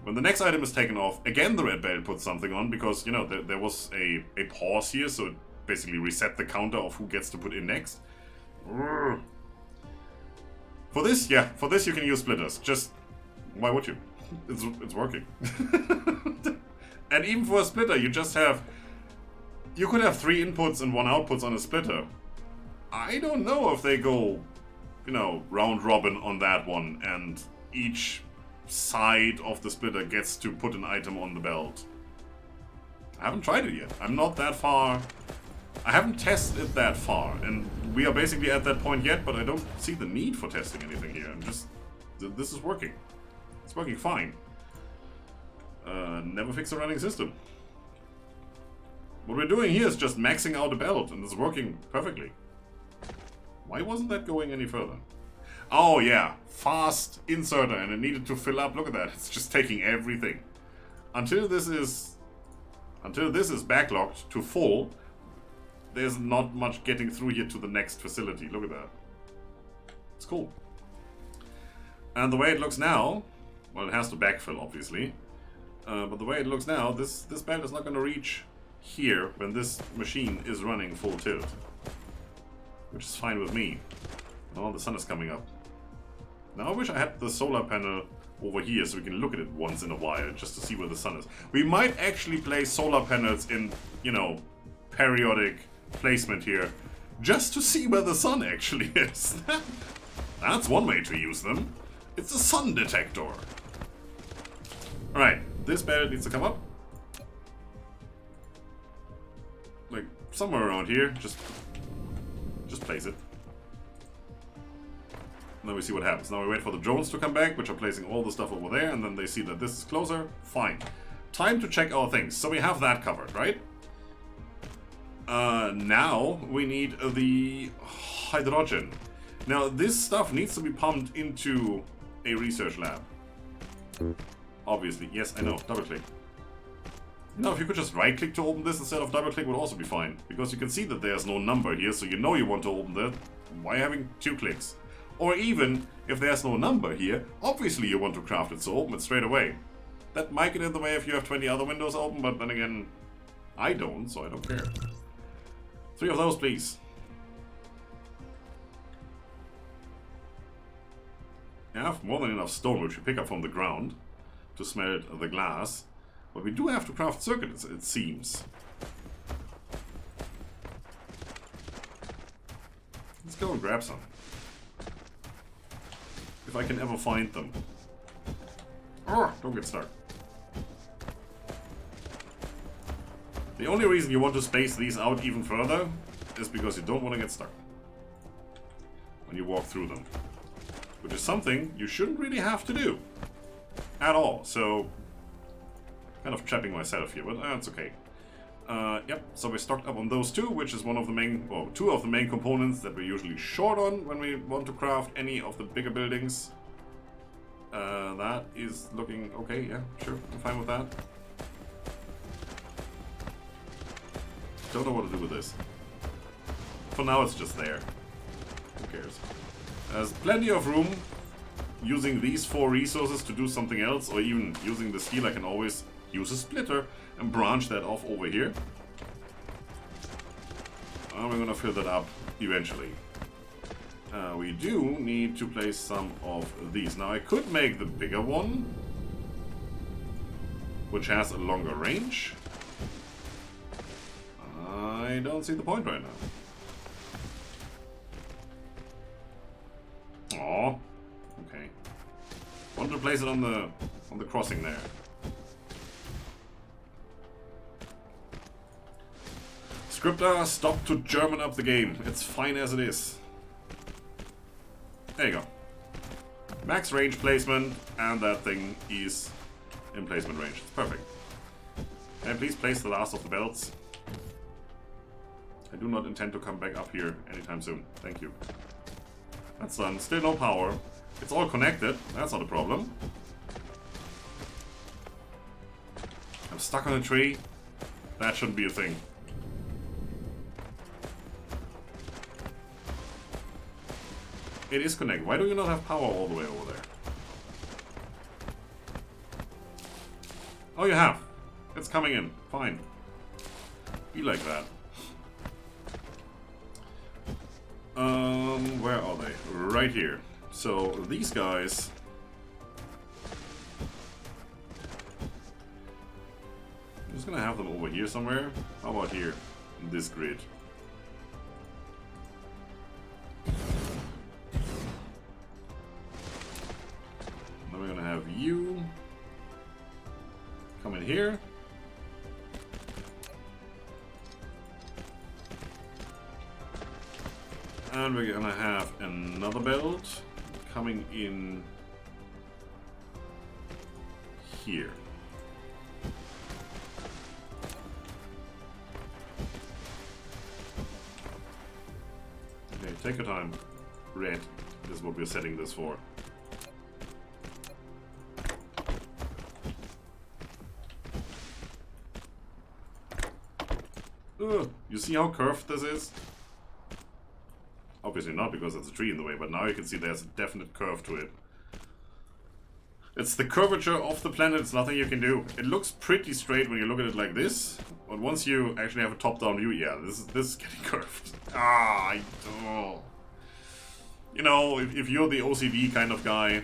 when the next item is taken off, again the red belt puts something on, because, you know, there was a pause here, so it basically reset the counter of who gets to put in next. For this, yeah, for this you can use splitters. Just, why would you? It's working. And even for a splitter, you just have... You could have 3 inputs and 1 outputs on a splitter. I don't know if they go, you know, round robin on that one, and each side of the splitter gets to put an item on the belt. I haven't tried it yet. I'm not that far. I haven't tested it that far, and we are basically at that point yet, but I don't see the need for testing anything here. I'm just... This is working. It's working fine. Never fix a running system. What we're doing here is just maxing out a belt, and it's working perfectly. Why wasn't that going any further? Oh yeah, fast inserter, and it needed to fill up. Look at that, it's just taking everything. Until this is backlogged to full, there's not much getting through here to the next facility. Look at that. It's cool. And the way it looks now, well, it has to backfill, obviously. But the way it looks now, this belt is not going to reach here when this machine is running full tilt. Which is fine with me. Oh, the sun is coming up. Now I wish I had the solar panel over here so we can look at it once in a while just to see where the sun is. We might actually place solar panels in, you know, periodic placement here just to see where the sun actually is. That's one way to use them. It's a sun detector. Alright, this belt needs to come up. Like, somewhere around here. Just place it. And then we see what happens. Now we wait for the drones to come back, which are placing all the stuff over there, and then they see that this is closer. Fine. Time to check our things. So we have that covered, right? Now we need the hydrogen. Now this stuff needs to be pumped into a research lab. Obviously. Yes, I know. Double click. You know, if you could just right click to open this instead of double click would also be fine. Because you can see that there's no number here, so you know you want to open that. Why having 2 clicks? Or even, if there's no number here, obviously you want to craft it, so open it straight away. That might get in the way if you have 20 other windows open, but then again, I don't, so I don't care. 3 of those, please. You have more than enough stone, which you pick up from the ground, to smelt the glass. But we do have to craft circuits, it seems. Let's go and grab some. If I can ever find them. Oh, don't get stuck. The only reason you want to space these out even further is because you don't want to get stuck when you walk through them. Which is something you shouldn't really have to do. At all, so... Kind of trapping myself here, but that's okay. Yep, so we're stocked up on those 2, which is one of the main, or 2 of the main components that we're usually short on when we want to craft any of the bigger buildings. That is looking okay, yeah, sure, I'm fine with that. Don't know what to do with this. For now it's just there. Who cares? There's plenty of room using these 4 resources to do something else, or even using the steel. I can always use a splitter and branch that off over here. And we're gonna fill that up eventually. We do need to place some of these. Now I could make the bigger one, which has a longer range. I don't see the point right now. Aw. Okay. Want to place it on the crossing there. Scripter, stop to German up the game. It's fine as it is. There you go. Max range placement, and that thing is in placement range. It's perfect. And please place the last of the belts. I do not intend to come back up here anytime soon. Thank you. That's done. Still no power. It's all connected. That's not a problem. I'm stuck on a tree. That shouldn't be a thing. It is connected. Why do you not have power all the way over there? Oh, you have. It's coming in. Fine. Be like that. Where are they? Right here. So, these guys... I'm just gonna have them over here somewhere. How about here? In this grid. Then we're gonna have you come in here. And we're gonna have another belt coming in here. Okay, take your time. Red is what we're setting this for. Ugh, you see how curved this is? Obviously not, because there's a tree in the way, but now you can see there's a definite curve to it. It's the curvature of the planet, it's nothing you can do. It looks pretty straight when you look at it like this, but once you actually have a top-down view, yeah, this is getting curved. You know, if you're the OCD kind of guy,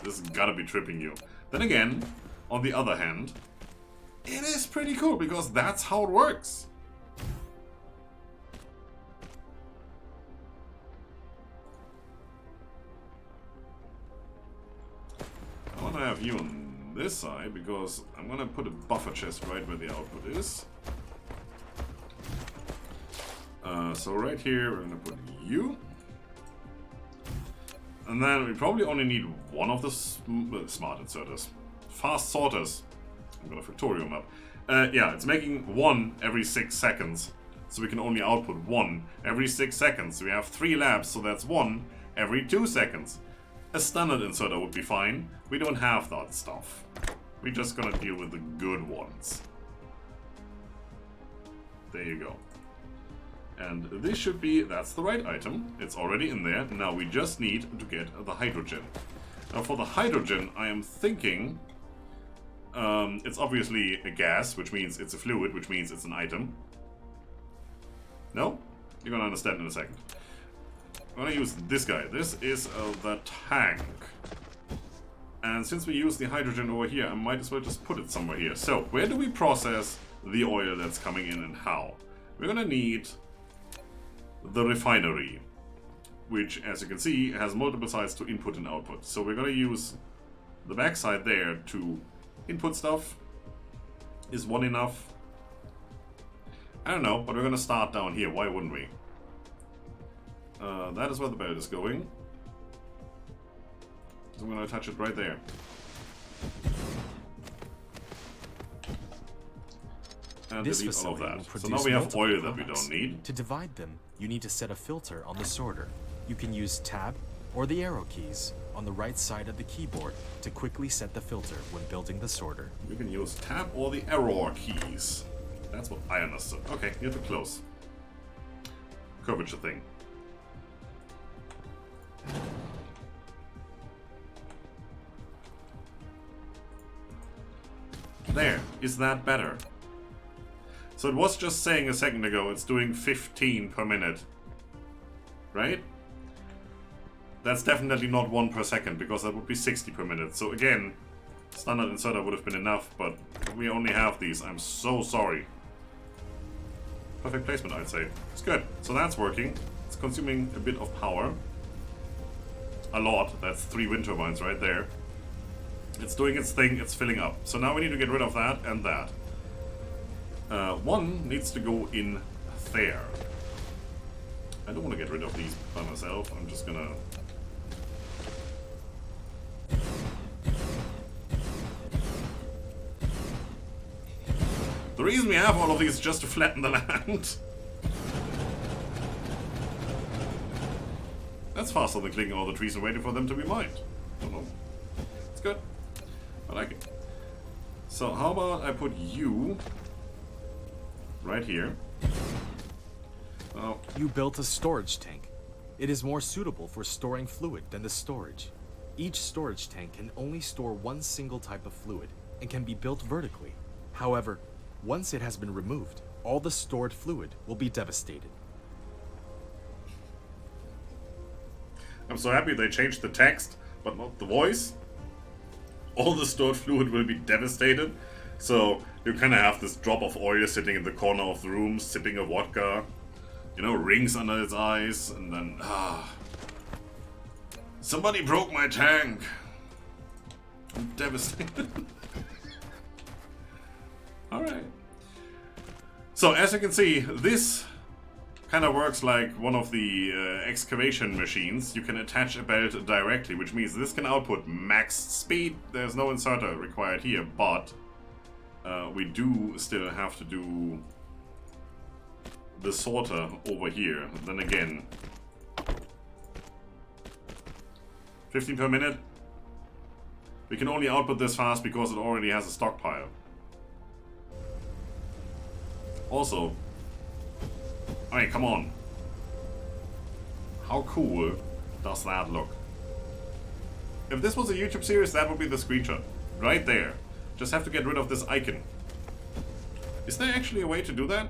this has gotta be tripping you. Then again, on the other hand, it is pretty cool, because that's how it works. I want to have you on this side because I'm going to put a buffer chest right where the output is. So right here we're going to put you. And then we probably only need one of the smart inserters. Fast sorters. I'm going to Factorio them up. Yeah, it's making one every 6 seconds. So we can only output one every 6 seconds. We have 3 labs, so that's one every 2 seconds. A standard inserter would be fine. We don't have that stuff. We're just gonna deal with the good ones. There you go. And this should be, that's the right item. It's already in there. Now we just need to get the hydrogen. Now for the hydrogen, I am thinking... it's obviously a gas, which means it's a fluid, which means it's an item. No? You're gonna understand in a second. I'm gonna use this guy. This is the tank. And since we use the hydrogen over here, I might as well just put it somewhere here. So, where do we process the oil that's coming in and how? We're gonna need the refinery, which, as you can see, has multiple sides to input and output. So we're gonna use the backside there to input stuff. Is one enough? I don't know, but we're gonna start down here. Why wouldn't we? That is where the belt is going. So I'm going to attach it right there. And This delete all of facility will that. So produce now we have multiple oil that we products. don't need. To divide them, you need to set a filter on the sorter. You can use Tab or the arrow keys on the right side of the keyboard to quickly set the filter when building the sorter. We can use Tab or the arrow keys. That's what I understood. Okay, you're too close. Curvature thing. There, is that better? So it was just saying a second ago it's doing 15 per minute. Right? That's definitely not 1 per second, because that would be 60 per minute. So again, standard inserter would have been enough, but we only have these. I'm so sorry. Perfect placement, I'd say. It's good. So that's working. It's consuming a bit of power. A lot. That's 3 wind turbines right there. It's doing its thing. It's filling up. So now we need to get rid of that and that. One needs to go in there. I don't want to get rid of these by myself. I'm just gonna... The reason we have all of these is just to flatten the land. That's faster than clicking all the trees and waiting for them to be mined. Don't know. It's good. I like it. So how about I put you right here. Oh. You built a storage tank. It is more suitable for storing fluid than the storage. Each storage tank can only store one single type of fluid and can be built vertically. However, once it has been removed, all the stored fluid will be devastated. I'm so happy they changed the text, but not the voice. All the stored fluid will be devastated. So you kind of have this drop of oil sitting in the corner of the room, sipping a vodka. You know, rings under his eyes, and then... Somebody broke my tank. I'm devastated. Alright. So, as you can see, this kind of works like one of the excavation machines. You can attach a belt directly, which means this can output max speed. There's no inserter required here, but we do still have to do the sorter over here. Then again, 15 per minute. We can only output this fast because it already has a stockpile. Also, I mean, come on. How cool does that look? If this was a YouTube series, that would be the screenshot. Right there. Just have to get rid of this icon. Is there actually a way to do that?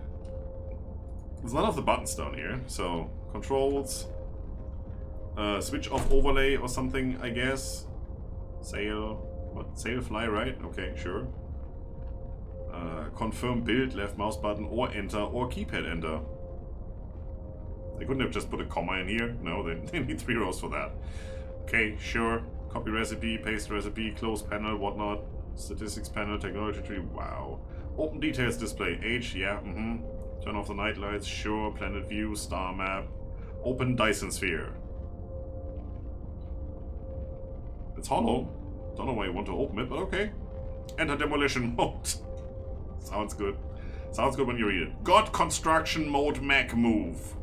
There's none of the buttons down here. So, controls. Switch off overlay or something, I guess. Sail. What? Sail fly, right? Okay, sure. Confirm build, left mouse button, or enter, or keypad enter. They couldn't have just put a comma in here. No, they need 3 rows for that. Okay, sure. Copy recipe, paste recipe, close panel, whatnot. Statistics panel, technology tree, wow. Open details display, H, yeah, Turn off the night lights, sure. Planet view, star map. Open Dyson sphere. It's hollow. Don't know why you want to open it, but okay. Enter demolition mode. Sounds good. Sounds good when you read it. Got construction mode Mac move.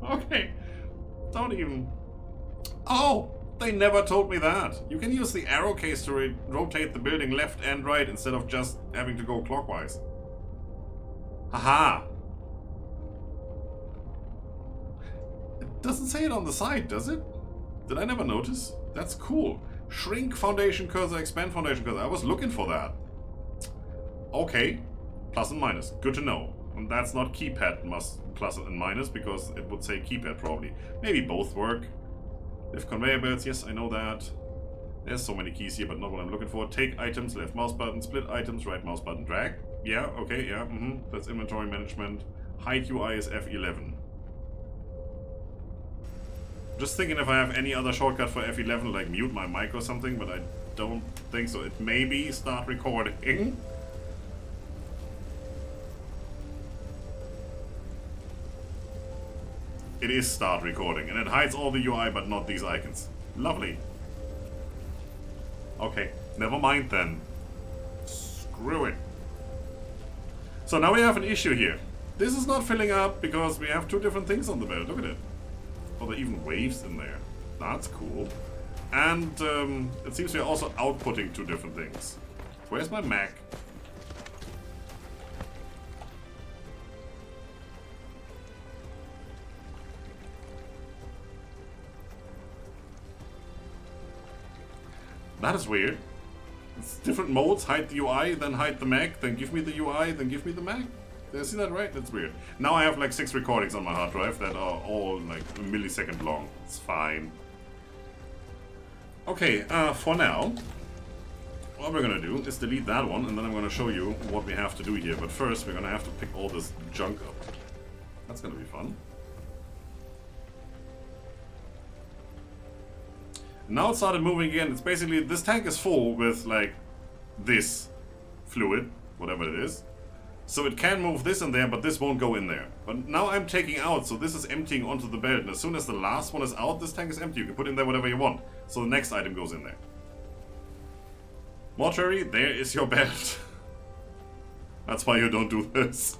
Okay. Don't even... Oh! They never told me that. You can use the arrow keys to rotate the building left and right instead of just having to go clockwise. Haha! It doesn't say it on the side, does it? Did I never notice? That's cool. Shrink foundation cursor, expand foundation cursor. I was looking for that. Okay. Plus and minus. Good to know. And that's not keypad plus and minus because it would say keypad probably. Maybe both work. Lift conveyor belts. Yes, I know that. There's so many keys here, but not what I'm looking for. Take items, left mouse button. Split items, right mouse button. Drag. Yeah, okay, yeah. That's inventory management. Hide UI is F11. Just thinking if I have any other shortcut for F11, like mute my mic or something, but I don't think so. It may be start recording. It is start recording, and it hides all the UI, but not these icons. Lovely. Okay, never mind then. Screw it. So now we have an issue here. This is not filling up because we have 2 different things on the belt. Look at it. Oh, there are even waves in there. That's cool. And it seems we are also outputting 2 different things. Where's my Mac? That is weird. It's different modes. Hide the UI, then hide the Mac, then give me the UI, then give me the Mac. Did I see that right? That's weird. Now I have like 6 recordings on my hard drive that are all like a millisecond long. It's fine. Okay, for now, what we're gonna do is delete that one, and then I'm gonna show you what we have to do here. But first, we're gonna have to pick all this junk up. That's gonna be fun. Now it started moving again. It's basically, this tank is full with like this fluid, whatever it is. So it can move this in there, but this won't go in there. But now I'm taking out, so this is emptying onto the belt. And as soon as the last one is out, this tank is empty. You can put in there whatever you want. So the next item goes in there. Mortuary, there is your belt. That's why you don't do this.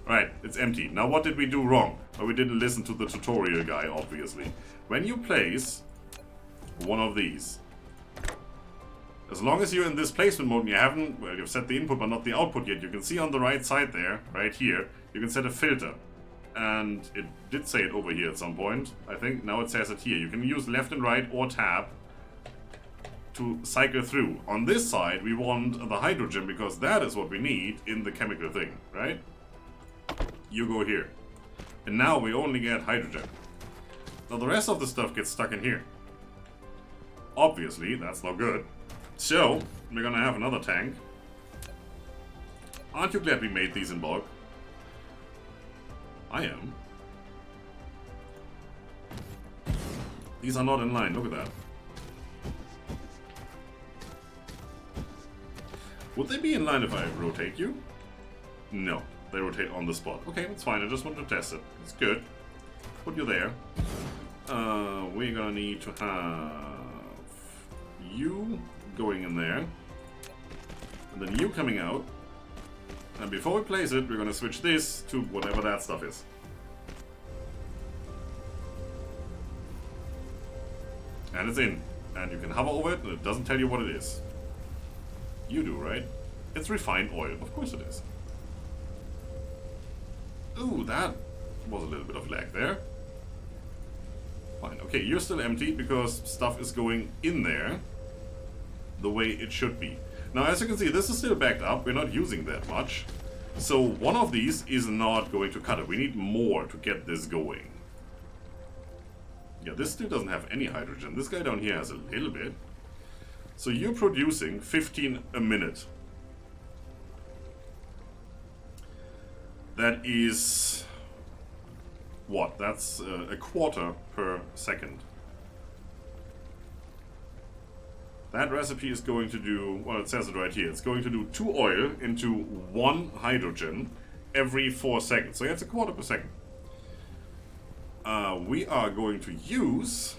Right, it's empty. Now what did we do wrong? Well, we didn't listen to the tutorial guy, obviously. When you place one of these, as long as you're in this placement mode and you haven't, well, you've set the input but not the output yet, you can see on the right side there, right here, you can set a filter. And it did say it over here at some point, I think. Now it says it here. You can use left and right or tab to cycle through. On this side, we want the hydrogen because that is what we need in the chemical thing, right? You go here. And now we only get hydrogen. Now the rest of the stuff gets stuck in here. Obviously, that's not good. So, we're gonna have another tank. Aren't you glad we made these in bulk? I am. These are not in line, look at that. Would they be in line if I rotate you? No, they rotate on the spot. Okay, that's fine, I just want to test it. It's good. Put you there. We're gonna need to have you going in there. And then you coming out. And before we place it, we're gonna switch this to whatever that stuff is. And it's in. And you can hover over it and it doesn't tell you what it is. You do, right? It's refined oil. Of course it is. Ooh, that was a little bit of lag there. Fine. Okay, you're still empty because stuff is going in there the way it should be. Now, as you can see, this is still backed up. We're not using that much. So one of these is not going to cut it. We need more to get this going. Yeah, this still doesn't have any hydrogen. This guy down here has a little bit. So you're producing 15 a minute. That is... what? That's a quarter per second. That recipe is going to do, well, it says it right here. It's going to do 2 oil into 1 hydrogen every 4 seconds. So that's a quarter per second. We are going to use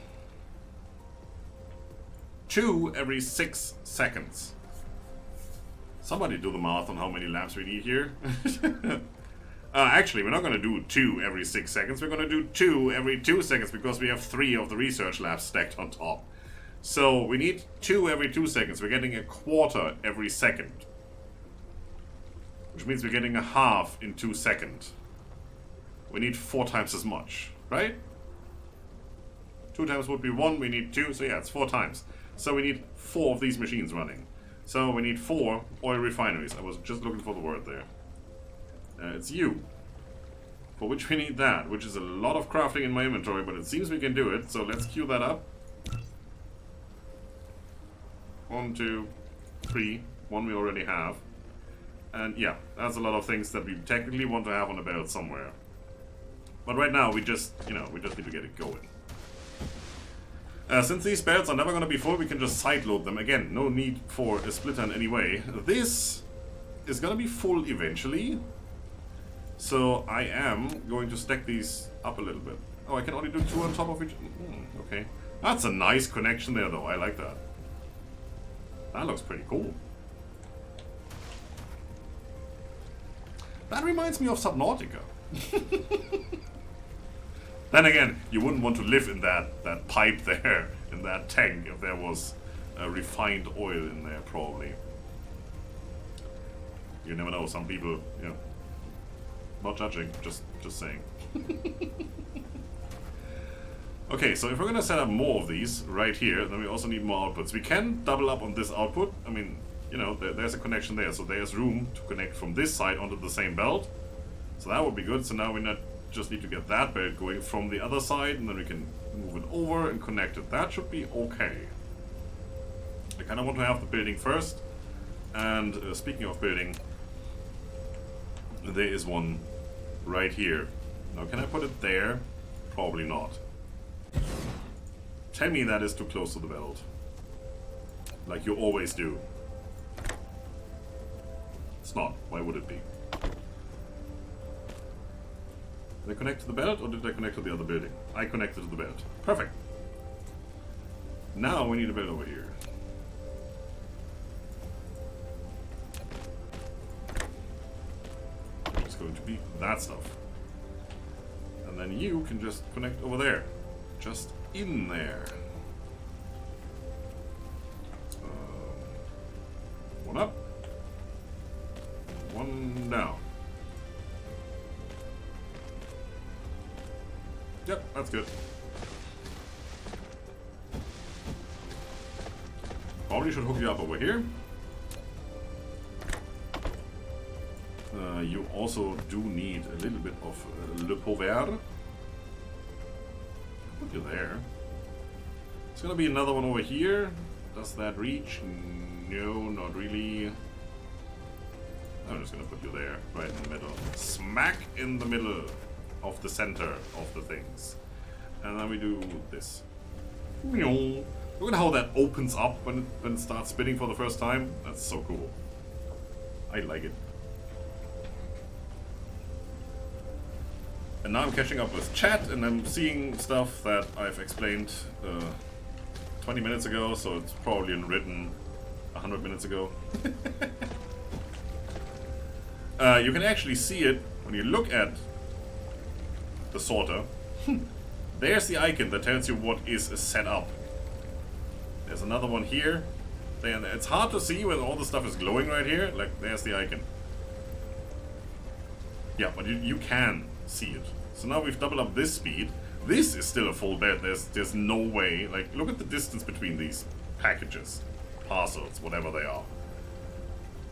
2 every 6 seconds. Somebody do the math on how many lamps we need here. Actually, we're not going to do 2 every 6 seconds. We're going to do 2 every 2 seconds because we have 3 of the research labs stacked on top. So we need 2 every 2 seconds. We're getting a quarter every second. Which means we're getting a half in 2 seconds. We need 4 times as much, right? 2 times would be 1, we need 2, so yeah, it's 4 times. So we need 4 of these machines running. So we need 4 oil refineries. I was just looking for the word there. It's you. For which we need that, which is a lot of crafting in my inventory, but it seems we can do it, so let's queue that up. 1, 2, 3. 1 we already have. And yeah, that's a lot of things that we technically want to have on the belt somewhere. But right now we just, we just need to get it going. Since these belts are never going to be full, we can just sideload them. Again, no need for a splitter in any way. This is going to be full eventually. So I am going to stack these up a little bit. Oh, I can only do 2 on top of each. Okay. That's a nice connection there, though. I like that. That looks pretty cool. That reminds me of Subnautica. Then again, you wouldn't want to live in that pipe there, in that tank, if there was refined oil in there, probably. You never know, some people, not judging, just saying. Okay, so if we're gonna set up more of these right here, then we also need more outputs. We can double up on this output. I mean, there's a connection there, so there's room to connect from this side onto the same belt. So that would be good. So now we just need to get that belt going from the other side, and then we can move it over and connect it. That should be okay. I kind of want to have the building first. And speaking of building, there is one right here. Now, can I put it there? Probably not. Tell me that is too close to the belt. Like you always do. It's not. Why would it be? Did I connect to the belt or did I connect to the other building? I connected to the belt. Perfect. Now we need a belt over here. It's going to be that stuff. And then you can just connect over there. Just in there. One up. One down. Yep, that's good. Probably should hook you up over here. You also do need a little bit of le power. Put you there. It's gonna be another one over here. Does that reach? No, not really. I'm just gonna put you there, right in the middle. Smack in the middle of the center of the things. And then we do this. Look at how that opens up when it starts spinning for the first time. That's so cool. I like it. And now I'm catching up with chat and I'm seeing stuff that I've explained 20 minutes ago, so it's probably written 100 minutes ago. You can actually see it when you look at the sorter. There's the icon that tells you what is set up. There's another one here. Then it's hard to see when all the stuff is glowing right here. Like, there's the icon. Yeah, but you can see it. So now we've doubled up this speed. This is still a full bed. There's no way. Like, look at the distance between these packages, parcels, whatever they are.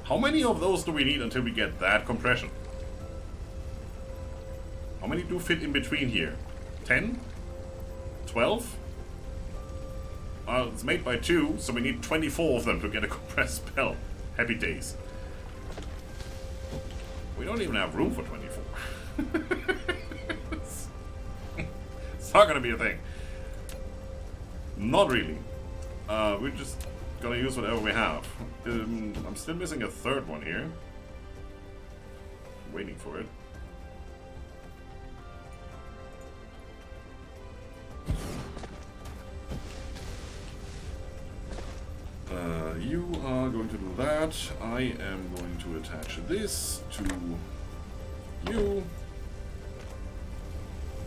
How many of those do we need until we get that compression? How many do fit in between here? 10? 12? Well, it's made by 2, so we need 24 of them to get a compressed spell. Happy days. We don't even have room for 24. It's not gonna be a thing. Not really. We're just gonna use whatever we have. I'm still missing a third one here. Waiting for it. You are going to do that. I am going to attach this to you.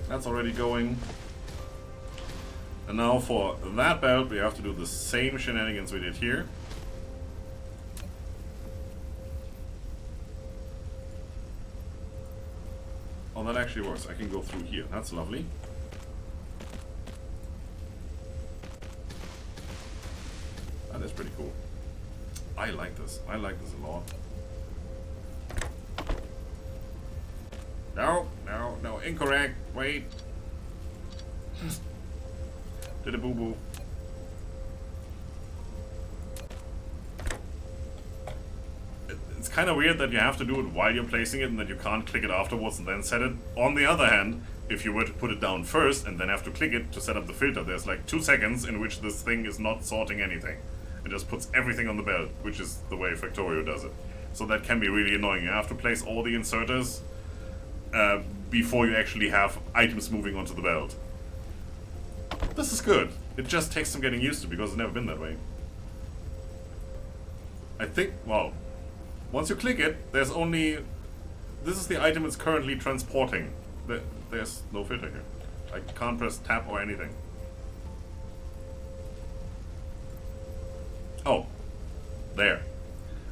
That's already going. And now for that belt, we have to do the same shenanigans we did here. Oh, that actually works. I can go through here. That's lovely. That is pretty cool. I like this. I like this a lot. No, incorrect. Wait. Did a boo-boo. It's kind of weird that you have to do it while you're placing it and that you can't click it afterwards and then set it. On the other hand, if you were to put it down first and then have to click it to set up the filter, there's like 2 seconds in which this thing is not sorting anything. It just puts everything on the belt, which is the way Factorio does it. So that can be really annoying. You have to place all the inserters before you actually have items moving onto the belt. This is good. It just takes some getting used to because it's never been that way. I think, well, once you click it, there's only... This is the item it's currently transporting. There's no filter here. I can't press tab or anything. Oh, there.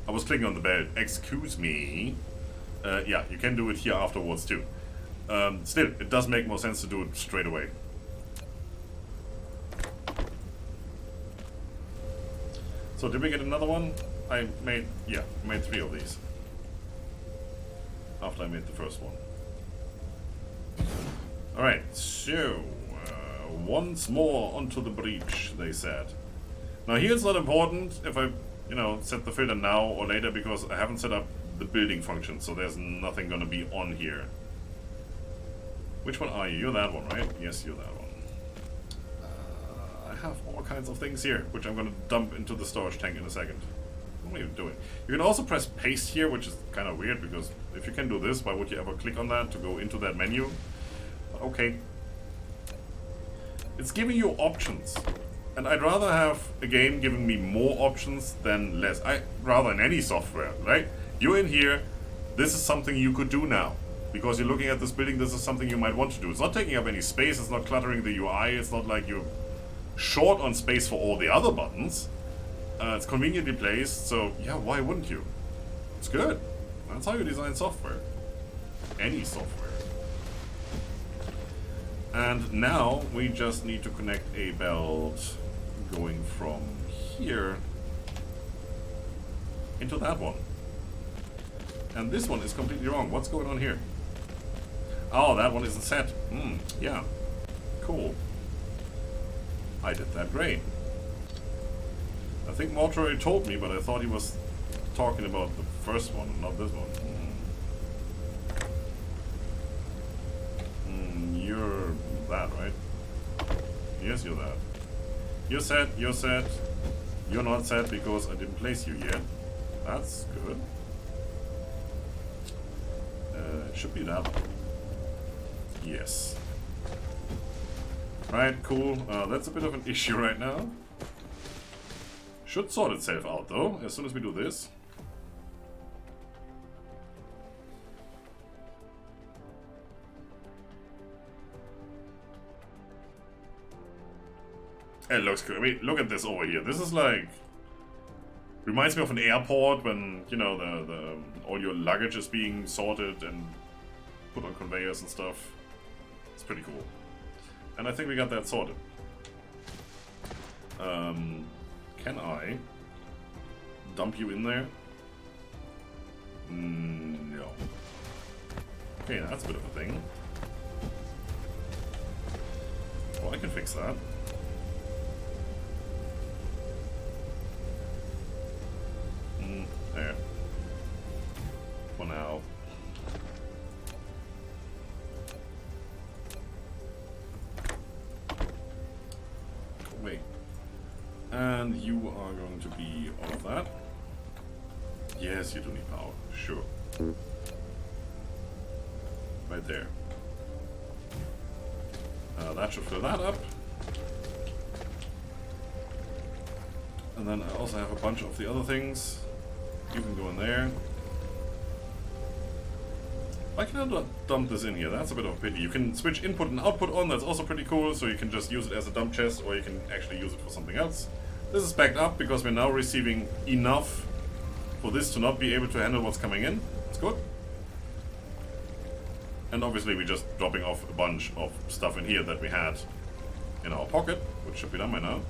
I was clicking on the belt. Excuse me. Yeah, you can do it here afterwards too. Still, it does make more sense to do it straight away. So did we get another one? I made 3 of these. After I made the first one. Alright, so once more onto the breach, they said. Now here it's not important if I, set the filter now or later because I haven't set up the building function, so there's nothing gonna be on here. Which one are you? You're that one, right? Yes, you're that one. I have all kinds of things here, which I'm gonna dump into the storage tank in a second. What are you doing? You can also press paste here, which is kind of weird, because if you can do this, why would you ever click on that to go into that menu? But okay. It's giving you options. And I'd rather have a game giving me more options than less. Rather in any software, right? You're in here, this is something you could do now. Because you're looking at this building, this is something you might want to do. It's not taking up any space, it's not cluttering the UI, it's not like you're short on space for all the other buttons. It's conveniently placed, so yeah, why wouldn't you? It's good. That's how you design software. Any software. And now we just need to connect a belt going from here into that one. And this one is completely wrong. What's going on here? Oh, that one isn't set. Yeah. Cool. I did that great. I think Mortroy told me, but I thought he was talking about the first one, not this one. You're that, right? Yes, you're that. You're set, you're set. You're not set because I didn't place you yet. That's good. It should be that one. Yes. Right, cool. That's a bit of an issue right now. Should sort itself out though, as soon as we do this. It looks good. I mean, look at this over here. This is like... reminds me of an airport when, you know, the all your luggage is being sorted and put on conveyors and stuff. It's pretty cool. And I think we got that sorted. Can I dump you in there? No. Okay, that's a bit of a thing. Well, I can fix that. There. For now. Wait. And you are going to be all of that. Yes, you do need power. Sure. Right there. That should fill that up. And then I also have a bunch of the other things. You can go in there. Why can't I dump this in here? That's a bit of a pity. You can switch input and output on, that's also pretty cool, so you can just use it as a dump chest, or you can actually use it for something else. This is backed up because we're now receiving enough for this to not be able to handle what's coming in. It's good. And obviously we're just dropping off a bunch of stuff in here that we had in our pocket, which should be done by now.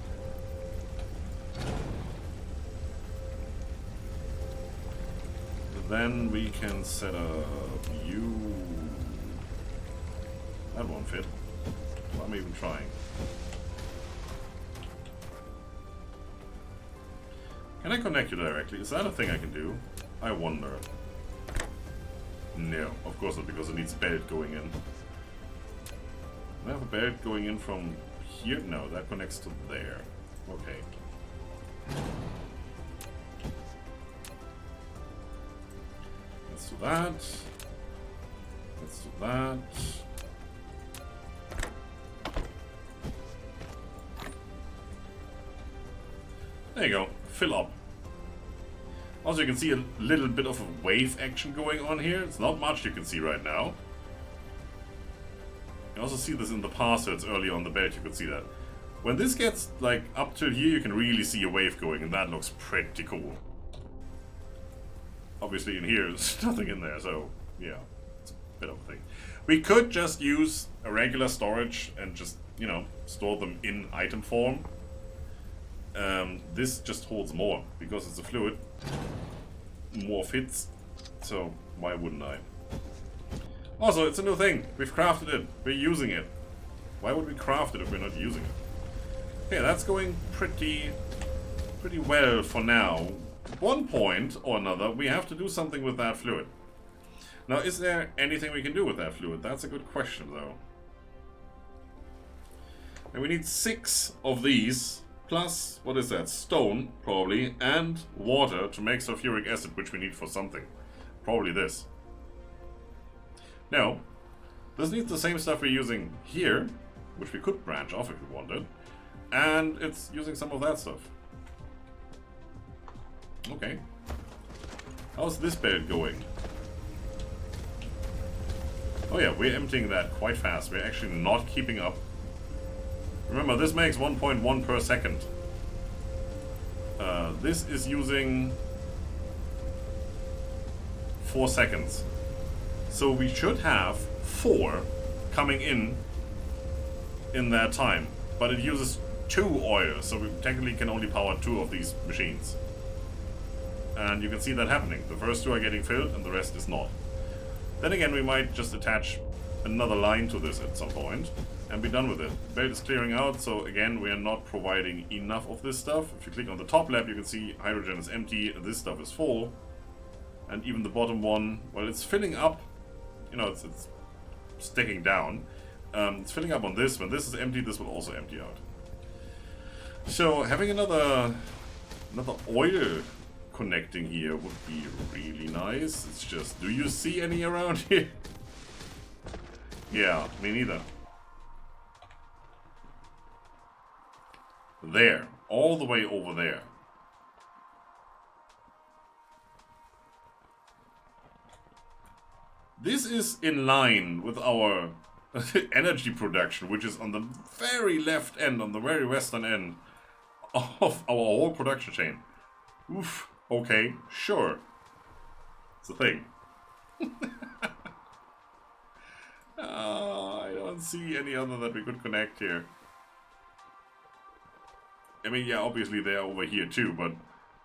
Then we can set up you. That won't fit. Why am I even trying? Can I connect you directly? Is that a thing I can do? I wonder. No, of course not, because it needs a belt going in. Do I have a belt going in from here? No, that connects to there. Okay. Let's do that. Let's do that. There you go. Fill up. Also, you can see a little bit of a wave action going on here. It's not much you can see right now. You also see this in the passwords earlier on the belt. You could see that. When this gets like up to here, you can really see a wave going, and that looks pretty cool. Obviously in here, there's nothing in there, so yeah, it's a bit of a thing. We could just use a regular storage and just, you know, store them in item form. This just holds more, because it's a fluid. More fits, so why wouldn't I? Also, it's a new thing. We've crafted it. We're using it. Why would we craft it if we're not using it? Okay, that's going pretty well for now. At one point or another, we have to do something with that fluid. Now, is there anything we can do with that fluid? That's a good question, though. And we need 6 of these plus, what is that? Stone, probably, and water to make sulfuric acid, which we need for something. Probably this. No. This needs the same stuff we're using here, which we could branch off if we wanted. And it's using some of that stuff. Okay. How's this belt going? Oh yeah, we're emptying that quite fast. We're actually not keeping up. Remember, this makes 1.1 per second. This is using 4 seconds. So we should have 4 coming in that time. But it uses 2 oil, so we technically can only power 2 of these machines. And you can see that happening. The first 2 are getting filled and the rest is not. Then again, we might just attach another line to this at some point and be done with it. Belt is clearing out, so again, we are not providing enough of this stuff. If you click on the top lab, you can see hydrogen is empty, this stuff is full. And even the bottom one, well, it's filling up. You know, it's sticking down. It's filling up on this. When this is empty, this will also empty out. So having another oil connecting here would be really nice. It's just, do you see any around here? Yeah, me neither. There, all the way over there. This is in line with our energy production, which is on the very left end, on the very western end of our whole production chain. Oof, okay, sure. It's a thing. I don't see any other that we could connect here. I mean, yeah, obviously they're over here too, but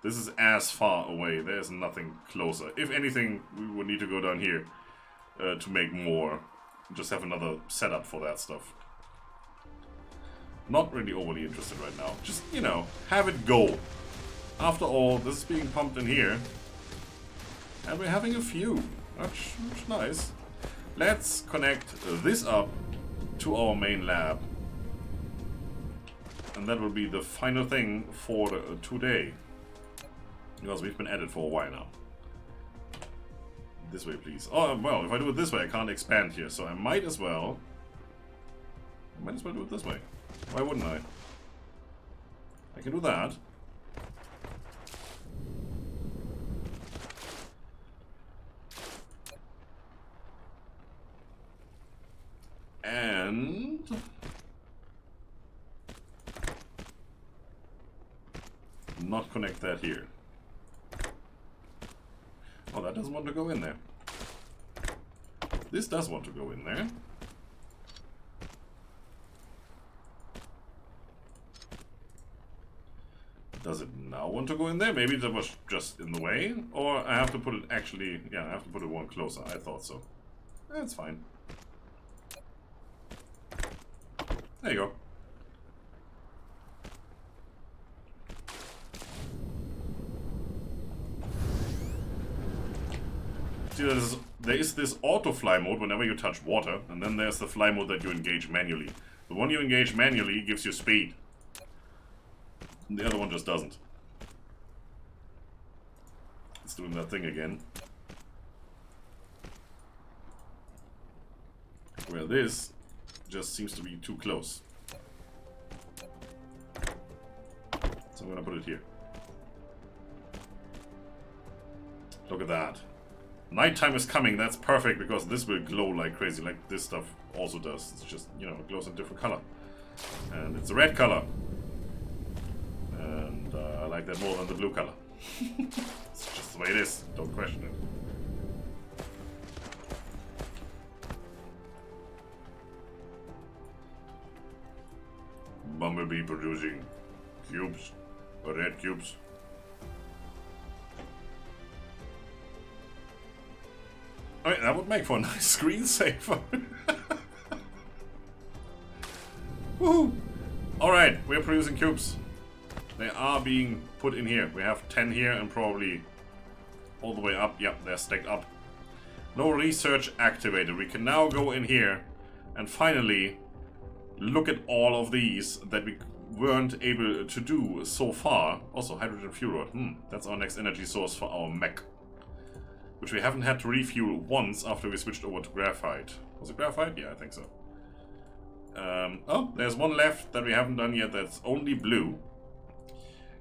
this is as far away. There's nothing closer. If anything, we would need to go down here to make more. Just have another setup for that stuff. Not really overly interested right now. Just, you know, have it go. After all, this is being pumped in here. And we're having a few. That's nice. Let's connect this up to our main lab. And that will be the final thing for today. Because we've been at it for a while now. This way, please. Oh, well, if I do it this way, I can't expand here. So I might as well do it this way. Why wouldn't I? I can do that. And not connect that here. Oh, that doesn't want to go in there. This does want to go in there. Does it now want to go in there? Maybe that was just in the way. Or I have to put it actually... Yeah, I have to put it one closer. I thought so. That's fine. There you go. See, there is this auto fly mode whenever you touch water, and then there's the fly mode that you engage manually. The one you engage manually gives you speed. And the other one just doesn't. It's doing that thing again. Where this just seems to be too close. So I'm gonna put it here. Look at that. Nighttime is coming, that's perfect, because this will glow like crazy, like this stuff also does. It's just, you know, it glows in a different color. And it's a red color. And I like that more than the blue color. It's just the way it is, don't question it. Bumblebee producing cubes, red cubes. I mean, that would make for a nice screensaver. Woohoo! Alright, we're producing cubes. They are being put in here. We have 10 here and probably all the way up. Yep, they're stacked up. No research activated. We can now go in here and finally look at all of these that we weren't able to do so far. Also, hydrogen fuel rod. That's our next energy source for our mech. Which we haven't had to refuel once after we switched over to graphite. Was it graphite? Yeah, I think so. Oh, there's one left that we haven't done yet that's only blue.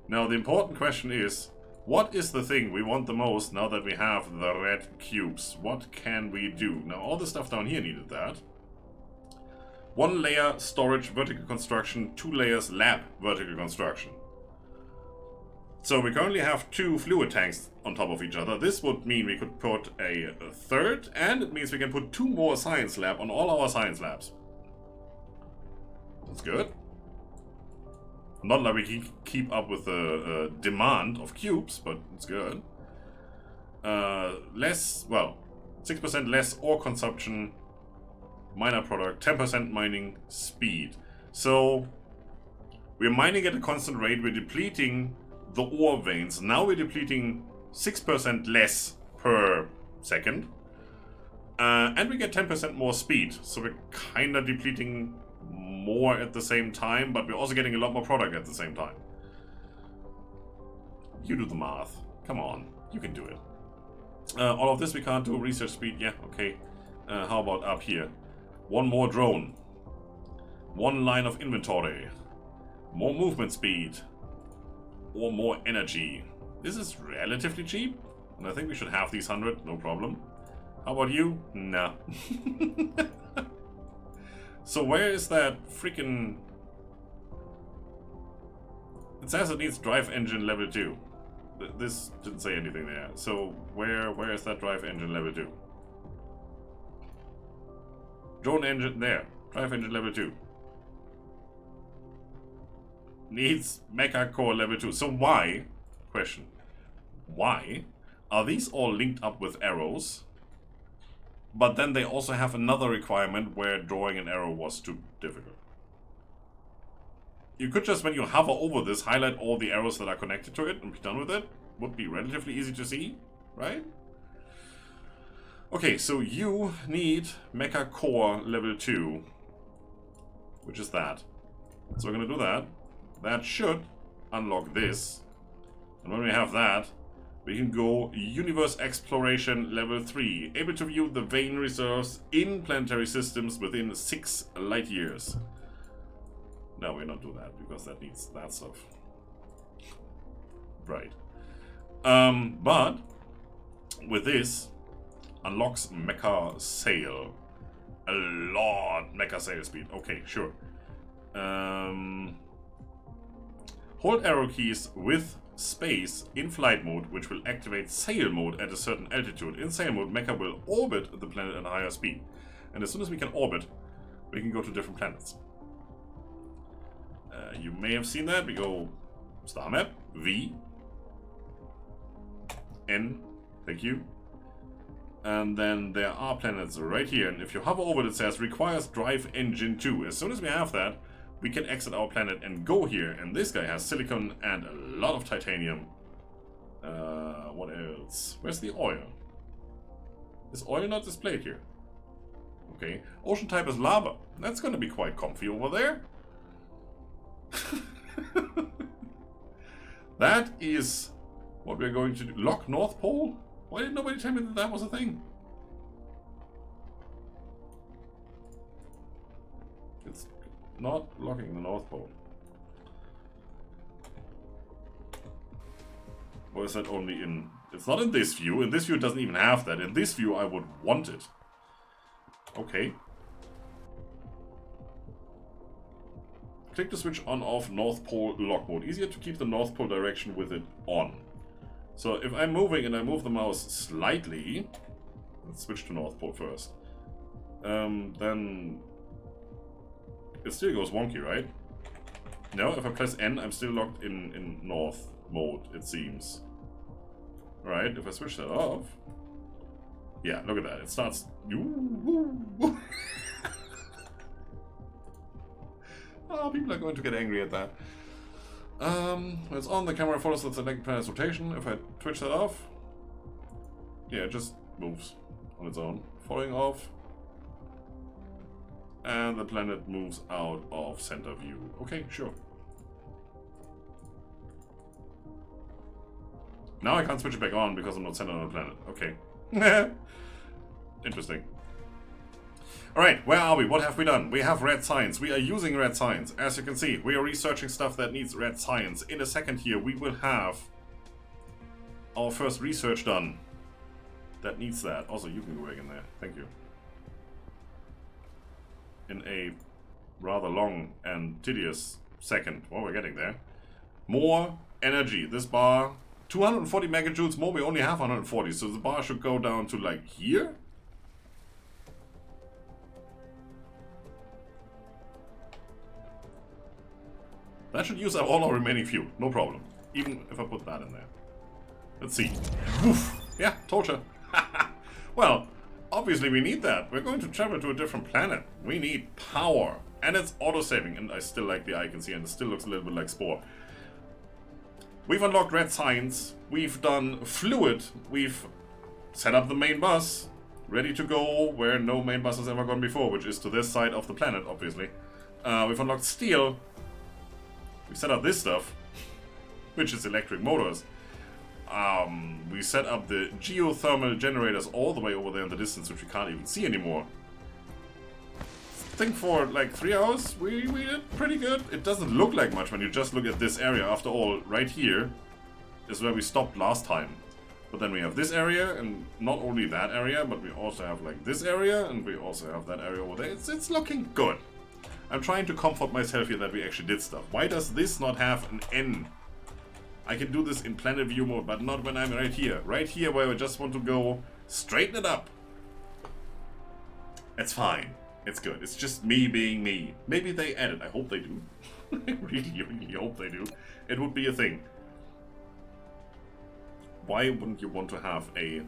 Now, the important question is, what is the thing we want the most now that we have the red cubes? What can we do? Now, all the stuff down here needed that. 1 layer storage vertical construction, 2 layers lab vertical construction. So we currently have 2 fluid tanks on top of each other. This would mean we could put a third, and it means we can put 2 more science lab on all our science labs. That's good. Not like we can keep up with the demand of cubes, but it's good. Less, well, 6% less ore consumption, miner product, 10% mining speed. So we're mining at a constant rate, we're depleting the ore veins. Now we're depleting 6% less per second. And we get 10% more speed. So we're kind of depleting more at the same time, but we're also getting a lot more product at the same time. You do the math. Come on, you can do it. All of this we can't do. Research speed, yeah, okay. How about up here? 1 more drone. 1 line of inventory. More movement speed. Or more energy. This is relatively cheap, and I think we should have these 100, no problem. How about you? Nah. So where is that freaking... It says it needs drive engine level 2. This didn't say anything there. So where is that drive engine level 2? Drone engine there. Drive engine level 2. Needs mecha core level 2. So why? Question. Why are these all linked up with arrows? But then they also have another requirement where drawing an arrow was too difficult. You could just, when you hover over this, highlight all the arrows that are connected to it and be done with it. Would be relatively easy to see, right? Okay, so you need Mecha Core level 2. Which is that. So we're gonna do that. That should unlock this. And when we have that, we can go Universe Exploration Level 3. Able to view the vein reserves in planetary systems within 6 light years. No, we're not doing that because that needs that stuff. Right. But with this, unlocks Mecha Sail. A lot Mecha Sail speed. Okay, sure. Hold arrow keys with space in flight mode, which will activate sail mode at a certain altitude. In sail mode, Mecha will orbit the planet at a higher speed. And as soon as we can orbit, we can go to different planets. You may have seen that. We go star map, V, N, thank you. And then there are planets right here. And if you hover over it, it says requires drive engine 2. As soon as we have that, we can exit our planet and go here. And this guy has silicon and a lot of titanium. What else? Where's the oil? Is oil not displayed here? Okay. Ocean type is lava. That's going to be quite comfy over there. That is what we're going to do. Lock North Pole? Why did nobody tell me that that was a thing? It's not locking the North Pole. Or is that only in... It's not in this view. In this view it doesn't even have that. In this view I would want it. Okay. Click the switch on off North Pole lock mode. Easier to keep the North Pole direction with it on. So if I'm moving and I move the mouse slightly, let's switch to North Pole first, then it still goes wonky, right? No, if I press N, I'm still locked in North mode, it seems. Alright, if I switch that off, yeah, look at that, it starts... Oh, people are going to get angry at that. It's on, the camera follows the selected planet's rotation. If I twitch that off, yeah, it just moves on its own. Falling off, and the planet moves out of center view. Okay, sure. Now I can't switch it back on because I'm not centered on the planet. Okay. Interesting. Alright, where are we? What have we done? We have red science. We are using red science. As you can see, we are researching stuff that needs red science. In a second here, we will have our first research done. That needs that. Also, you can go back in there. Thank you. In a rather long and tedious second. Well, we're getting there. More energy. This bar, 240 megajoules more. We only have 140, so the bar should go down to like here. That should use up all our remaining fuel. No problem. Even if I put that in there. Let's see. Woof. Yeah, told you. Well, obviously we need that. We're going to travel to a different planet. We need power. And it's auto-saving. And I still like the icons here. And it still looks a little bit like Spore. We've unlocked red science. We've done fluid. We've set up the main bus. Ready to go where no main bus has ever gone before. Which is to this side of the planet, obviously. We've unlocked steel. We've set up this stuff. Which is electric motors. We set up the geothermal generators all the way over there in the distance, which we can't even see anymore. I think for like 3 hours, we did pretty good. It doesn't look like much when you just look at this area. After all, right here is where we stopped last time. But then we have this area, and not only that area, but we also have like this area, and we also have that area over there. It's looking good. I'm trying to comfort myself here that we actually did stuff. Why does this not have an N? I can do this in planet view mode, but not when I'm right here. Right here where I just want to go straighten it up. It's fine. It's good. It's just me being me. Maybe they edit. I hope they do. I really hope they do. It would be a thing. Why wouldn't you want to have a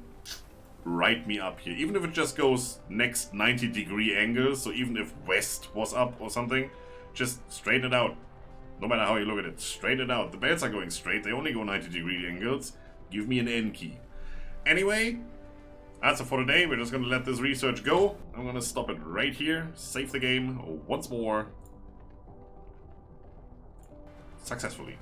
right me up here? Even if it just goes next 90-degree angle, so even if west was up or something, just straighten it out. No matter how you look at it, straighten it out. The belts are going straight. They only go 90-degree angles. Give me an N key. Anyway, that's it for today. We're just going to let this research go. I'm going to stop it right here. Save the game once more. Successfully.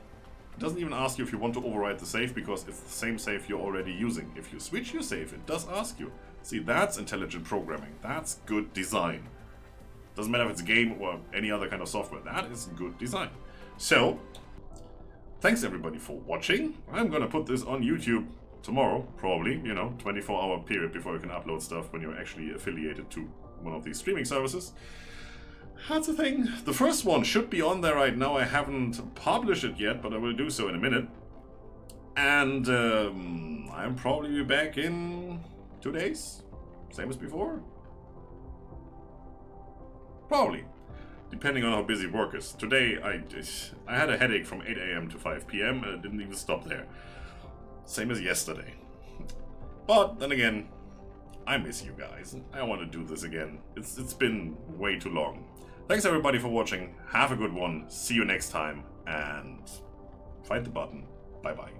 It doesn't even ask you if you want to override the save, because it's the same save you're already using. If you switch your save, it does ask you. See, that's intelligent programming. That's good design. Doesn't matter if it's a game or any other kind of software. That is good design. So, thanks everybody for watching. I'm gonna put this on YouTube tomorrow, probably, you know, 24-hour period before you can upload stuff when you're actually affiliated to one of these streaming services. That's the thing. The first one should be on there right now. I haven't published it yet, but I will do so in a minute. And I'm probably back in 2 days. Same as before. Probably. Depending on how busy work is. Today, I had a headache from 8 AM to 5 PM, and it didn't even stop there. Same as yesterday. But, then again, I miss you guys. I want to do this again. It's been way too long. Thanks everybody for watching. Have a good one. See you next time, and fight the button. Bye-bye.